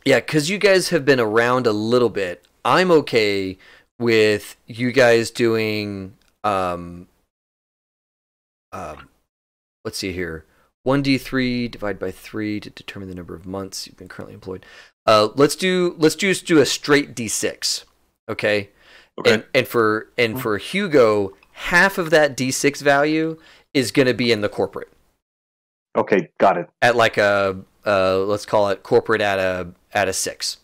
yeah, because you guys have been around a little bit, I'm okay with you guys doing, let's see here. 1d3 divided by 3 to determine the number of months you've been currently employed. Let's just do a straight d6, okay? And for Hugo, half of that d6 value is going to be in the corporate. Okay, got it. At like a let's call it corporate at a 6.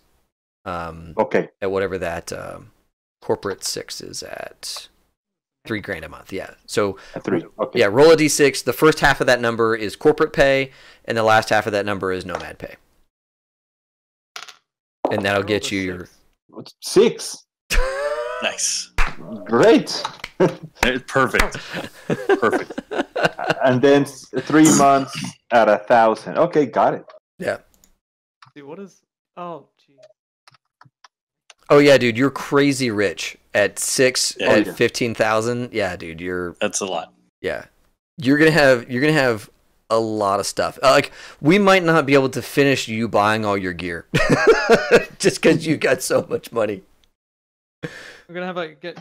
Okay. At whatever that corporate 6 is at. $3,000 a month, yeah. So at 3, okay. Yeah, roll a d6. The first half of that number is corporate pay, and the last half of that number is nomad pay. And that'll get you your 6. Nice. Great. Perfect. And then 3 months at 1,000. Okay, got it. Yeah. See, what is? Oh, geez. Oh yeah, dude, you're crazy rich at 6 Yeah. at 15,000. Yeah, dude, That's a lot. Yeah, you're gonna have a lot of stuff. Like we might not be able to finish you buying all your gear just because you got so much money. We're gonna have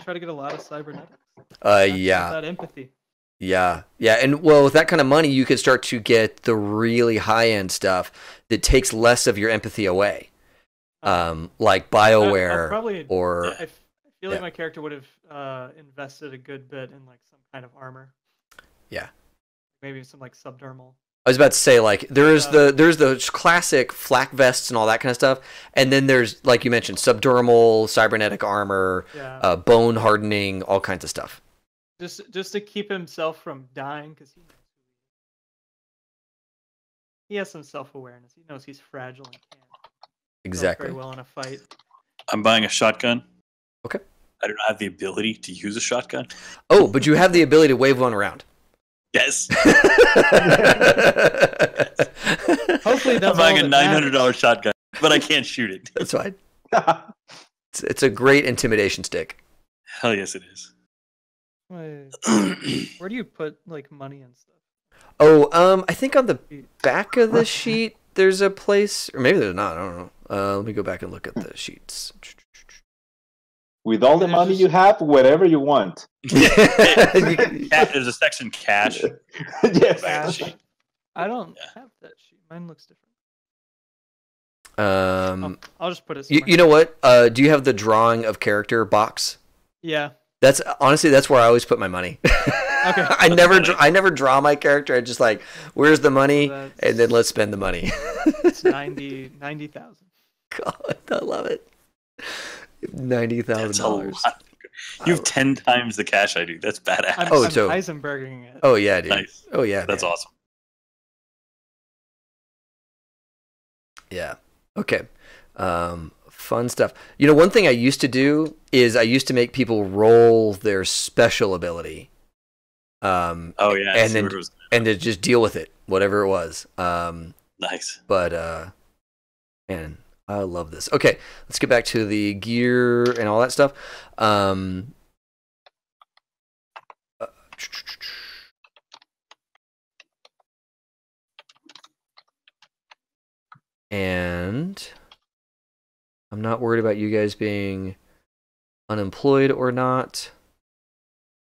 try to get a lot of cybernetics. Yeah. That empathy. Yeah, and well, with that kind of money, you could start to get the really high end stuff that takes less of your empathy away. Like BioWare I feel like my character would have invested a good bit in like some kind of armor. Yeah. Maybe some like subdermal. I was about to say like there's the classic flak vests and all that kind of stuff, and then there's like you mentioned subdermal, cybernetic armor, bone hardening, all kinds of stuff. Just to keep himself from dying because he has some self-awareness. He knows he's fragile and can't. Exactly. Very well in a fight. I'm buying a shotgun. Okay. I do not have the ability to use a shotgun. Oh, but you have the ability to wave one around. Yes. Hopefully, that's I'm buying a $900 shotgun, but I can't shoot it. That's fine. It's a great intimidation stick. Hell yes, it is. Where do you put like money and stuff? Oh, I think on the back of the sheet there's a place, or maybe there's not. I don't know. Let me go back and look at the sheets. With all the money you have, whatever you want. There's a section cash. Yes. Cash. I don't have that sheet. Mine looks different. I'll just put it somewhere. You know what? Do you have the drawing of character box? Yeah. That's where I always put my money. Okay. I never draw my character. I just like, where's the money, and then let's spend the money. It's 90,000. God, I love it. $90,000. You have 10 times the cash I do. That's badass. I'm Heisenberging it. Oh yeah, dude. Nice. Oh yeah, that's man. awesome. Yeah. Okay. Fun stuff. You know, one thing I used to do is I used to make people roll their special ability. And to just deal with it, whatever it was. Nice. But man, I love this. Okay, let's get back to the gear and all that stuff. And I'm not worried about you guys being unemployed or not.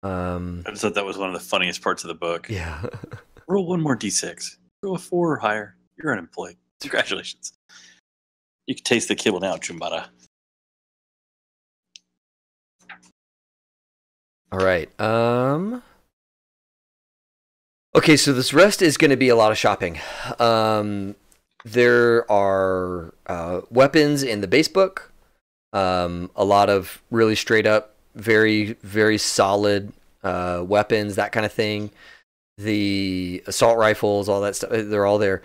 I just thought that was one of the funniest parts of the book. Yeah. Roll one more d6. Roll a 4 or higher. You're unemployed. Congratulations. You can taste the kibble now, Chumbada. All right. Okay, so this rest is going to be a lot of shopping. There are weapons in the base book. A lot of really straight up, very, very solid weapons, that kind of thing. The assault rifles, all that stuff, they're all there.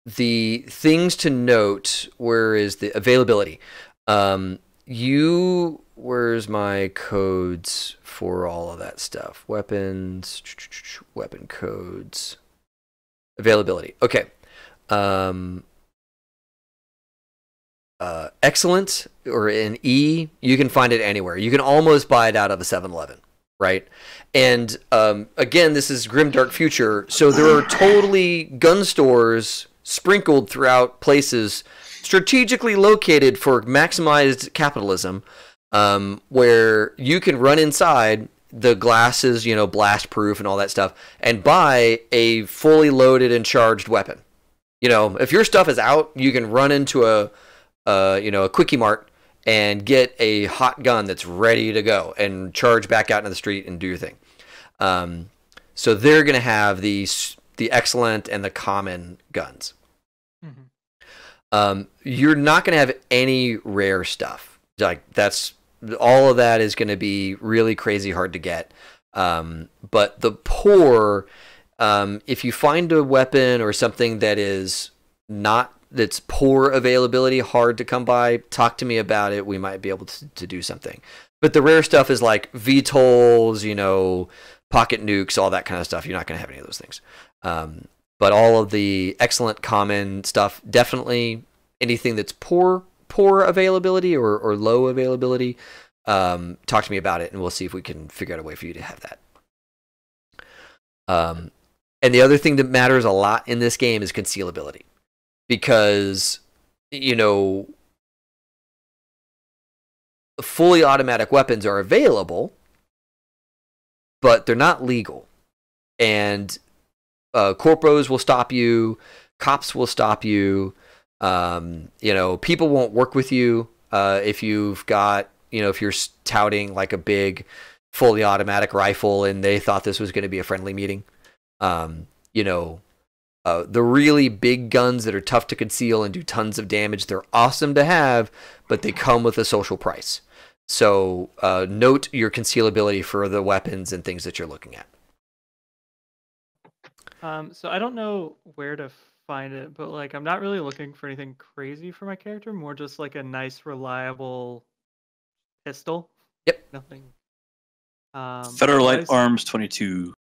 The things to note, where is the availability? Where's my codes for all of that stuff? Weapons, weapon codes, availability. Okay. Excellent, or an E, you can find it anywhere. You can almost buy it out of a 7-Eleven, right? And again, this is grimdark future, so there are totally gun stores sprinkled throughout places strategically located for maximized capitalism, where you can run inside, the glass is, blast proof and all that stuff, and buy a fully loaded and charged weapon. If your stuff is out, you can run into a Quickie Mart and get a hot gun that's ready to go and charge back out into the street and do your thing. So they're going to have the excellent and the common guns. Mm-hmm. You're not going to have any rare stuff. Like, that's all of that is going to be really crazy hard to get. But the poor, if you find a weapon or something that's poor availability, hard to come by, talk to me about it. We might be able to do something. But the rare stuff is like VTOLs, pocket nukes, all that kind of stuff. You're not going to have any of those things. But all of the excellent common stuff, definitely anything that's poor availability or low availability, talk to me about it, and we'll see if we can figure out a way for you to have that. And the other thing that matters a lot in this game is concealability. Because, fully automatic weapons are available, but they're not legal. And corpos will stop you, cops will stop you, people won't work with you if you've got, if you're touting like a big fully automatic rifle and they thought this was going to be a friendly meeting. The really big guns that are tough to conceal and do tons of damage, they're awesome to have, but they come with a social price. So note your concealability for the weapons and things that you're looking at. So I don't know where to find it, but I'm not really looking for anything crazy for my character, more just like a nice, reliable pistol. Yep. Nothing. Federalite Arms 22.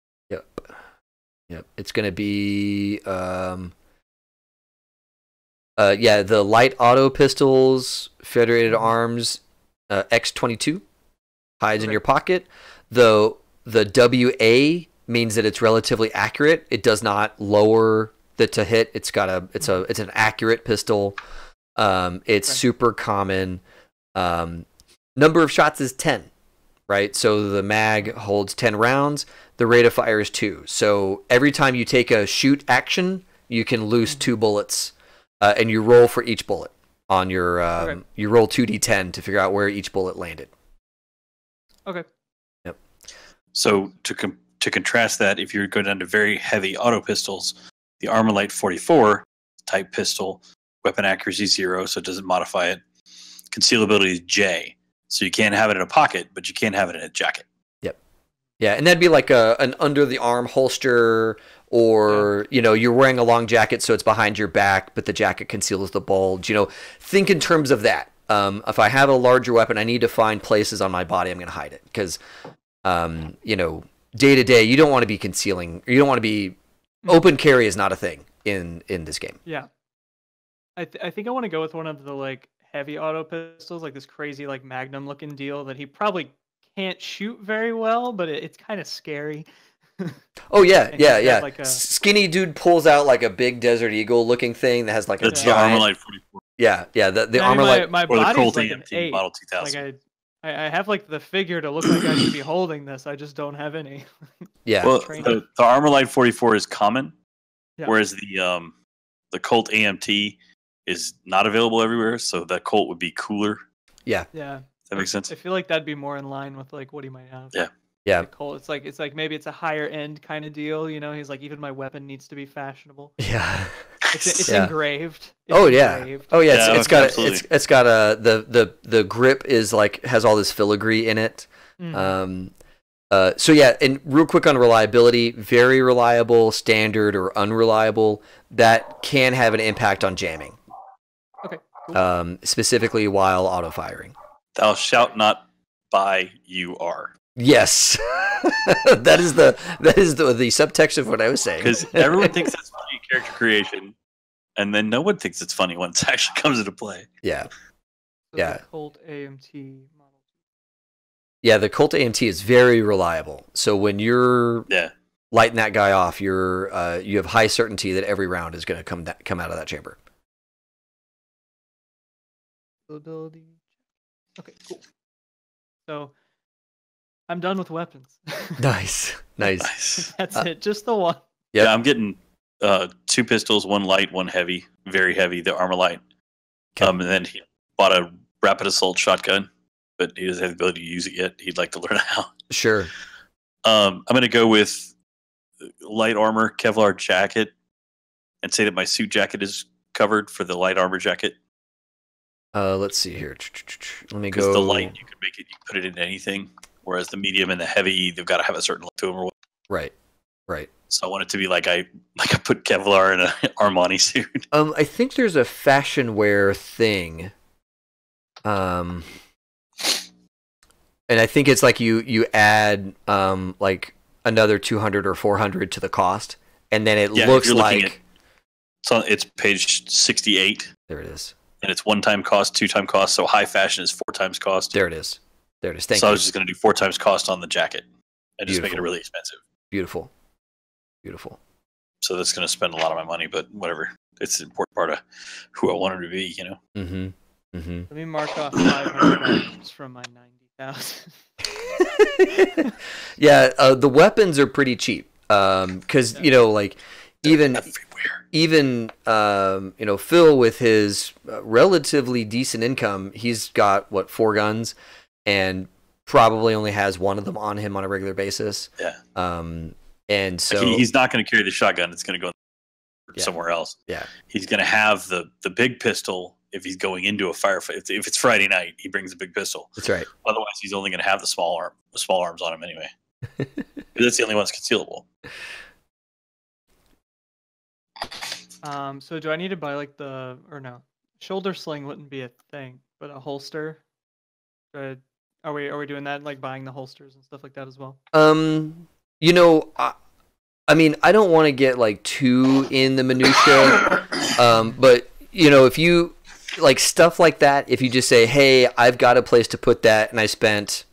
Yep, it's going to be, the light auto pistols, Federated Arms, X22, hides in your pocket. The WA means that it's relatively accurate. It does not lower the to hit. It's an accurate pistol. It's super common. Number of shots is 10. Right, so the mag holds 10 rounds. The rate of fire is 2. So every time you take a shoot action, you can loose 2 bullets, and you roll for each bullet on your. You roll 2d10 to figure out where each bullet landed. Okay. Yep. So to contrast that, if you're going down to very heavy auto pistols, the Armalite 44 type pistol, weapon accuracy 0, so it doesn't modify it. Concealability is J. So you can't have it in a pocket, but you can have it in a jacket. Yep. Yeah, and that'd be like an under-the-arm holster, or, you're wearing a long jacket, so it's behind your back, but the jacket conceals the bulge. Think in terms of that. If I have a larger weapon, I need to find places on my body I'm going to hide it. Because, day-to-day, you don't want to be concealing. You don't want to be... Open carry is not a thing in this game. Yeah. I think I want to go with one of the, heavy auto pistols, like this crazy Magnum looking deal that he probably can't shoot very well, but it's kind of scary. Oh yeah. Skinny dude pulls out like a big Desert Eagle looking thing that has like a giant. Armalite 44. Yeah, yeah. The I armor mean, light my Or the body's Colt like an AMT 8. Model 2000. Like I have like the figure to look like I should be holding this. I just don't have any. Yeah. Well, training. the Armor Light 44 is common, Yeah. whereas the Colt AMT is not available everywhere. So that Colt would be cooler. Yeah. Yeah. Does that make sense? I feel like that'd be more in line with like what he might have. Yeah. Yeah. Like Colt, it's like maybe it's a higher end kind of deal. You know, he's like even my weapon needs to be fashionable. Yeah. It's Yeah. engraved. It's Oh yeah. engraved. Oh yeah. Yeah, It's got absolutely. it's got the grip is like has all this filigree in it. Mhm. So yeah, and real quick on reliability, very reliable, standard or unreliable. That can have an impact on jamming. Okay. Cool. Specifically while auto firing. Thou shalt not buy, you are. Yes, that is the subtext of what I was saying. Because everyone thinks it's funny in character creation, and then no one thinks it's funny when it actually comes into play. Yeah, So yeah. The Colt AMT model. Yeah, the Colt AMT is very reliable. So when you're Yeah. lighting that guy off, you have high certainty that every round is going to come out of that chamber. Ability. Okay, cool. So I'm done with weapons. Nice, nice. Nice. That's it. Just the one. Yep. Yeah, I'm getting 2 pistols, 1 light, 1 heavy, very heavy, the Armor Light. Okay. And then he bought a rapid assault shotgun, but he doesn't have the ability to use it yet. He'd like to learn how. Sure. I'm going to go with light armor, Kevlar jacket, and say that my suit jacket is covered for the light armor jacket. Let's see here. Let me Because go. the light, you can make it, you can put it in anything. Whereas the medium and the heavy, they've got to have a certain look to them. Or whatever. Right, right. So I want it to be like I put Kevlar in an Armani suit. I think there's a fashion wear thing. And I think it's like you add like another 200 or 400 to the cost, and then it looks like It's page 68, there it is. and it's 1-time cost, 2-time cost. So high fashion is 4 times cost. There it is. There it is. Thank So you. I was just going to do 4 times cost on the jacket and just make it Beautiful. really expensive. Beautiful. Beautiful. So that's going to spend a lot of my money, but whatever. It's an important part of who I want him to be, you know. Mm-hmm. Mm-hmm. Let me mark off 500 items from my 90,000. Yeah, the weapons are pretty cheap. Because you know, like even you know, Phil with his relatively decent income, he's got what 4 guns, and probably only has one of them on him on a regular basis. Yeah. And so He's not going to carry the shotgun. It's going to go Yeah. somewhere else. Yeah. He's going to have the big pistol if he's going into a firefight. If it's Friday night, he brings a big pistol. that's right. Otherwise, he's only going to have the small arms on him anyway. 'Cause that's the only one that's concealable. So do I need to buy like no? Shoulder sling wouldn't be a thing, but a holster. Are we doing that, like buying the holsters and stuff like that as well? You know, I mean, I don't want to get like too in the minutia, but you know, if you like stuff like that, if you just say, "Hey, I've got a place to put that, and I spent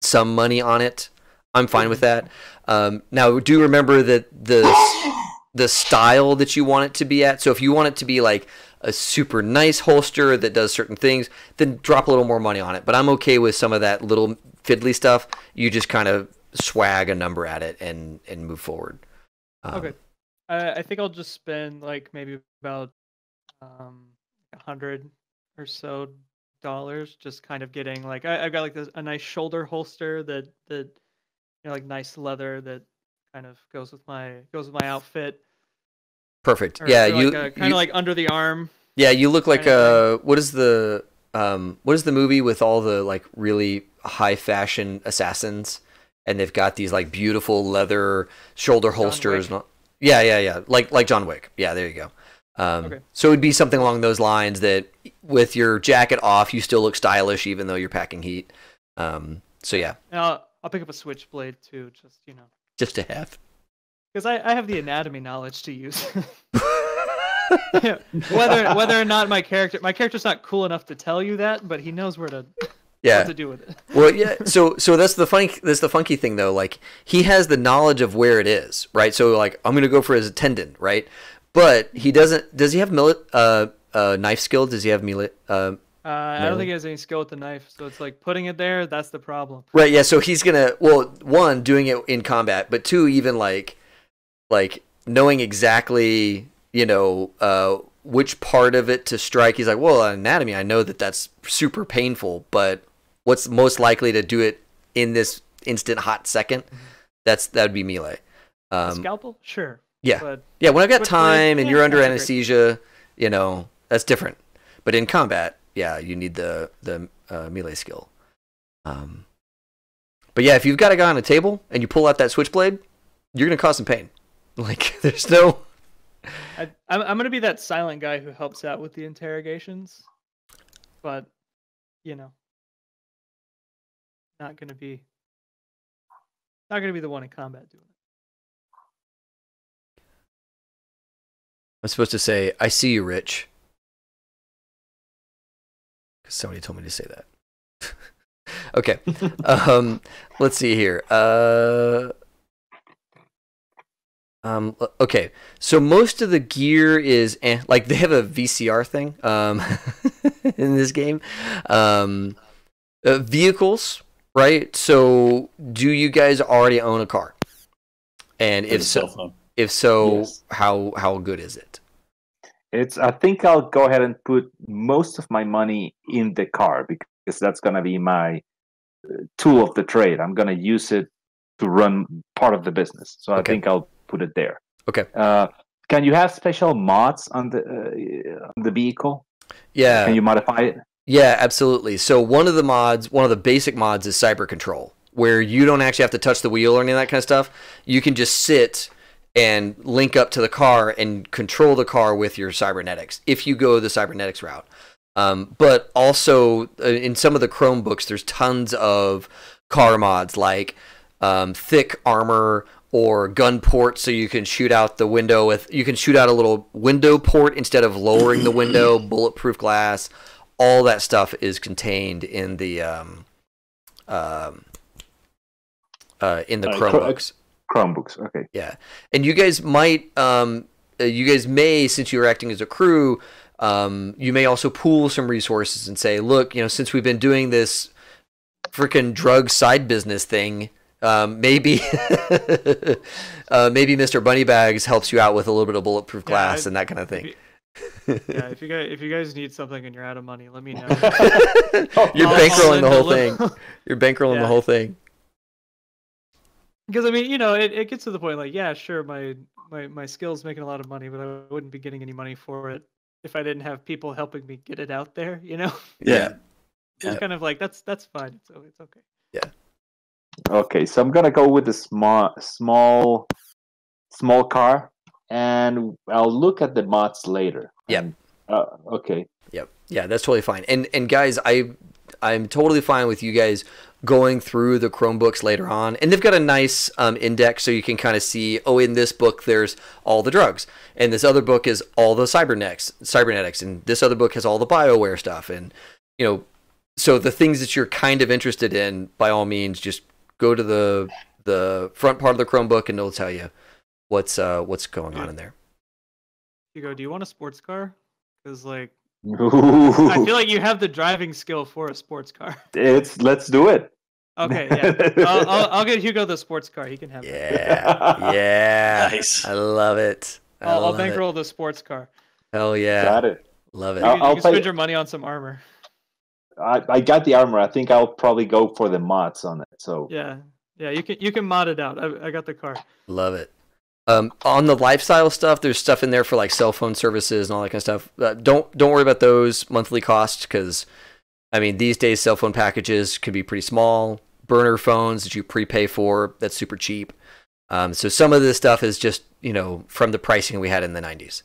some money on it," I'm fine with that. Now, do remember that the style that you want it to be at. So if you want it to be like a super nice holster that does certain things, then drop a little more money on it. But I'm okay with some of that little fiddly stuff. You just kind of swag a number at it and move forward. Okay. I think I'll just spend like maybe about $100 or so dollars, just kind of getting like I've got like a nice shoulder holster that you know, like nice leather that kind of goes with my outfit. Perfect. Or, Yeah, or you like kind of like under the arm. Yeah, you look like kind what is the movie with all the like really high fashion assassins, and they've got these like beautiful leather shoulder holsters. Yeah. Like John Wick. Yeah, there you go. Okay. So it'd be something along those lines that with your jacket off, you still look stylish even though you're packing heat. So yeah. And I'll pick up a switchblade too, just you know. Just to have. Because I have the anatomy knowledge to use. Whether or not my character's not cool enough to tell you that, but he knows what to do with it. Well, yeah. So that's the funky thing though. Like he has the knowledge of where it is, right? So like I'm gonna go for his tendon, right? But he doesn't. Does he have knife skill? Does he have melee? I don't think he has any skill with the knife, so it's like putting it there. That's the problem. Right. Yeah. So he's gonna one doing it in combat, but two even like knowing exactly which part of it to strike. He's like, well, anatomy, I know that's super painful, but what's most likely to do it in this instant hot second? That'd be melee. Scalpel, sure. Yeah. But yeah. When I've got time and you're under that's anesthesia, that's different. But in combat, yeah, you need the melee skill. But yeah, if you've got a guy on a table and you pull out that switchblade, you're gonna cause some pain. Like there's no. I'm gonna be that silent guy who helps out with the interrogations, but not gonna be the one in combat doing it. I'm supposed to say, "I see you, Rich," because somebody told me to say that. Okay, let's see here. Okay, so most of the gear is like they have a VCR thing in this game. Vehicles, right? So, do you guys already own a car? And if so, yes. How good is it? I think I'll go ahead and put most of my money in the car because that's going to be my tool of the trade. I'm going to use it to run part of the business. So I think I'll put it there. Okay. Can you have special mods on the vehicle? Yeah. Can you modify it? Yeah, absolutely. So one of the basic mods is cyber control, where you don't actually have to touch the wheel or any of that kind of stuff. You can just sit and link up to the car and control the car with your cybernetics if you go the cybernetics route. But also in some of the Chromebooks, there's tons of car mods like thick armor or gun port, so you can shoot out the window you can shoot out a little window port instead of lowering the window, bulletproof glass. All that stuff is contained in the Chromebooks. Chromebooks, okay. Yeah, and you guys may, since you were acting as a crew, you may also pool some resources and say, look, since we've been doing this freaking drug side business thing, maybe Mr. Bunnybags helps you out with a little bit of bulletproof glass and that kind of thing. If you guys need something and you're out of money, let me know. You're bankrolling the whole thing. You're bankrolling the whole thing. Because it gets to the point like, yeah, sure, my skill's making a lot of money, but I wouldn't be getting any money for it if I didn't have people helping me get it out there. Yeah. It's kind of like that's fine. It's okay. Yeah. Okay, so I'm gonna go with the small car, and I'll look at the mods later. Yeah. Okay. Yep. Yeah, that's totally fine. And guys, I'm totally fine with you guys going through the Chromebooks later on, and they've got a nice index so you can kind of see. Oh, in this book there's all the drugs, and this other book is all the cybernetics, and this other book has all the BioWare stuff, and so the things that you're kind of interested in, by all means, just go to the front part of the Chromebook, and it'll tell you what's going on in there. Hugo, do you want a sports car? Because I Ooh. feel like you have the driving skill for a sports car. Let's do it. Okay, yeah. I'll get Hugo the sports car. He can have it. Yeah. Nice. I love it. I'll bankroll the sports car. Hell yeah. Got it. Love it. You can spend your money on some armor. I got the armor. I think I'll probably go for the mods on it. So yeah, you can mod it out. I got the car. Love it. On the lifestyle stuff, there's stuff in there for like cell phone services and all that kind of stuff. Don't worry about those monthly costs because, these days cell phone packages could be pretty small. Burner phones that you prepay for, that's super cheap. So some of this stuff is just from the pricing we had in the 90s.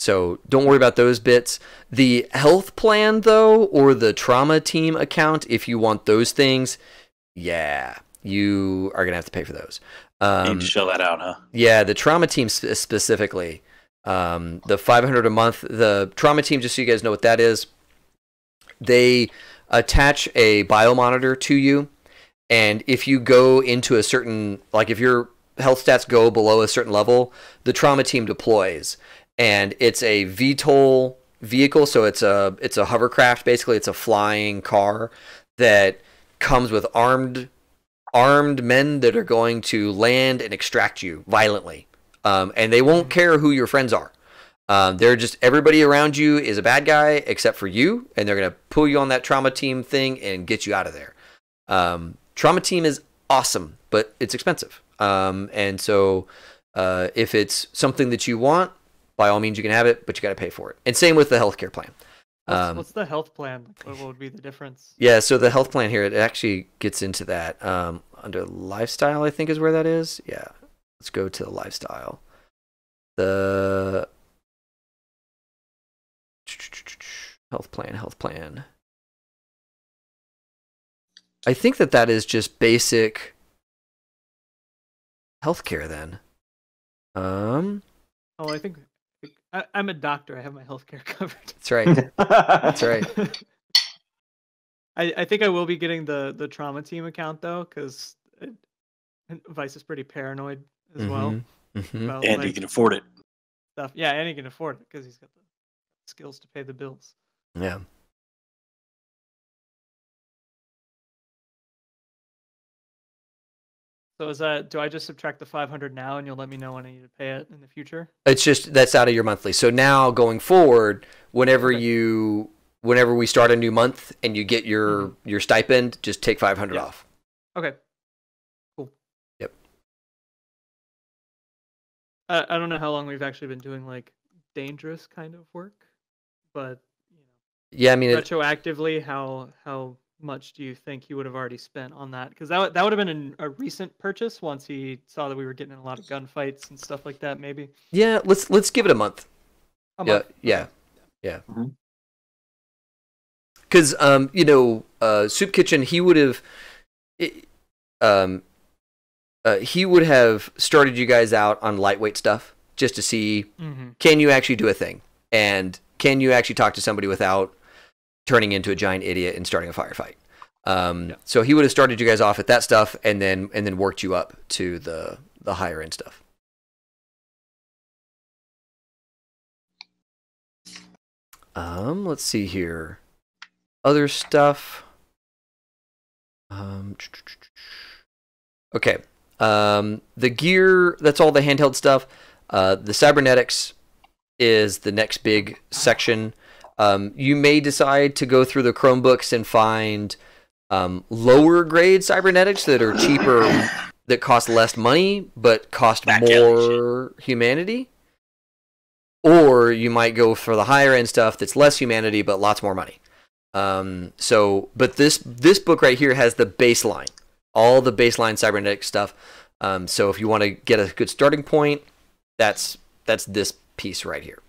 So don't worry about those bits. The health plan though, or the trauma team account, if you want those things, yeah, you are gonna have to pay for those. You need to shell that out, huh? Yeah, the trauma team specifically, the $500 a month. The trauma team, just so you guys know what that is, they attach a biomonitor to you, and if you go into a certain, like if your health stats go below a certain level, the trauma team deploys, and it's a VTOL vehicle. So it's a hovercraft. Basically, it's a flying car that comes with armed men that are going to land and extract you violently, and they won't care who your friends are. They're just, everybody around you is a bad guy except for you, and they're gonna pull you on that trauma team thing and get you out of there. Trauma team is awesome, but it's expensive. And so if it's something that you want, by all means you can have it, but you got to pay for it. And same with the healthcare plan. What's the health plan? What would be the difference? Yeah, so the health plan here, it actually gets into that. Under lifestyle, I think is where that is. Yeah, let's go to the lifestyle. The health plan. I think that is just basic healthcare then. Oh, I think I'm a doctor. I have my healthcare covered. That's right. That's right. I think I will be getting the trauma team account though, because Vice is pretty paranoid as well. About, and he can afford it. Stuff. Yeah, and he can afford it because he's got the skills to pay the bills. Yeah. So is that, do I just subtract the 500 now and you'll let me know when I need to pay it in the future? It's just, that's out of your monthly. So now going forward, whenever we start a new month and you get your stipend, just take 500 off. Okay. Cool. Yep. I don't know how long we've actually been doing like dangerous kind of work, but yeah, I mean, retroactively, how much do you think he would have already spent on that? Because that would have been a recent purchase once he saw that we were getting in a lot of gunfights and stuff like that. Maybe. Yeah, let's give it a month. Yeah. Because Soup Kitchen, he would have started you guys out on lightweight stuff just to see can you actually do a thing, and can you actually talk to somebody without turning into a giant idiot and starting a firefight. So he would have started you guys off at that stuff, and then worked you up to the higher end stuff. Let's see here. Other stuff. Okay. The gear, that's all the handheld stuff. The cybernetics is the next big section. You may decide to go through the Chromebooks and find lower grade cybernetics that are cheaper, that cost less money, but cost more humanity. Or you might go for the higher end stuff that's less humanity, but lots more money. But this book right here has the baseline, all the baseline cybernetic stuff. So if you want to get a good starting point, that's this piece right here.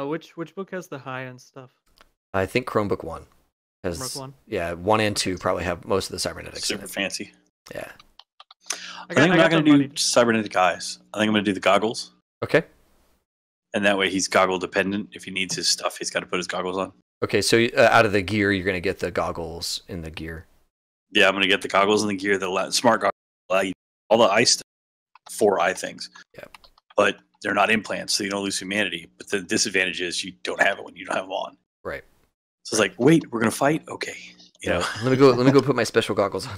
Which book has the high end stuff? I think Chromebook 1 has. Chromebook 1? Yeah, 1 and 2 probably have most of the cybernetics. Super fancy. Yeah. I think I'm not going to do cybernetic eyes. I think I'm going to do the goggles. Okay. And that way he's goggle dependent. If he needs his stuff, he's got to put his goggles on. Okay, so out of the gear, you're going to get the goggles in the gear. Yeah, I'm going to get the goggles in the gear. The smart goggles allow you all the eye stuff, 4 eye things. Yeah. But they're not implants, so you don't lose humanity. But the disadvantage is you don't have it when you don't have them on. Right. So it's like, wait, we're going to fight? Okay. You know. Let me go put my special goggles on.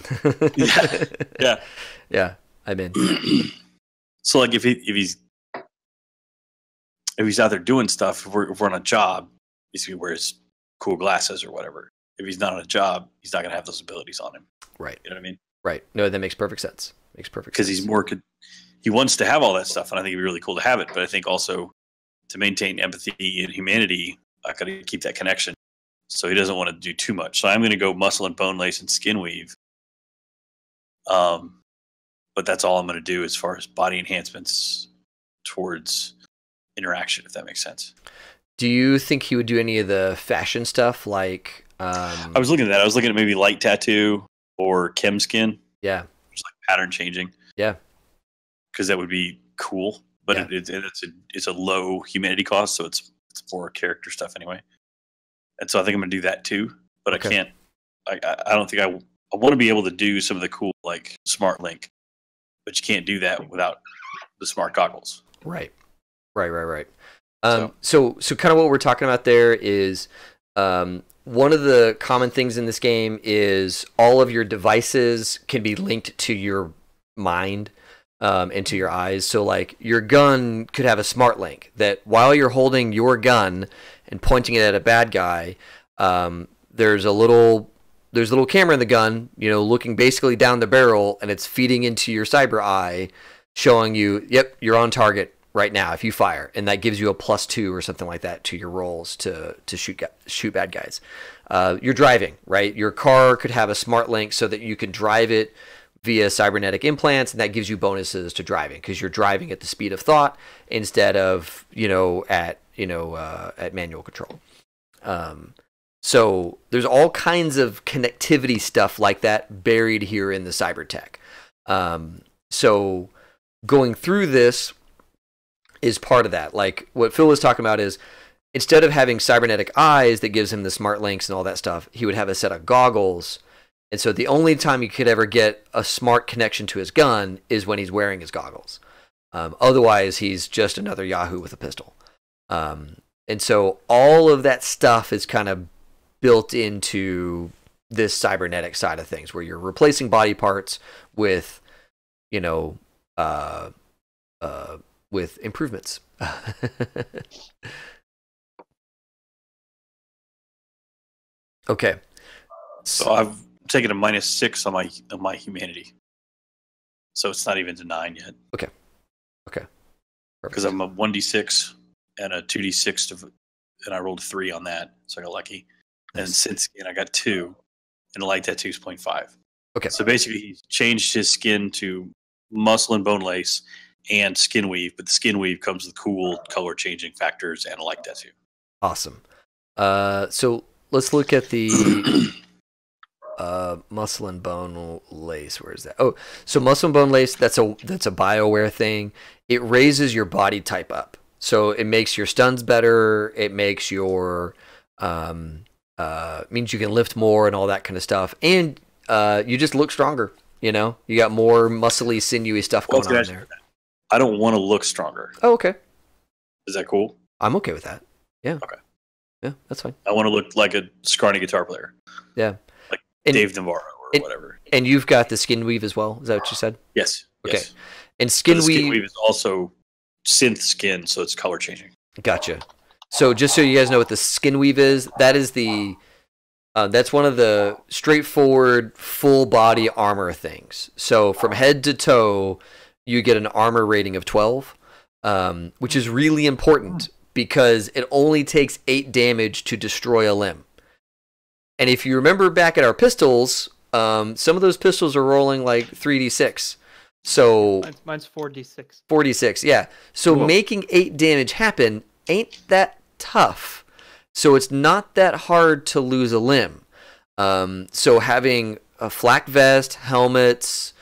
Yeah, I'm in. So like if he's out there doing stuff, if we're on a job, he wears cool glasses or whatever. If he's not on a job, he's not going to have those abilities on him. Right. You know what I mean? Right. No, that makes perfect sense. Because he's more he wants to have all that stuff, and I think it'd be really cool to have it. But I think also to maintain empathy and humanity, I got to keep that connection. So he doesn't want to do too much. So I'm going to go muscle and bone lace and skin weave. But that's all I'm going to do as far as body enhancements towards interaction, if that makes sense. Do you think he would do any of the fashion stuff, like? I was looking at that. I was looking at maybe light tattoo or chem skin. Yeah. Just like pattern changing. Yeah. Because that would be cool, but it's a low humanity cost, so it's more character stuff anyway. And so I think I'm gonna do that too. But I can't. I don't think I want to be able to do some of the cool like smart link, but you can't do that without the smart goggles. Right. So kind of what we're talking about there is one of the common things in this game is all of your devices can be linked to your mind and to your eyes. So like your gun could have a smart link that while you're holding your gun and pointing it at a bad guy, there's a little camera in the gun, looking basically down the barrel, and it's feeding into your cyber eye, showing you, yep, you're on target right now if you fire, and that gives you a +2 or something like that to your rolls to shoot bad guys. You're driving, right? Your car could have a smart link so that you can drive it via cybernetic implants, and that gives you bonuses to driving because you're driving at the speed of thought instead of at manual control. So there's all kinds of connectivity stuff like that buried here in the cyber tech. So going through this is part of that. Like what Phil was talking about is instead of having cybernetic eyes that gives him the smart links and all that stuff, he would have a set of goggles. And so the only time you could ever get a smart connection to his gun is when he's wearing his goggles. Otherwise, he's just another Yahoo with a pistol. And so all of that stuff is kind of built into this cybernetic side of things where you're replacing body parts with, with improvements. Okay. So I've taken a -6 on my humanity. So it's not even to 9 yet. Okay. Because I'm a 1d6 and a 2d6 and I rolled a 3 on that, so I got lucky. Nice. And since skin, I got 2, and a light tattoo is 0.5. Okay. So basically, he changed his skin to muscle and bone lace and skin weave, but the skin weave comes with cool color changing factors and a light tattoo. Awesome. So let's look at the muscle and bone lace. Where is that? Oh, so muscle and bone lace. That's a BioWare thing. It raises your body type up, so it makes your stuns better. It makes your means you can lift more and all that kind of stuff, and you just look stronger. You got more muscly, sinewy stuff going on there. I don't want to look stronger. Oh, okay. Is that cool? I'm okay with that. Yeah. Okay. Yeah, that's fine. I want to look like a scrawny guitar player. Yeah. Like Dave Navarro or whatever. And you've got the skin weave as well? Is that what you said? Yes. Okay. Yes. And skin weave is also synth skin, so it's color changing. Gotcha. So just so you guys know what the skin weave is, that is that's one of the straightforward full body armor things. So from head to toe, you get an armor rating of 12, which is really important because it only takes 8 damage to destroy a limb. And if you remember back at our pistols, some of those pistols are rolling like 3d6. So mine's 4d6. 4d6, yeah. So making 8 damage happen ain't that tough. So it's not that hard to lose a limb. So having a flak vest, helmets,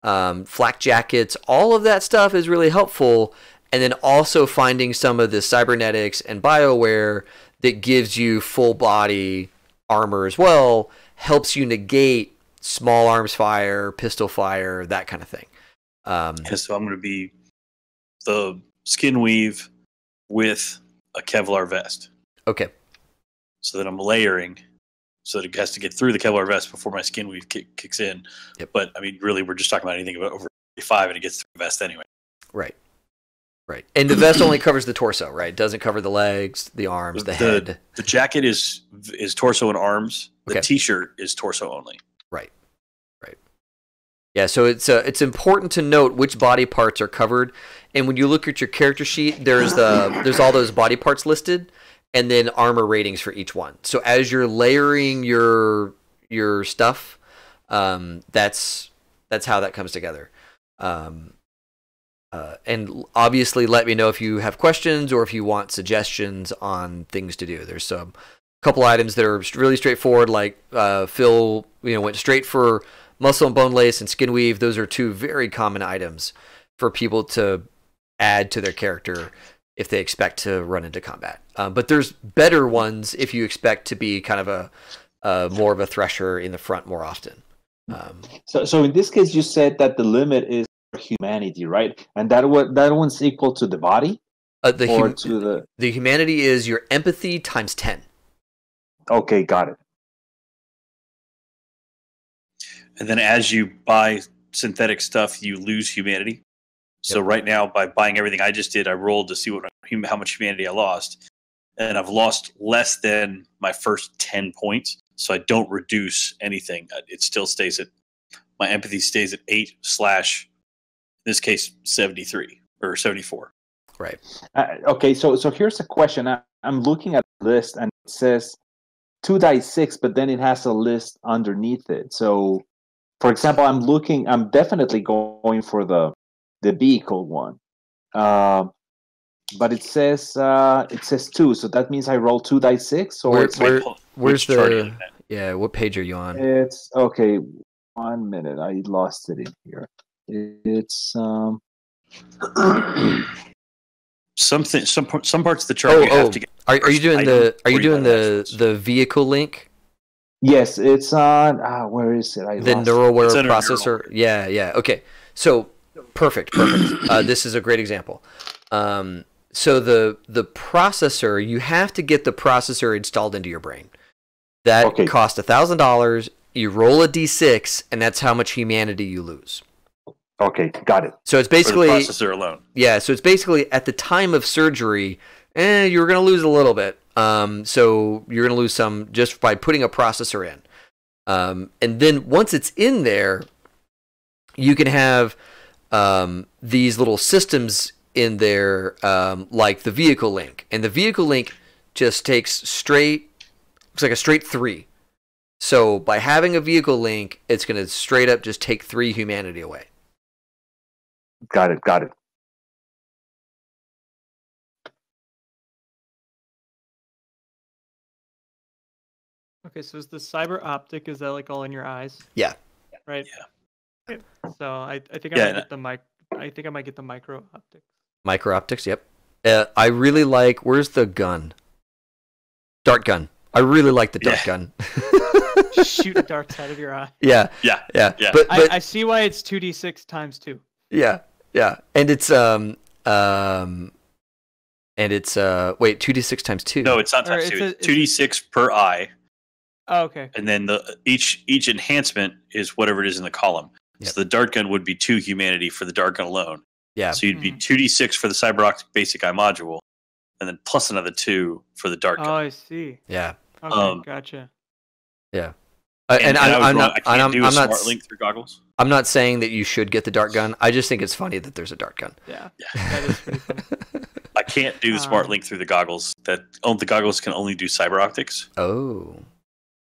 flak jackets, all of that stuff is really helpful. And then also finding some of the cybernetics and BioWare that gives you full body armor as well helps you negate small arms fire, pistol fire, that kind of thing. So I'm going to be the skin weave with a Kevlar vest. Okay. So that I'm layering, so that it has to get through the Kevlar vest before my skin weave kicks in. Yep. But I mean, really, we're just talking about anything about over 5, and it gets through the vest anyway. Right. And the vest only covers the torso, right? It doesn't cover the legs, the arms, the head. The jacket is torso and arms. The Okay. T-shirt is torso only. Right. Yeah, so it's important to note which body parts are covered, and when you look at your character sheet, there's all those body parts listed, and then armor ratings for each one. So as you're layering your stuff, that's how that comes together. And obviously, let me know if you have questions or if you want suggestions on things to do. There's a couple items that are really straightforward, like Phil, went straight for muscle and bone lace and skin weave. Those are 2 very common items for people to add to their character if they expect to run into combat. But there's better ones if you expect to be kind of a more of a thresher in the front more often. So in this case, you said that the limit is humanity, right? And that one's equal to the body? The humanity is your empathy times 10. Okay, got it. And then as you buy synthetic stuff, you lose humanity. So right now, by buying everything I just did, I rolled to see how much humanity I lost. And I've lost less than my first 10 points. So I don't reduce anything. It still stays at, my empathy stays at 8 / in this case, 73 or 74. Right. Okay, so here's a question. I'm looking at the list and it says 2d6, but then it has a list underneath it. So, for example, I'm definitely going for the vehicle one. But it says 2, so that means I roll 2d6. Or where's the what page are you on? It's okay. 1 minute, I lost it in here. It's some parts of the chart you have to get. Are you doing the vehicle link? Yes, it's on. Where is it? The neural processor. Yeah. Okay. So perfect. This is a great example. So the processor, you have to get the processor installed into your brain. That costs $1,000. You roll a d6, and that's how much humanity you lose. Okay, got it. So it's basically for the processor alone. Yeah, so it's basically at the time of surgery, you're going to lose a little bit. So you're going to lose some just by putting a processor in. And then once it's in there, you can have these little systems in there, like the vehicle link. And the vehicle link just takes looks like a straight 3. So by having a vehicle link, it's going to straight up just take 3 humanity away. Got it. Okay, so is the cyber optic, is that like all in your eyes? Yeah. Right? Yeah. So I think I might get the micro optic. Micro optics, yep. I really like, where's the gun? Dart gun. I really like the dart gun. Shoot darts out of your eye. Yeah. But I see why it's 2d6 times 2. Yeah. And it's wait, 2d6 times 2. No, it's not times 2. It's 2d6 per eye. Oh, okay. And then each enhancement is whatever it is in the column. Yep. So the dart gun would be 2 humanity for the dart gun alone. Yeah. So you'd be 2d6 for the CyberOptic basic eye module, and then plus another 2 for the dart gun. Oh, I see. Yeah. Okay, gotcha. Yeah. And I'm not smart link through goggles. I'm not saying that you should get the dart gun. I just think it's funny that there's a dart gun. Yeah. That is pretty funny. I can't do the smart link through the goggles. The goggles can only do cyber optics. Oh.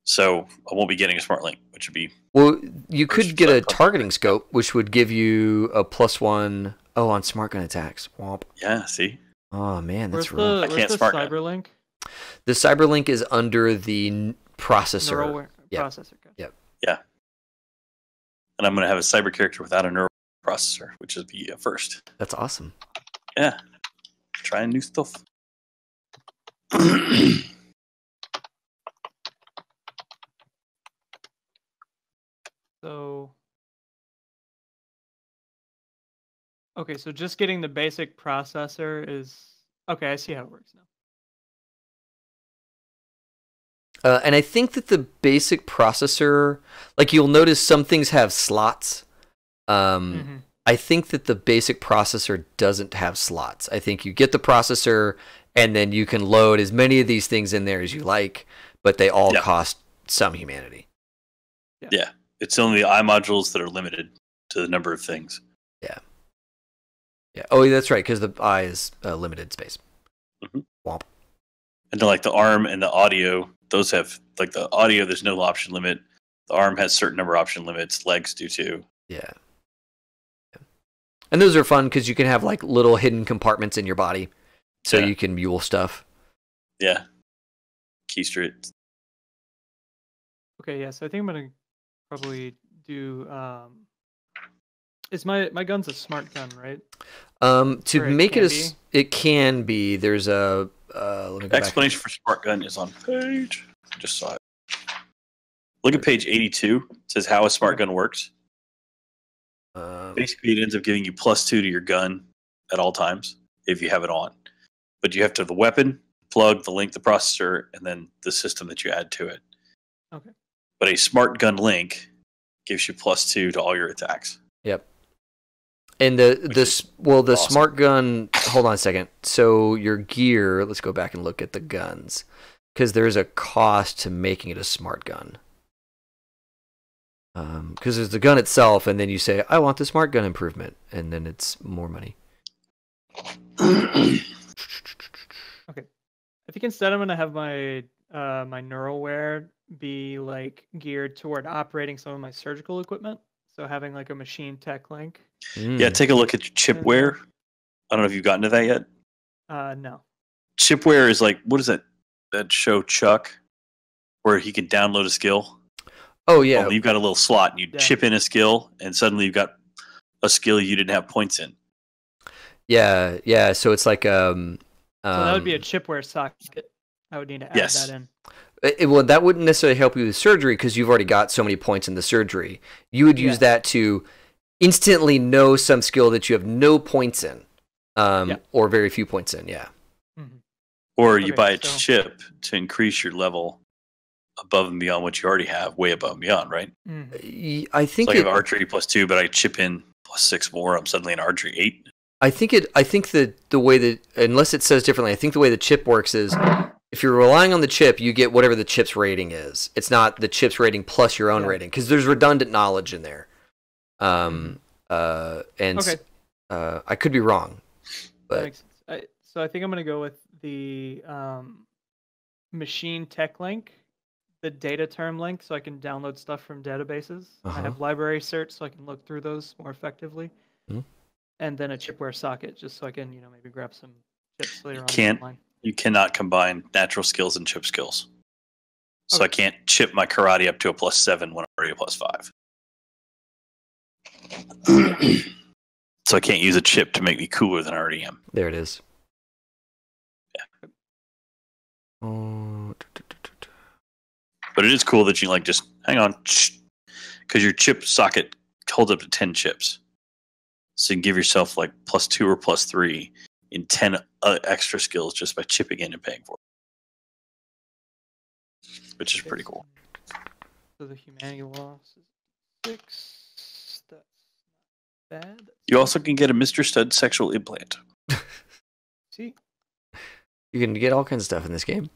So I won't be getting a smart link, which would be... Well, you could get a targeting scope, which would give you a +1 on smart gun attacks. Womp. Yeah, see? Oh, man, that's rough. I can't smart gun. Cyberlink? The Cyberlink is under the processor. Processor. Yep. Yeah. And I'm going to have a cyber character without a neural processor, which would be a first. That's awesome. Yeah. Trying new stuff. So, okay, so just getting the basic processor is okay. I see how it works now. And I think that the basic processor, like you'll notice some things have slots. I think that the basic processor doesn't have slots. I think you get the processor and then you can load as many of these things in there as you like, but they all cost some humanity. Yeah. It's only the eye modules that are limited to the number of things. Yeah. Oh, that's right, because the eye is limited space. Womp. And then, like the arm and the audio, those have like the audio. There's no option limit. The arm has certain number of option limits. Legs do too. Yeah. And those are fun because you can have like little hidden compartments in your body, so you can mule stuff. Yeah. Keister it. Okay. So I think I'm gonna probably do. Is my gun's a smart gun, right? To make it it can be. There's a let me go explanation for smart gun is on page. I just saw it. Look at page 82. It says how a smart gun works. Basically, it ends up giving you +2 to your gun at all times if you have it on. but you have to have the weapon, plug, the link, the processor, and then the system that you add to it. Okay. But a smart gun link gives you +2 to all your attacks. Yep. And the awesome. Smart gun. Hold on a second. So your gear. Let's go back and look at the guns, because there's a cost to making it a smart gun. Because there's the gun itself, and then you say, "I want the smart gun improvement," and then it's more money. Okay. I think instead I'm gonna have my my Neuralware be like geared toward operating some of my surgical equipment. So having like a machine tech link. Yeah, take a look at your chipware. I don't know if you've gotten to that yet. No. Chipware is like, what is that show Chuck, where he can download a skill? Oh yeah. Well, you've got a little slot, and you chip in a skill, and suddenly you've got a skill you didn't have points in. Yeah, yeah. So it's like so that would be a chipware socket. I would need to add that in. Well, that wouldn't necessarily help you with surgery because you've already got so many points in the surgery. You would use that to instantly know some skill that you have no points in, or very few points in. Yeah. Mm-hmm. Or you buy a chip to increase your level above and beyond what you already have, way above and beyond, right? Mm-hmm. I think I have archery +2, but I chip in +6 more. I'm suddenly an archery 8. I think the way that, unless it says differently, I think the way the chip works is if you're relying on the chip, you get whatever the chip's rating is. It's not the chip's rating plus your own rating, because there's redundant knowledge in there. I could be wrong, but that makes sense. So I think I'm gonna go with the machine tech link, the data term link, so I can download stuff from databases. I have library search, so I can look through those more effectively. Mm-hmm. And then a chipware socket, just so I can, maybe grab some chips later on. You cannot combine natural skills and chip skills. So I can't chip my karate up to a +7 when I'm already a +5. So I can't use a chip to make me cooler than I already am. There it is. Yeah. But it is cool that you just hang on, because your chip socket holds up to 10 chips. So you can give yourself +2 or +3 in 10 extra skills just by chipping in and paying for it, which is pretty cool. So the humanity loss is 6. That's not bad. You also can get a Mr. Stud sexual implant. See? You can get all kinds of stuff in this game.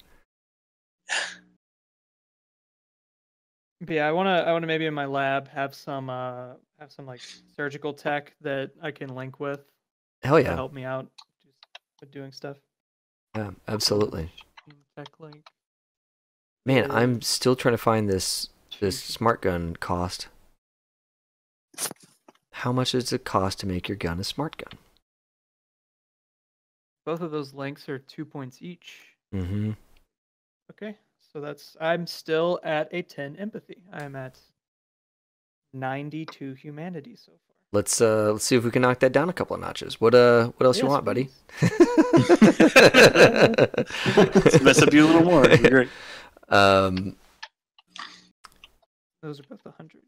But yeah, I wanna maybe in my lab have some surgical tech that I can link with. Hell yeah! To help me out with doing stuff. Yeah, absolutely. Tech link. Man, I'm still trying to find this smart gun cost. How much does it cost to make your gun a smart gun? Both of those links are 2 points each. Mm-hmm. Okay. So I'm still at a 10 empathy. I'm at 92 humanity so far. Let's see if we can knock that down a couple of notches. What else you want, buddy? Let's mess up you a little more. That'd be great. Those are both 100.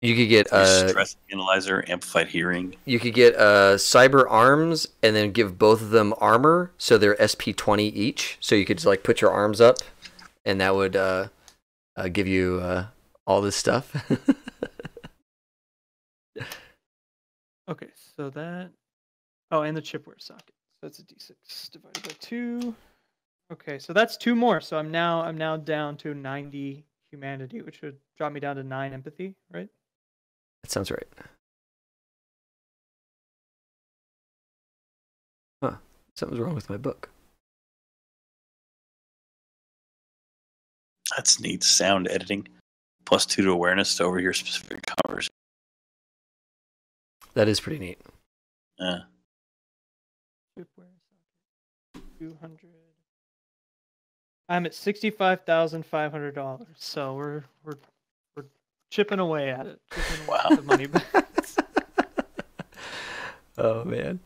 You could get stress analyzer, amplified hearing. You could get cyber arms and then give both of them armor, so they're SP20 each. So you could just put your arms up, and that would give you all this stuff. Okay, so that. Oh, and the chipware socket. So that's a D6 divided by 2. Okay, so that's 2 more. So I'm now down to 90 humanity, which would drop me down to 9 empathy, right? That sounds right. Huh. Something's wrong with my book. That's neat. Sound editing. +2 to awareness to overhear specific conversation. That is pretty neat. Yeah. 200. I'm at $65,500. So we're chipping away at it. Wow. The money back. Oh man.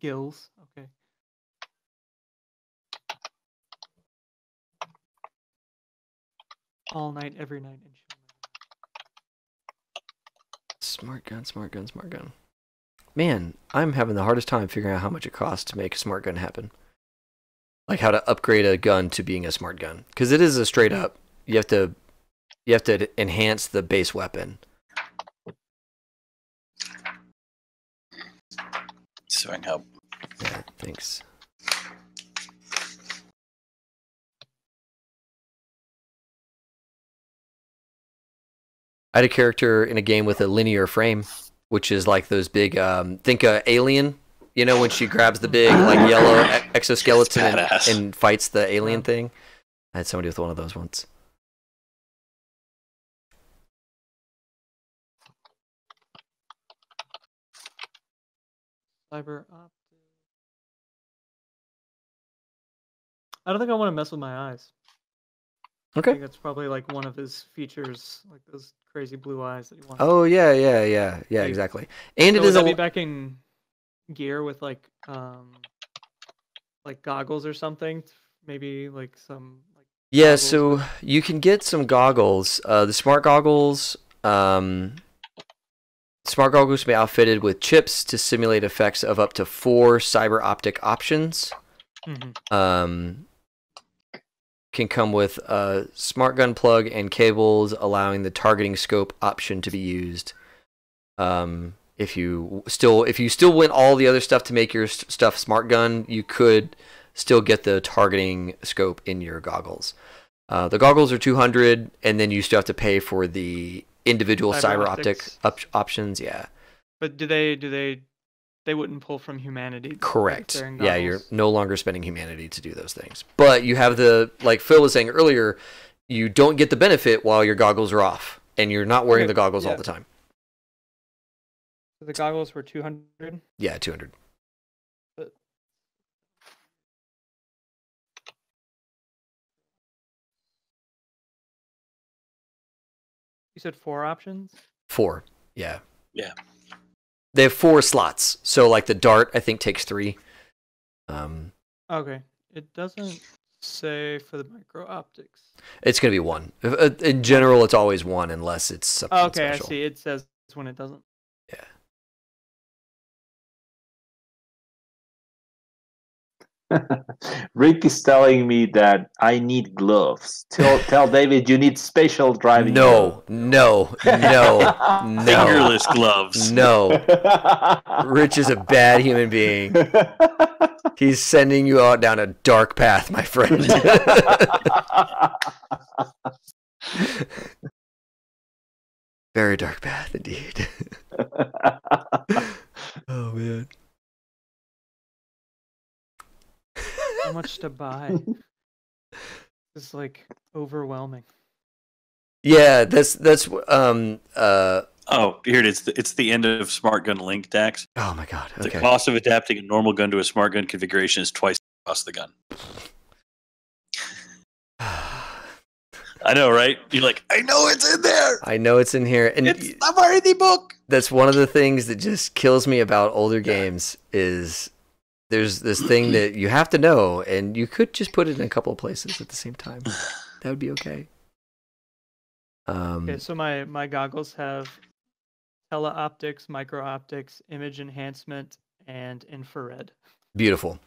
Gills. Okay. All night, every night. Smart gun, smart gun, smart gun. Man, I'm having the hardest time figuring out how much it costs to make a smart gun happen. Like how to upgrade a gun to being a smart gun, because it is a straight up. You have to enhance the base weapon. So I can help. Yeah, thanks. I had a character in a game with a linear frame, which is like those big, think Alien, you know, when she grabs the big like yellow exoskeleton and fights the alien thing. I had somebody with one of those once. Cyber optic. I don't think I want to mess with my eyes. Okay. I think that's probably like one of his features, like those crazy blue eyes that he wants. Oh yeah, exactly. And So it is would that be back in gear with like goggles or something, maybe like some like yeah. So you can get some goggles. The smart goggles. Smart goggles can be outfitted with chips to simulate effects of up to 4 cyber optic options. Mm-hmm. Can come with a smart gun plug and cables, allowing the targeting scope option to be used. If you still want all the other stuff to make your stuff smart gun, you could still get the targeting scope in your goggles. The goggles are $200, and then you still have to pay for the individual cyber optic options. Yeah. But do they wouldn't pull from humanity? Correct. Yeah, you're no longer spending humanity to do those things. But you have the, like Phil was saying earlier, you don't get the benefit while your goggles are off, and you're not wearing the goggles all the time. So the goggles were 200? Yeah, 200. But... You said 4 options? 4, yeah. Yeah. They have 4 slots, so like the dart, I think, takes 3. Okay. It doesn't say for the micro optics. It's going to be 1. In general, it's always 1 unless it's something special. I see. It says when it doesn't. Yeah. Rick is telling me that I need gloves. Tell David you need special driving gloves. No. Fingerless gloves. No. Rich is a bad human being. He's sending you out down a dark path, my friend. Very dark path indeed. Oh man. So much to buy. It's like overwhelming. Yeah, that's Oh, here it is. It's the end of Smart Gun Link, Dax. Oh my god. Okay. The cost of adapting a normal gun to a smart gun configuration is twice the cost of the gun. I know, right? You're like, I know it's in there. I know it's in here, and it's the worthy book. That's one of the things that just kills me about older games is there's this thing that you have to know, and you could just put it in a couple of places at the same time. That would be okay. Okay, so my goggles have teleoptics, micro optics, image enhancement, and infrared. Beautiful.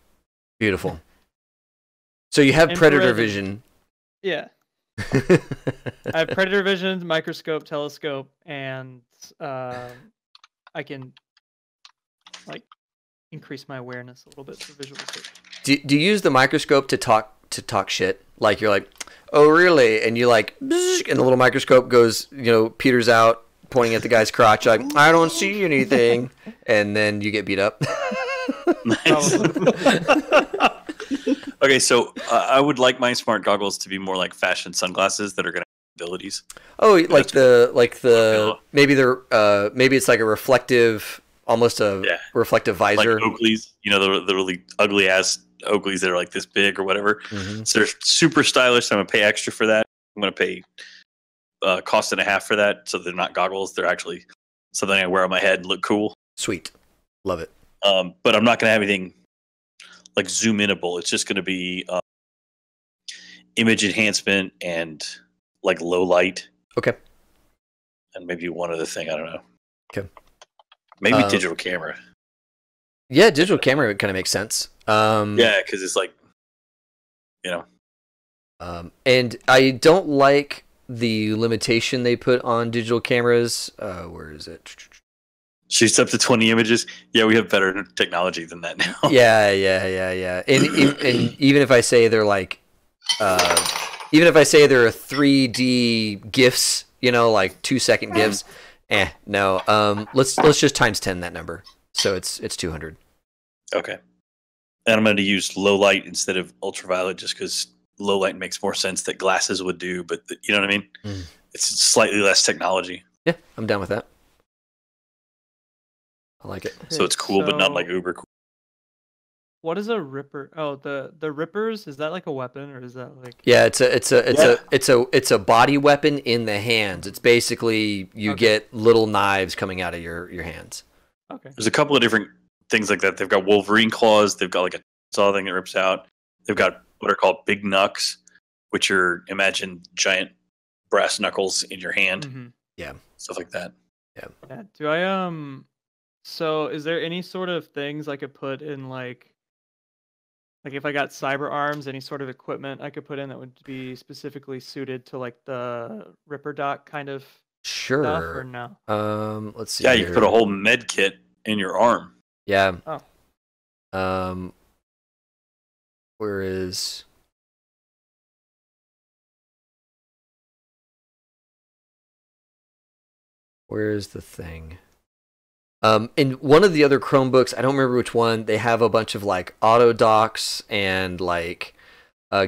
So you have predator vision. Yeah. I have predator vision, microscope, telescope, and I can like increase my awareness a little bit for visualization. Do you use the microscope to talk shit? Like you're like, oh really? And you like, and the little microscope goes, peters out, pointing at the guy's crotch, like I don't see anything, and then you get beat up. Okay, so I would like my smart goggles to be more like fashion sunglasses that are going to have abilities. Oh, maybe it's like a reflective, almost a reflective visor. Like Oakleys, the really ugly ass Oakleys that are like this big or whatever. Mm-hmm. So they're super stylish. So I'm gonna pay extra for that. I'm gonna pay cost and a half for that. So they're not goggles. They're actually something I wear on my head and look cool. Sweet, love it. But I'm not gonna have anything like zoom inable. It's just gonna be image enhancement and like low light. Okay. And maybe one other thing. I don't know. Okay. Maybe digital camera. Yeah, digital camera kind of makes sense. Yeah, because it's like, and I don't like the limitation they put on digital cameras. Where is it? Shoots up to 20 images. Yeah, we have better technology than that now. Yeah. And even if I say they're like, even if I say they're 3D GIFs, like 2-second GIFs, no. Let's just times 10 that number. So it's 200. Okay. And I'm going to use low light instead of ultraviolet just because low light makes more sense that glasses would do, but you know what I mean? It's slightly less technology. Yeah, I'm down with that. I like it. So it's cool, but not like uber cool. What is a ripper? Oh, the rippers, is that like a weapon, or is that like? Yeah, it's a body weapon in the hands. It's basically you get little knives coming out of your hands. Okay. There's a couple of different things like that. They've got Wolverine claws. They've got like a saw thing that rips out. They've got what are called big knucks, which are, imagine giant brass knuckles in your hand. Mm-hmm. Yeah, stuff like that. Yeah. Do I So is there any sort of things I could put in like if I got cyber arms, any sort of equipment I could put in that would be specifically suited to like the Ripper Doc kind of sure. stuff, or no? Let's see. Yeah, you can put a whole med kit in your arm. Yeah. Oh. Where is? Where is the thing? In one of the other Chromebooks, I don't remember which one, they have a bunch of like auto docks and like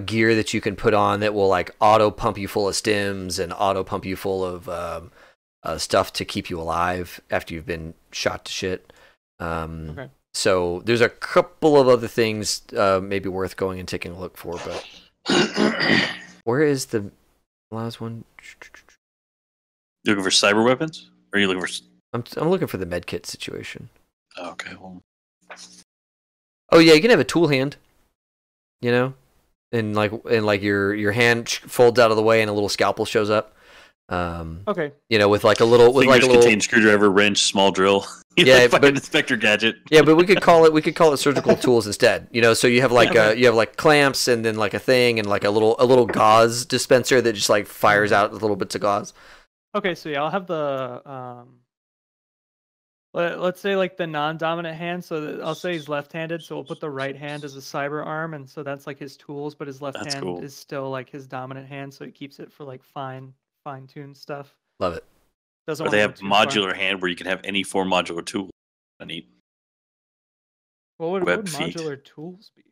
gear that you can put on that will like auto pump you full of stims and auto pump you full of stuff to keep you alive after you've been shot to shit. Okay. So there's a couple of other things maybe worth going and taking a look for, but where is the last one? You looking for cyber weapons? Or are you looking for... I'm looking for the medkit situation. Okay, well... Oh yeah, you can have a tool hand. And like your hand folds out of the way and a little scalpel shows up. Okay. With like a little contain screwdriver, wrench, small drill. Yeah, but Inspector Gadget. Yeah, but we could call it surgical tools instead. So you have like clamps and then like a thing and like a little gauze dispenser that just like fires out little bits of gauze. Okay, so yeah, I'll have the let's say like the non-dominant hand. So I'll say he's left-handed, so we'll put the right hand as a cyber arm, and so that's like his tools, but his left hand is still like his dominant hand, so he keeps it for like fine-tuned stuff. Love it. Or they have modular hand where you can have any 4 modular tool. Neat. What would modular tools be?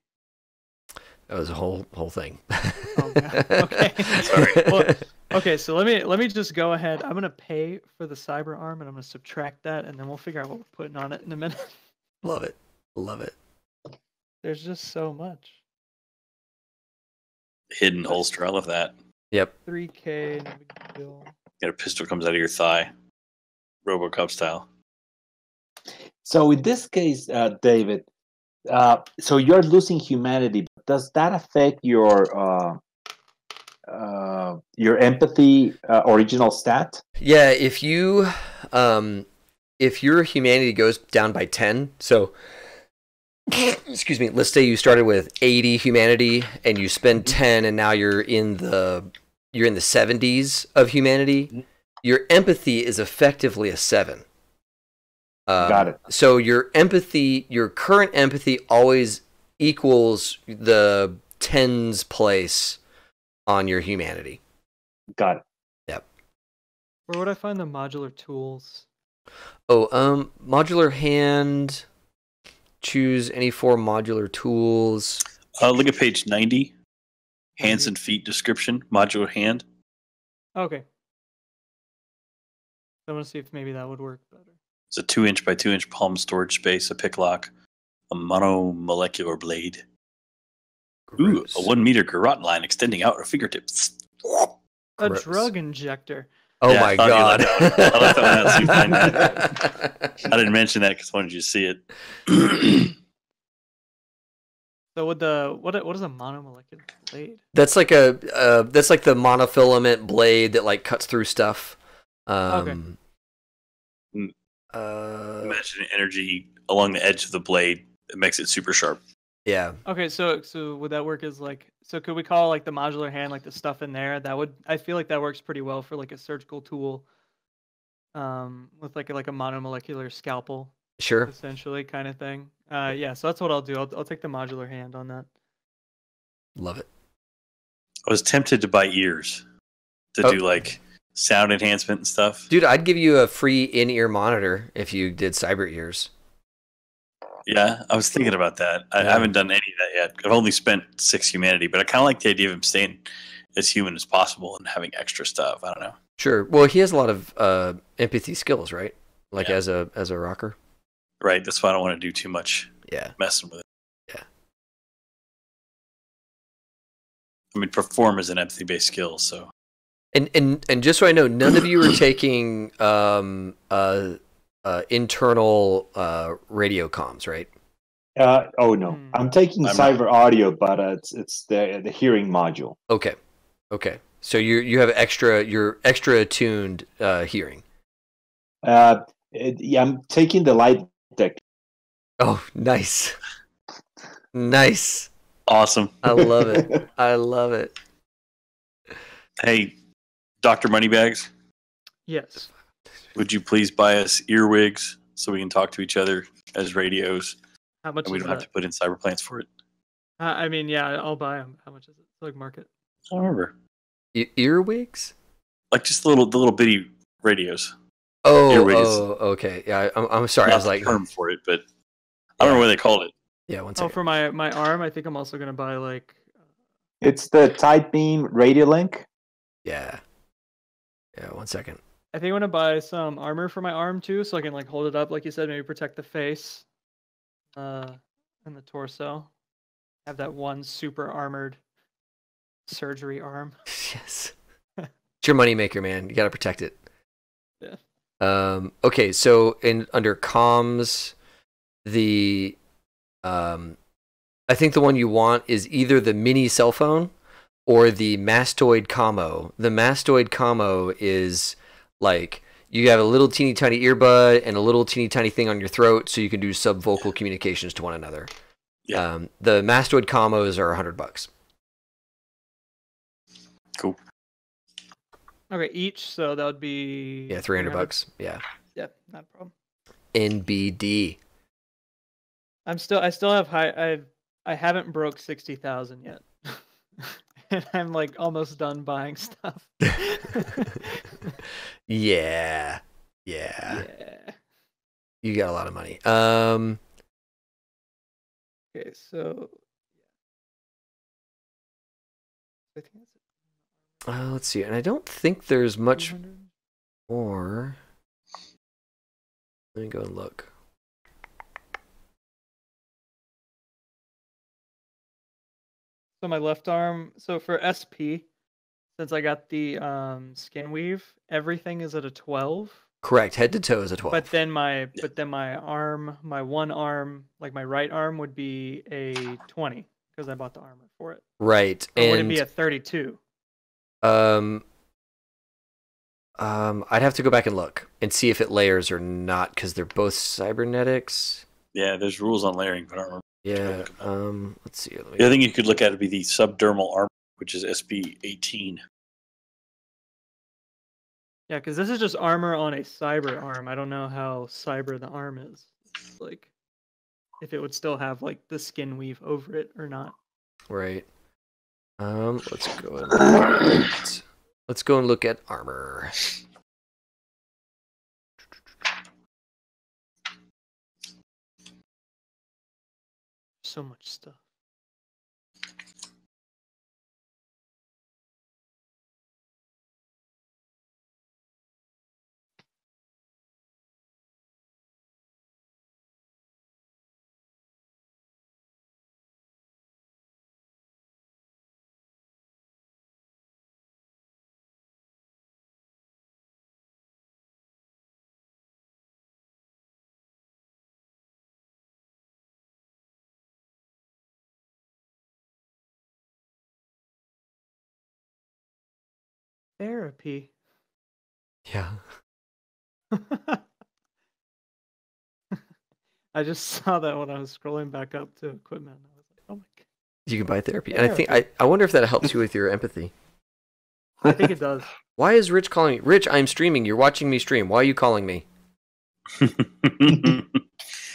That was a whole thing. Oh, yeah. Okay. Sorry. Well, okay, so let me just go ahead. I'm gonna pay for the cyber arm, and I'm gonna subtract that, and then we'll figure out what we're putting on it in a minute. Love it. Love it. There's just so much. Hidden holster. I love that. Yep. 3K. No big deal. Got a pistol comes out of your thigh, RoboCop style. So in this case, David, so you're losing humanity. Does that affect your empathy original stat? Yeah, if your humanity goes down by 10, so excuse me, let's say you started with 80 humanity and you spend 10 and now you're in the 70s of humanity, your empathy is effectively a 7. Got it. So your current empathy always equals the 10's place on your humanity. Got it. Yep. Where would I find the modular tools? Oh, modular hand. Choose any 4 modular tools. Look at page 90. Hands and feet description. Modular hand. Okay. I want to see if maybe that would work better. It's a 2-inch by 2-inch palm storage space, a pick lock, a monomolecular blade. Ooh, a 1 meter garrote line extending out her fingertips. A drug injector. Oh my god! I left that one out so you find that. I didn't mention that because I wanted you to see it. So what is a monomolecular blade? That's like the monofilament blade that like cuts through stuff. Okay. Imagine energy along the edge of the blade. It makes it super sharp. Yeah. Okay, so would that work as like, so could we call like the modular hand like the stuff in there? That would, I feel like that works pretty well for like a surgical tool, with like a monomolecular scalpel, Sure. essentially, kind of thing. Yeah, so that's what I'll do. I'll take the modular hand on that. Love it. I was tempted to buy ears to do like sound enhancement and stuff. Dude, I'd give you a free in-ear monitor if you did cyber ears. Yeah, I was thinking about that. I haven't done any of that yet. I've only spent 6 humanity, but I kind of like the idea of him staying as human as possible and having extra stuff. I don't know. Sure. Well, he has a lot of empathy skills, right? Like as a rocker. Right. That's why I don't want to do too much messing with it. Yeah. I mean, perform is an empathy-based skill, so. And just so I know, none of you are taking internal radio comms, right? Oh no, I'm taking cyber audio, but it's the hearing module. Okay. So you have you're extra attuned hearing. Yeah, I'm taking the light detector. Oh, nice. Nice. Awesome. I love it. I love it. Hey, Dr. Moneybags? Yes. Would you please buy us earwigs so we can talk to each other as radios? How much and we is don't that? have to put in cyber plants for it. I mean, yeah, I'll buy them. How much is it? Like market? I don't remember. Earwigs? Like just the little bitty radios. Oh, okay. Yeah, I'm sorry. Not I was like, the term for it, but I don't know what they called it. Yeah, one second. Oh, for my arm, I think I'm also gonna buy like. It's the Tight Beam Radio Link. Yeah. Yeah, 1 second. I think I want to buy some armor for my arm too, so I can like hold it up, like you said, maybe protect the face, and the torso. Have that one super armored surgery arm. Yes. It's your moneymaker, man. You got to protect it. Yeah. Okay, so under comms, the I think the one you want is either the mini cell phone or the mastoid commo. The mastoid commo is like you have a little teeny tiny earbud and a little teeny tiny thing on your throat, so you can do subvocal communications to one another. Yeah. The mastoid commos are $100. Cool. Okay, each, so that would be $300. Yeah. Yeah, not a problem. NBD. I still have I haven't broke 60,000 yet. And I'm like almost done buying stuff. Yeah. You got a lot of money. Okay, so I think that's it. Let's see. And I don't think there's much 200? more. Let me go and look. So my left arm, so for SP, since I got the skin weave, everything is at a 12. Correct. Head to toe is a 12. But then my arm, my one arm, like my right arm would be a 20 because I bought the armor for it. Right. Or and would it be a 32? I'd have to go back and look and see if it layers or not because they're both cybernetics. Yeah, there's rules on layering, but I don't remember. Yeah. Let's see. The other thing you could look at would be the subdermal armor, which is SB18. Yeah, because this is just armor on a cyber arm. I don't know how cyber the arm is. Like, if it would still have like the skin weave over it or not. Right. Let's go and look at armor. So much stuff. Therapy. Yeah. I just saw that when I was scrolling back up to equipment. I was like, oh my god. You can buy therapy. And I think I wonder if that helps you with your empathy. I think it does. Why is Rich calling me? Rich, I'm streaming. You're watching me stream. Why are you calling me?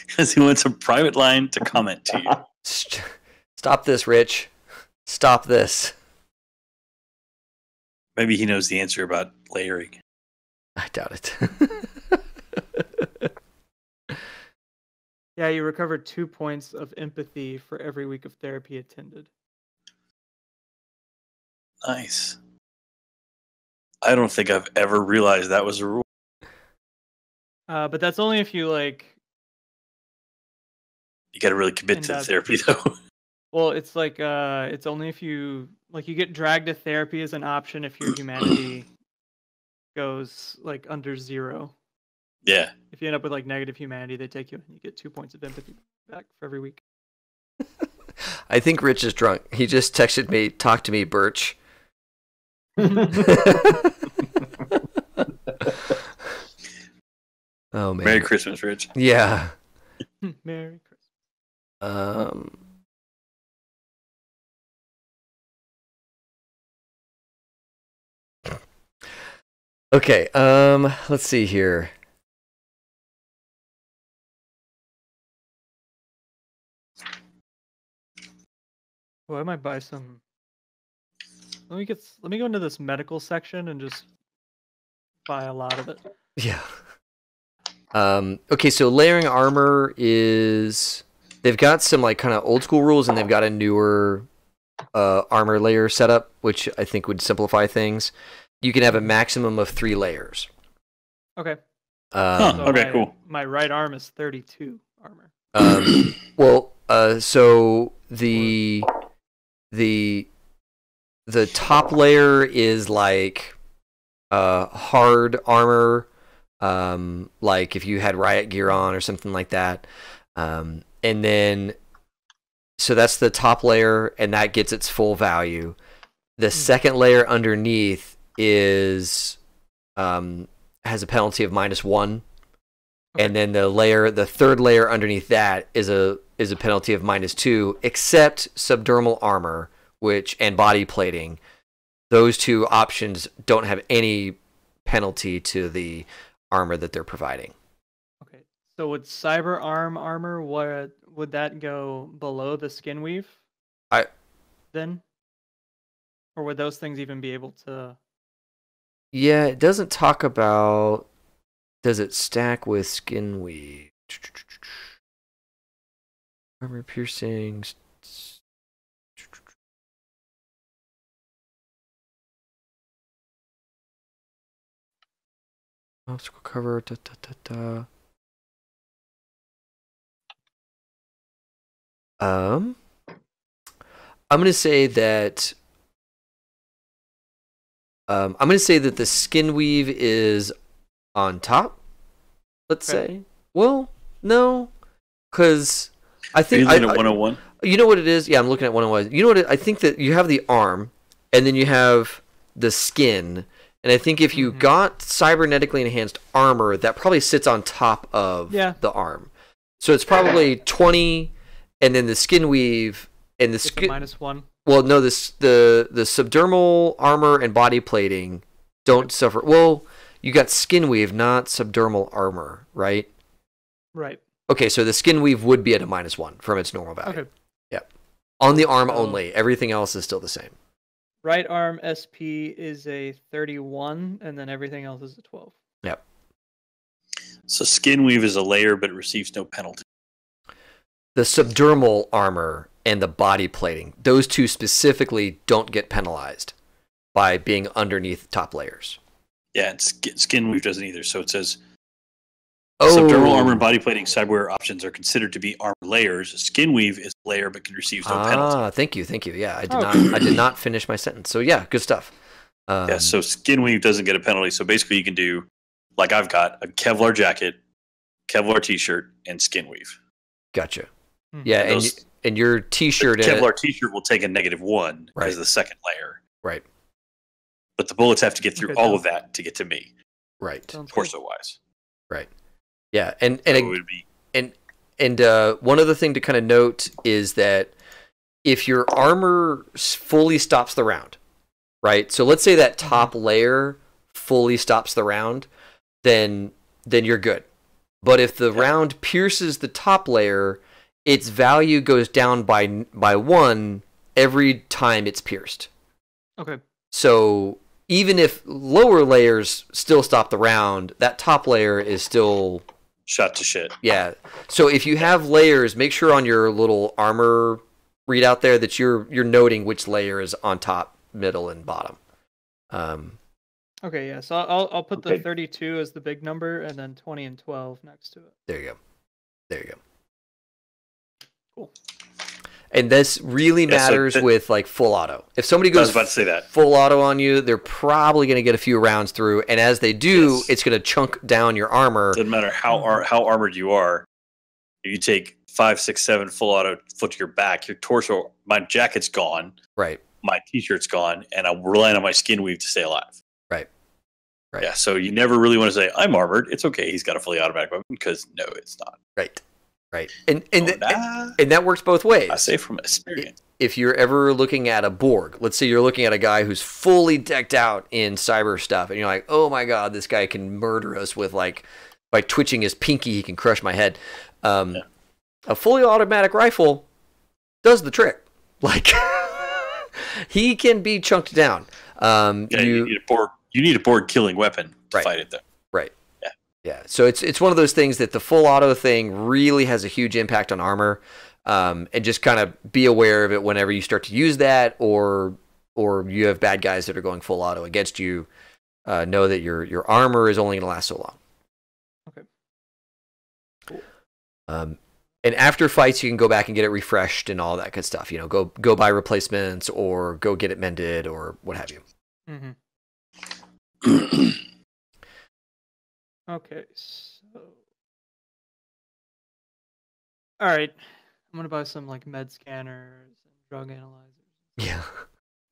Because he wants a private line to comment to you. Stop this, Rich. Stop this. Maybe he knows the answer about layering. I doubt it. Yeah, you recovered 2 points of empathy for every week of therapy attended. Nice. I don't think I've ever realized that was a rule. But that's only if you like. You got to really commit to the therapy, though. Well, it's like it's only if you like you get dragged to therapy as an option if your humanity goes like under 0. Yeah. If you end up with like negative humanity, they take you and you get 2 points of empathy back for every week. I think Rich is drunk. He just texted me, "Talk to me, Birch." Oh man. Merry Christmas, Rich. Yeah. Merry Christmas. Okay, let's see here. Well, I might buy some. Let me go into this medical section and just buy a lot of it. Yeah. Okay, so layering armor is they've got some like kind of old school rules and they've got a newer armor layer setup, which I think would simplify things. You can have a maximum of 3 layers. Okay. Okay, cool. My right arm is 32 armor. Well, so the top layer is like hard armor, like if you had riot gear on or something like that, and then so that's the top layer, and that gets its full value. The second layer underneath is has a penalty of -1, and then the third layer underneath that is a penalty of -2, except subdermal armor, and body plating. Those 2 options don't have any penalty to the armor that they're providing. Okay, so with cyber armor, what would that go below the skin weave? Then, or would those things even be able to? Yeah, it doesn't talk about. Does it stack with skin weave? Armor piercing. Obstacle cover. I'm gonna say that. I'm gonna say that the skin weave is on top. Let's say. Well, no, because I think Are you looking at 101? You know what it is? Yeah, I'm looking at 101. You know what? I think that you have the arm, and then you have the skin. And I think if you got cybernetically enhanced armor, that probably sits on top of the arm. So it's probably 20, and then the skin weave and the skin -1. Well, no, the subdermal armor and body plating don't suffer. Well, you got skin weave, not subdermal armor, right? Right. Okay, so the skin weave would be at a -1 from its normal value. Okay. Yeah. On the arm only. Everything else is still the same. Right arm SP is a 31, and then everything else is a 12. Yep. So skin weave is a layer, but it receives no penalty. The subdermal armor and the body plating, those 2 specifically don't get penalized by being underneath top layers. Yeah, and skin weave doesn't either. So it says subdermal armor and body plating cyberware options are considered to be armor layers. Skin weave is a layer but can receive no penalty. Thank you. Yeah, I did not finish my sentence. So yeah, good stuff. Yeah, so skin weave doesn't get a penalty. So basically you can do, like I've got, a Kevlar jacket, Kevlar t-shirt, and skin weave. Gotcha. Yeah, and your t-shirt... Kevlar t-shirt will take a -1 as the second layer. Right. But the bullets have to get through all of that to get to me. Right. Torso-wise. Right. Yeah, and And one other thing to kind of note is that if your armor fully stops the round, right? So let's say that top layer fully stops the round, then you're good. But if the round pierces the top layer, its value goes down by 1 every time it's pierced. Okay. So even if lower layers still stop the round, that top layer is still shot to shit. Yeah. So if you have layers, make sure on your little armor readout there that you're noting which layer is on top, middle, and bottom. Okay, yeah. So I'll put the 32 as the big number, and then 20 and 12 next to it. There you go. Cool. And this really matters with like full auto. If somebody goes I was about to say that. full auto on you, they're probably going to get a few rounds through, and as they do, it's going to chunk down your armor. Doesn't matter how armored you are. If you take 5, 6, 7 full auto foot to your back, your torso, my jacket's gone. Right. My t-shirt's gone, and I'm relying on my skin weave to stay alive. Right. Yeah, so you never really want to say, I'm armored. It's okay. He's got a fully automatic weapon, because no, it's not. Right. And that works both ways. I say from experience. If you're ever looking at a Borg, let's say you're looking at a guy who's fully decked out in cyber stuff, and you're like, oh my god, this guy can murder us with like, by twitching his pinky, he can crush my head. A fully automatic rifle does the trick. Like, he can be chunked down. You need a Borg killing weapon to fight it, though. Right. Yeah. So it's one of those things that the full auto thing really has a huge impact on armor, and just kind of be aware of it whenever you start to use that, or you have bad guys that are going full auto against you. Know that your armor is only going to last so long. Okay. Cool. And after fights, you can go back and get it refreshed and all that good stuff. You know, go buy replacements or go get it mended or what have you. Mm-hmm. Okay, so all right, I'm gonna buy some like med scanners and drug analyzers. Yeah,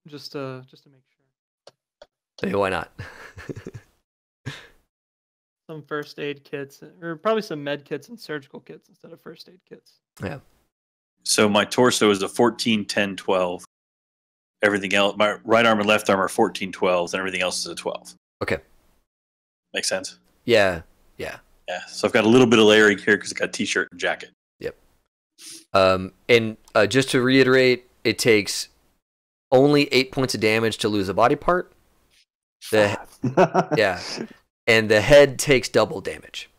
just to make sure. Hey, why not? Some first aid kits, or probably some med kits and surgical kits instead of first aid kits. Yeah. So my torso is a 14, 10, 12. Everything else, my right arm and left arm are 14, 12s, and everything else is a 12. Okay. Makes sense? Yeah. So I've got a little bit of layering here because I got t-shirt and jacket. Yep. And just to reiterate, it takes only 8 points of damage to lose a body part. Yeah. And the head takes double damage.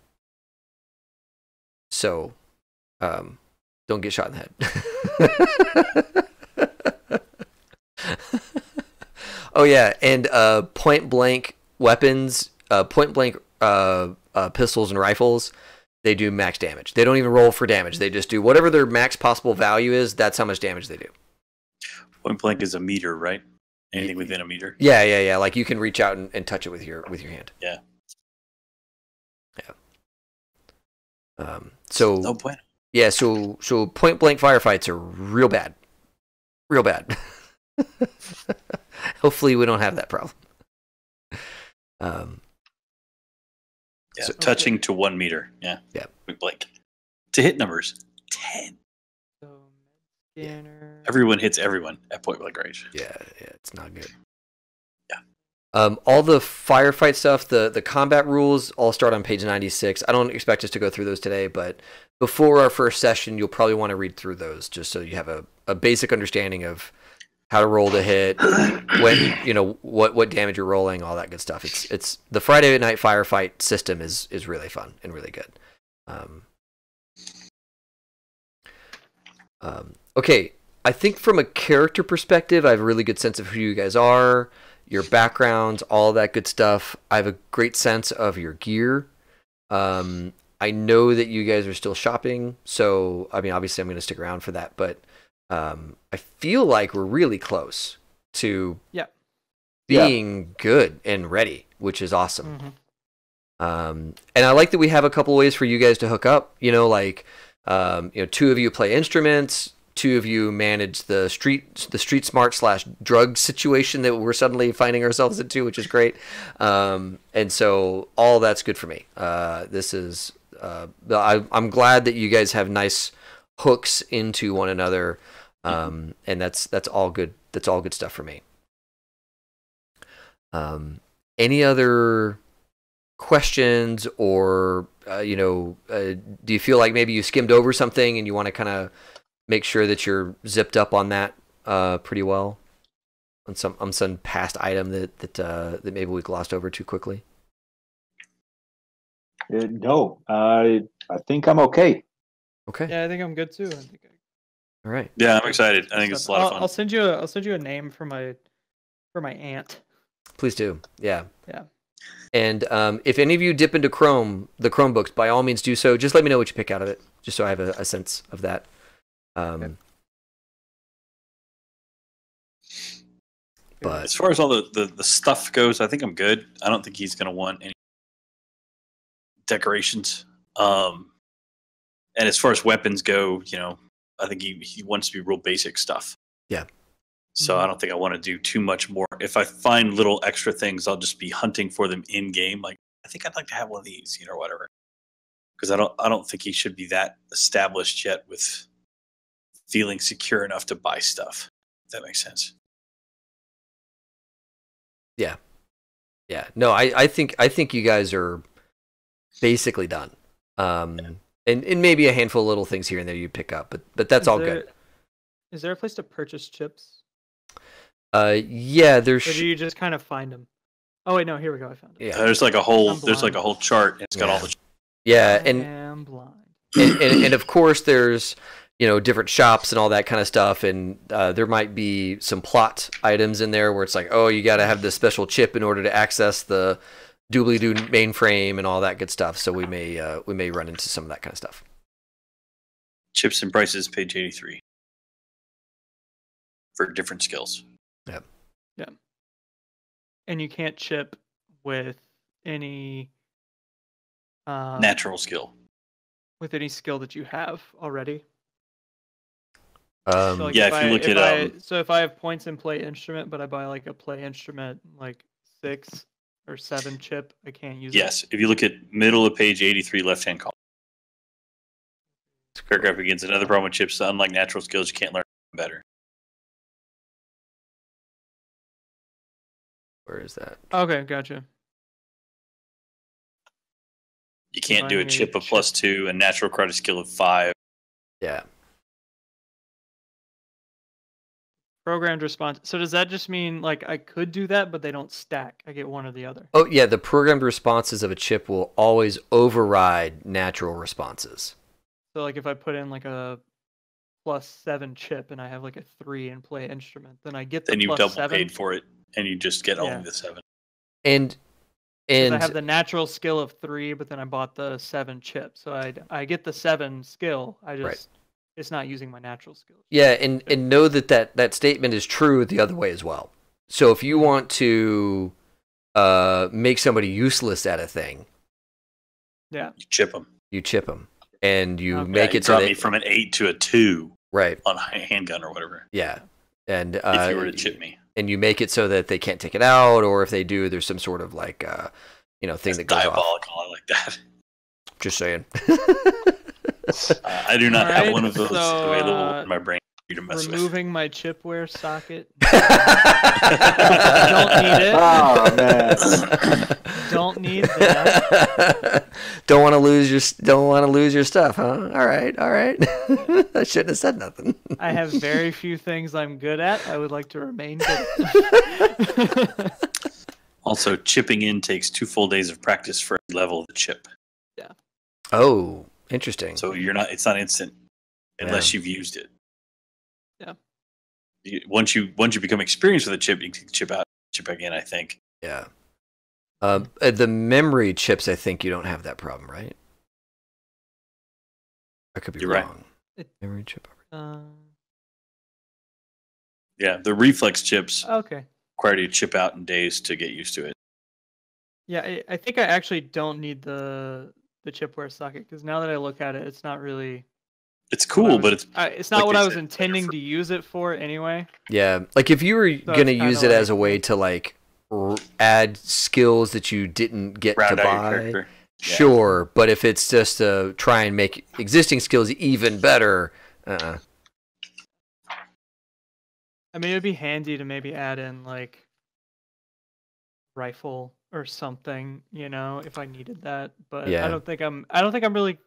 So, don't get shot in the head. Oh yeah, and point blank weapons, pistols and rifles, they do max damage. They don't even roll for damage. They just do whatever their max possible value is. That's how much damage they do. Point blank is a meter, right? Anything within a meter. Yeah. Like you can reach out and touch it with your hand. Yeah. So no point. Yeah. So point blank firefights are real bad. Real bad. Hopefully we don't have that problem. So touching to 1 meter. Yeah. Point blank. To hit numbers 10. So scanner. Everyone hits everyone at point blank range. Yeah, it's not good. Yeah. All the firefight stuff, the combat rules all start on page 96. I don't expect us to go through those today, but before our first session, you'll probably want to read through those just so you have a basic understanding of how to roll to hit, when what damage you're rolling, all that good stuff. It's the Friday night firefight system is really fun and really good. Okay, I think from a character perspective, I have a really good sense of who you guys are, your backgrounds, all that good stuff. I have a great sense of your gear. I know that you guys are still shopping, so I mean, obviously, I'm going to stick around for that, but. I feel like we're really close to being good and ready, which is awesome. Mm-hmm. And I like that we have a couple ways for you guys to hook up. Like 2 of you play instruments, 2 of you manage the street smart / drug situation that we're suddenly finding ourselves into, which is great. And so all that's good for me. This is I'm glad that you guys have nice hooks into one another, and that's all good. That's all good stuff for me. Any other questions, or do you feel like maybe you skimmed over something and you want to kind of make sure that you're zipped up on that pretty well on some past item that maybe we glossed over too quickly? No, I think I'm okay. Okay. Yeah, I think I'm good too. All right. Yeah, I'm excited. I think it's a lot of fun. I'll send you a name for my aunt. Please do. Yeah. Yeah. And if any of you dip into the Chromebooks, by all means do so. Just let me know what you pick out of it, just so I have a sense of that. Okay. But as far as all the stuff goes, I think I'm good. I don't think he's going to want any decorations. And as far as weapons go, I think he wants to be real basic stuff. Yeah. So I don't think I want to do too much more. If I find little extra things, I'll just be hunting for them in game. Like, I think I'd like to have one of these, or whatever. Because I don't think he should be that established yet with feeling secure enough to buy stuff. If that makes sense. Yeah. Yeah. No, I think you guys are basically done. And maybe a handful of little things here and there you pick up, but that's all good. Is there a place to purchase chips? Yeah, there's. Or do you just kind of find them? Oh wait, no, here we go. I found it. Yeah, there's like a whole chart. And it's got all the. Yeah, I am blind. and of course there's different shops and all that kind of stuff, and there might be some plot items in there where it's like, oh, you got to have this special chip in order to access the doobly-doo mainframe and all that good stuff. So we may run into some of that kind of stuff. Chips and prices, page 83. For different skills. Yeah. Yeah. And you can't chip with any natural skill. With any skill that you have already. So like yeah, if you look at so if I have points in play instrument, but I buy like a play instrument like 6 or 7 chip, I can't use it. Yes, if you look at middle of page 83, left-hand column. This paragraph begins, another problem with chips, unlike natural skills, you can't learn better. Where is that? Okay, gotcha. You can't do a chip of +2 and natural credit skill of 5. Yeah. Programmed response. So does that just mean like I could do that, but they don't stack? I get one or the other. Oh yeah, the programmed responses of a chip will always override natural responses. So like if I put in like a +7 chip and I have like a 3 in play instrument, then I get the then you +7. double paid for it, and you just get only the 7. And I have the natural skill of 3, but then I bought the 7 chip, so I get the 7 skill. I just it's not using my natural skill. Yeah, and know that statement is true the other way as well. So if you want to make somebody useless at a thing, yeah, you chip them. You chip them, and you make you it so drop that me from an 8 to a 2, right, on a handgun or whatever. Yeah, and if you were to chip me, and you make it so that they can't take it out, or if they do, there's some sort of like thing that's that goes diabolical. off. I like that. Just saying. I do not have one of those so, available in my brain for you to mess removing my chipware socket. Don't need it. Oh man. Don't need that. Don't want to lose your stuff, huh? All right. I shouldn't have said nothing. I have very few things I'm good at. I would like to remain good. Also, chipping in takes 2 full days of practice for every level of the chip. Yeah. Oh, interesting. So it's not instant unless you've used it. Yeah. Once you become experienced with a chip, you can chip out, chip back in, I think. Yeah. The memory chips, I think you don't have that problem, right? I could be wrong. Right. Memory chip. Yeah, the reflex chips okay. require you to chip out in days to get used to it. Yeah, I think I actually don't need the chipware socket, because now that I look at it, it's not really. It's cool, but it's not what I was intending to use it for anyway. Yeah, like if you were gonna use it as a way to like add skills that you didn't get to buy, sure. But if it's just to try and make existing skills even better, I mean, it'd be handy to maybe add in like rifle or something, you know, if I needed that. But Yeah. I don't think I'm really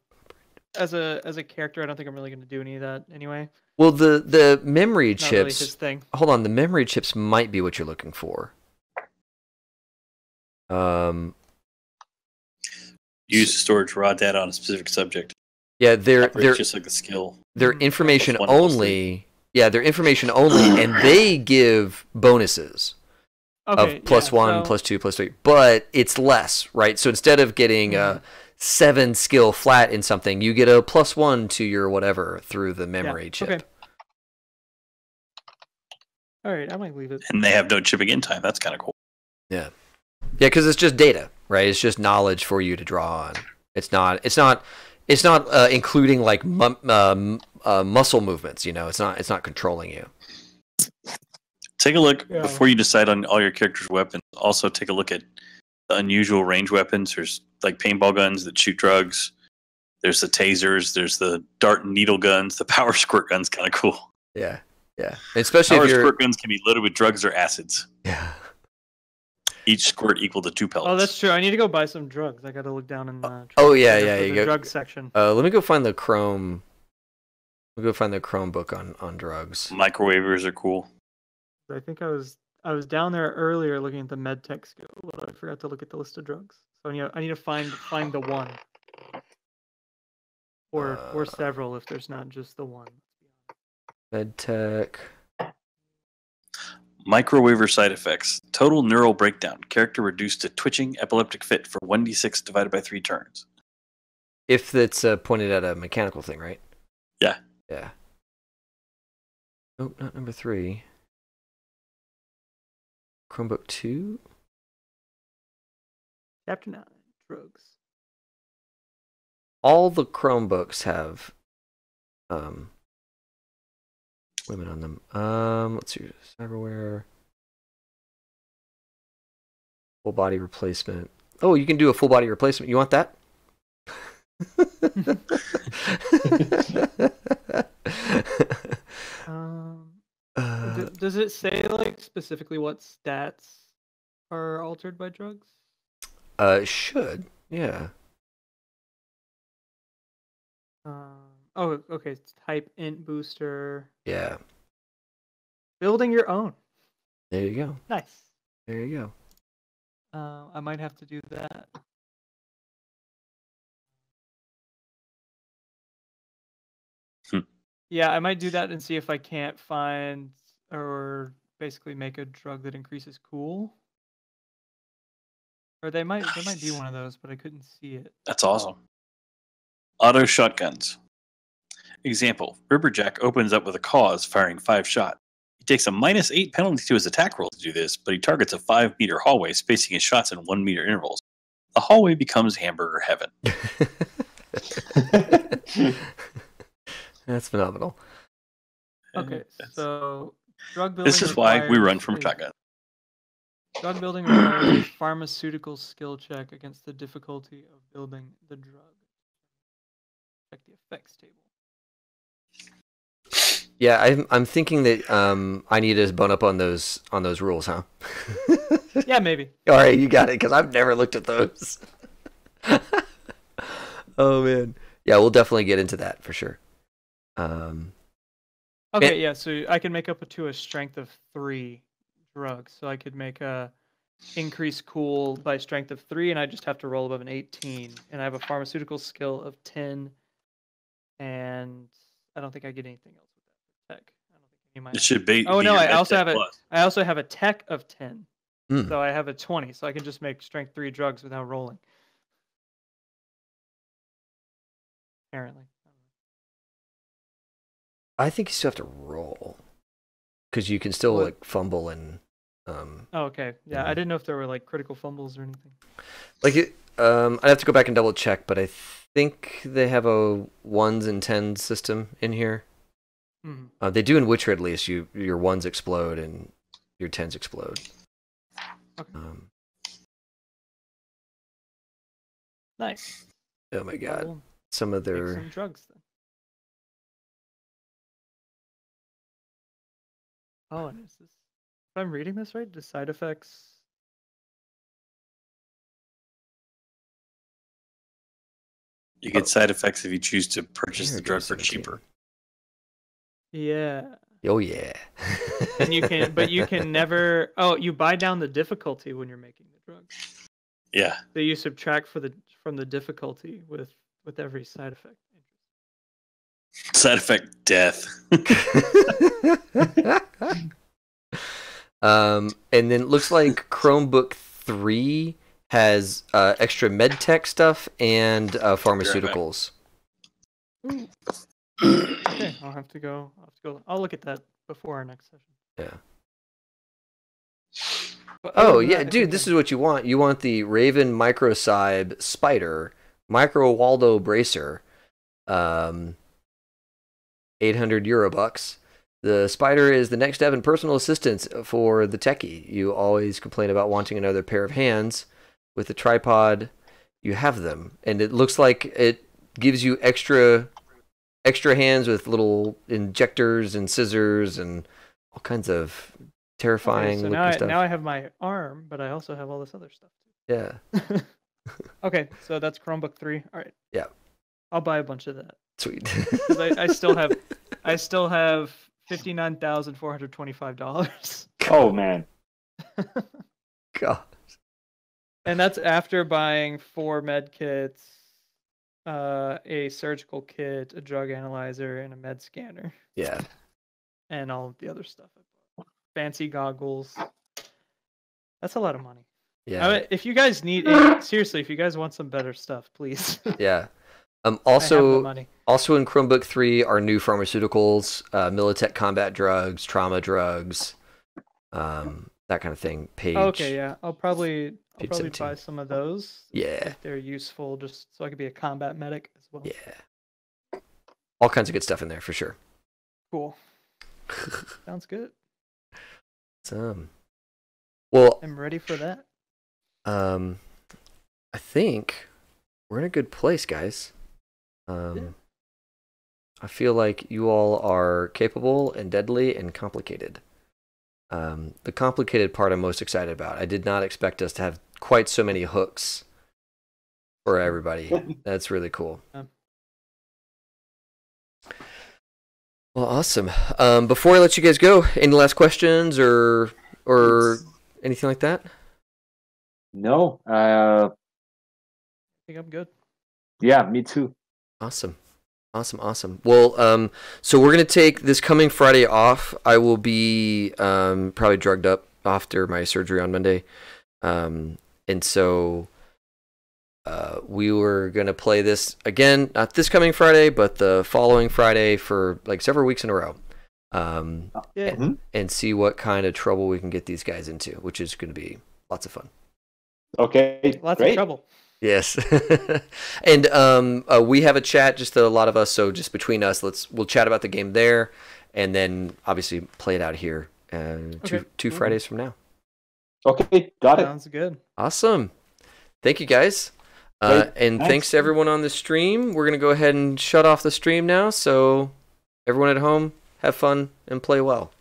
as a character. I don't think I'm really going to do any of that anyway. Well, the memory Not really chips. his thing. Hold on, the memory chips might be what you're looking for. Use storage raw data on a specific subject. Yeah, they're just like a skill. They're information +1, only. Yeah, they're information only, and they give bonuses Okay, of +1, +2, +3, but it's less, right? So instead of getting a 7 skill flat in something, you get a +1 to your whatever through the memory chip. Okay. All right, I might leave it. And they have no chipping in time. That's kind of cool. Yeah, because it's just data, right? It's just knowledge for you to draw on. It's not including like muscle movements. You know, it's not controlling you. Take a look before you decide on all your characters' weapons. Also, take a look at the unusual range weapons. There's like paintball guns that shoot drugs. There's the tasers. There's the dart and needle guns. The power squirt gun's kind of cool. Yeah, yeah. Especially power if you're... squirt guns can be loaded with drugs or acids. Yeah. Each squirt equal to 2 pellets. Oh, that's true. I need to go buy some drugs. I got to look down in the the drug section. Let me go find the Chrome. We'll go find the Chrome book on drugs. Microwavers are cool. I think I was down there earlier looking at the medtech skill, but I forgot to look at the list of drugs. So I need to find the one, or several if there's not just the one. Medtech. Microwaver side effects. Total neural breakdown. Character reduced to twitching epileptic fit for 1d6 divided by 3 turns. If it's pointed at a mechanical thing, right? Yeah. Yeah. Oh, not number 3. Chromebook 2? Chapter 9. Drugs. All the Chromebooks have women on them. Let's see. Cyberware. Full body replacement. Oh, you can do a full body replacement. You want that? Does it say like specifically what stats are altered by drugs? It should. Yeah. Oh, okay. Type int booster. Yeah. Building your own. There you go. Nice. There you go. I might have to do that. Yeah, I might do that and see if I can't find or basically make a drug that increases cool. Or there might be one of those, but I couldn't see it. That's awesome. Auto shotguns. Example: Ripperjack opens up with a cause, firing 5 shots. He takes a -8 penalty to his attack roll to do this, but he targets a 5-meter hallway, spacing his shots in 1-meter intervals. The hallway becomes hamburger heaven. That's phenomenal. Okay, so drug building. This is why we run from shotgun. Drug building requires a pharmaceutical skill check against the difficulty of building the drug. Check the effects table. Yeah, I'm thinking that I need to bone up on those rules, huh? Yeah, maybe. All right, you got it, because I've never looked at those. Oh man, yeah, we'll definitely get into that for sure. Okay, yeah, so I can make up to a strength of 3 drugs. So I could make a increase cool by strength of 3, and I just have to roll above an 18. And I have a pharmaceutical skill of 10, and I don't think I get anything else with that tech. I don't think any of my. It should be. Oh no, I also have a tech of 10. So I have a 20, so I can just make strength 3 drugs without rolling. Apparently. I think you still have to roll, because you can still like fumble and. Oh, okay. Yeah, I didn't know if there were like critical fumbles or anything. Like I'd have to go back and double check, but I think they have a 1s and 10s system in here. Mm-hmm. They do in Witcher at least. Your 1s explode and your 10s explode. Okay. Nice. Oh my god. We'll Some of take their some drugs then. Oh, and is this? If I'm reading this right, the side effects. You get side effects if you choose to purchase There the it drug goes, for 17. cheaper. Yeah. Oh yeah. And you can, but you can never. Oh, you buy down the difficulty when you're making the drug. Yeah. So you subtract from the difficulty with every side effect. Side effect death. And then it looks like Chromebook 3 has extra med tech stuff and pharmaceuticals. Ooh. Okay, I'll have to go. I'll look at that before our next session. Yeah. But other Oh than yeah, that, I dude, think this I'm- is what you want. You want the Raven Microcybe Spider Micro Waldo Bracer, 800 Euro bucks. The Spider is the next step in personal assistance for the techie. You always complain about wanting another pair of hands. With the tripod, you have them, and it looks like it gives you extra hands with little injectors and scissors and all kinds of terrifying Okay, so looking stuff. now I have my arm, but I also have all this other stuff Yeah. too. Okay, so that's Chromebook 3. All right. Yeah. I'll buy a bunch of that. Sweet. Because I still have $59,425. Oh man. God. And that's after buying 4 med kits, a surgical kit, a drug analyzer, and a med scanner, Yeah. and all the other stuff. Fancy goggles. That's a lot of money. Yeah. If you guys need, seriously, if you guys want some better stuff, please. Yeah. I have the Also money. in Chromebook 3 are new pharmaceuticals, Militech combat drugs, trauma drugs, that kind of thing. Page. Okay, yeah. I'll probably Page buy 17. some of those. Yeah. If they're useful, just so I could be a combat medic as well. Yeah. All kinds of good stuff in there for sure. Cool. Sounds good. Well, I'm ready for that. I think we're in a good place, guys. I feel like you all are capable and deadly and complicated. The complicated part I'm most excited about. I did not expect us to have quite so many hooks for everybody. That's really cool. Well, awesome. Before I let you guys go, any last questions or anything like that? No. I think I'm good. Yeah, me too. Awesome. Well, so we're gonna take this coming Friday off. I will be probably drugged up after my surgery on Monday, and so we were gonna play this again, not this coming Friday, but the following Friday for like several weeks in a row, Yeah. and see what kind of trouble we can get these guys into, which is gonna be lots of fun. Okay. Lots great. of trouble. Yes. And we have a chat, just a lot of us, so just between us, we'll chat about the game there, and then obviously play it out here two Fridays from now. Okay, got it. Sounds good. Awesome. Thank you, guys. Great. And Thanks. thanks to everyone on the stream. We're going to go ahead and shut off the stream now, so everyone at home, have fun and play well.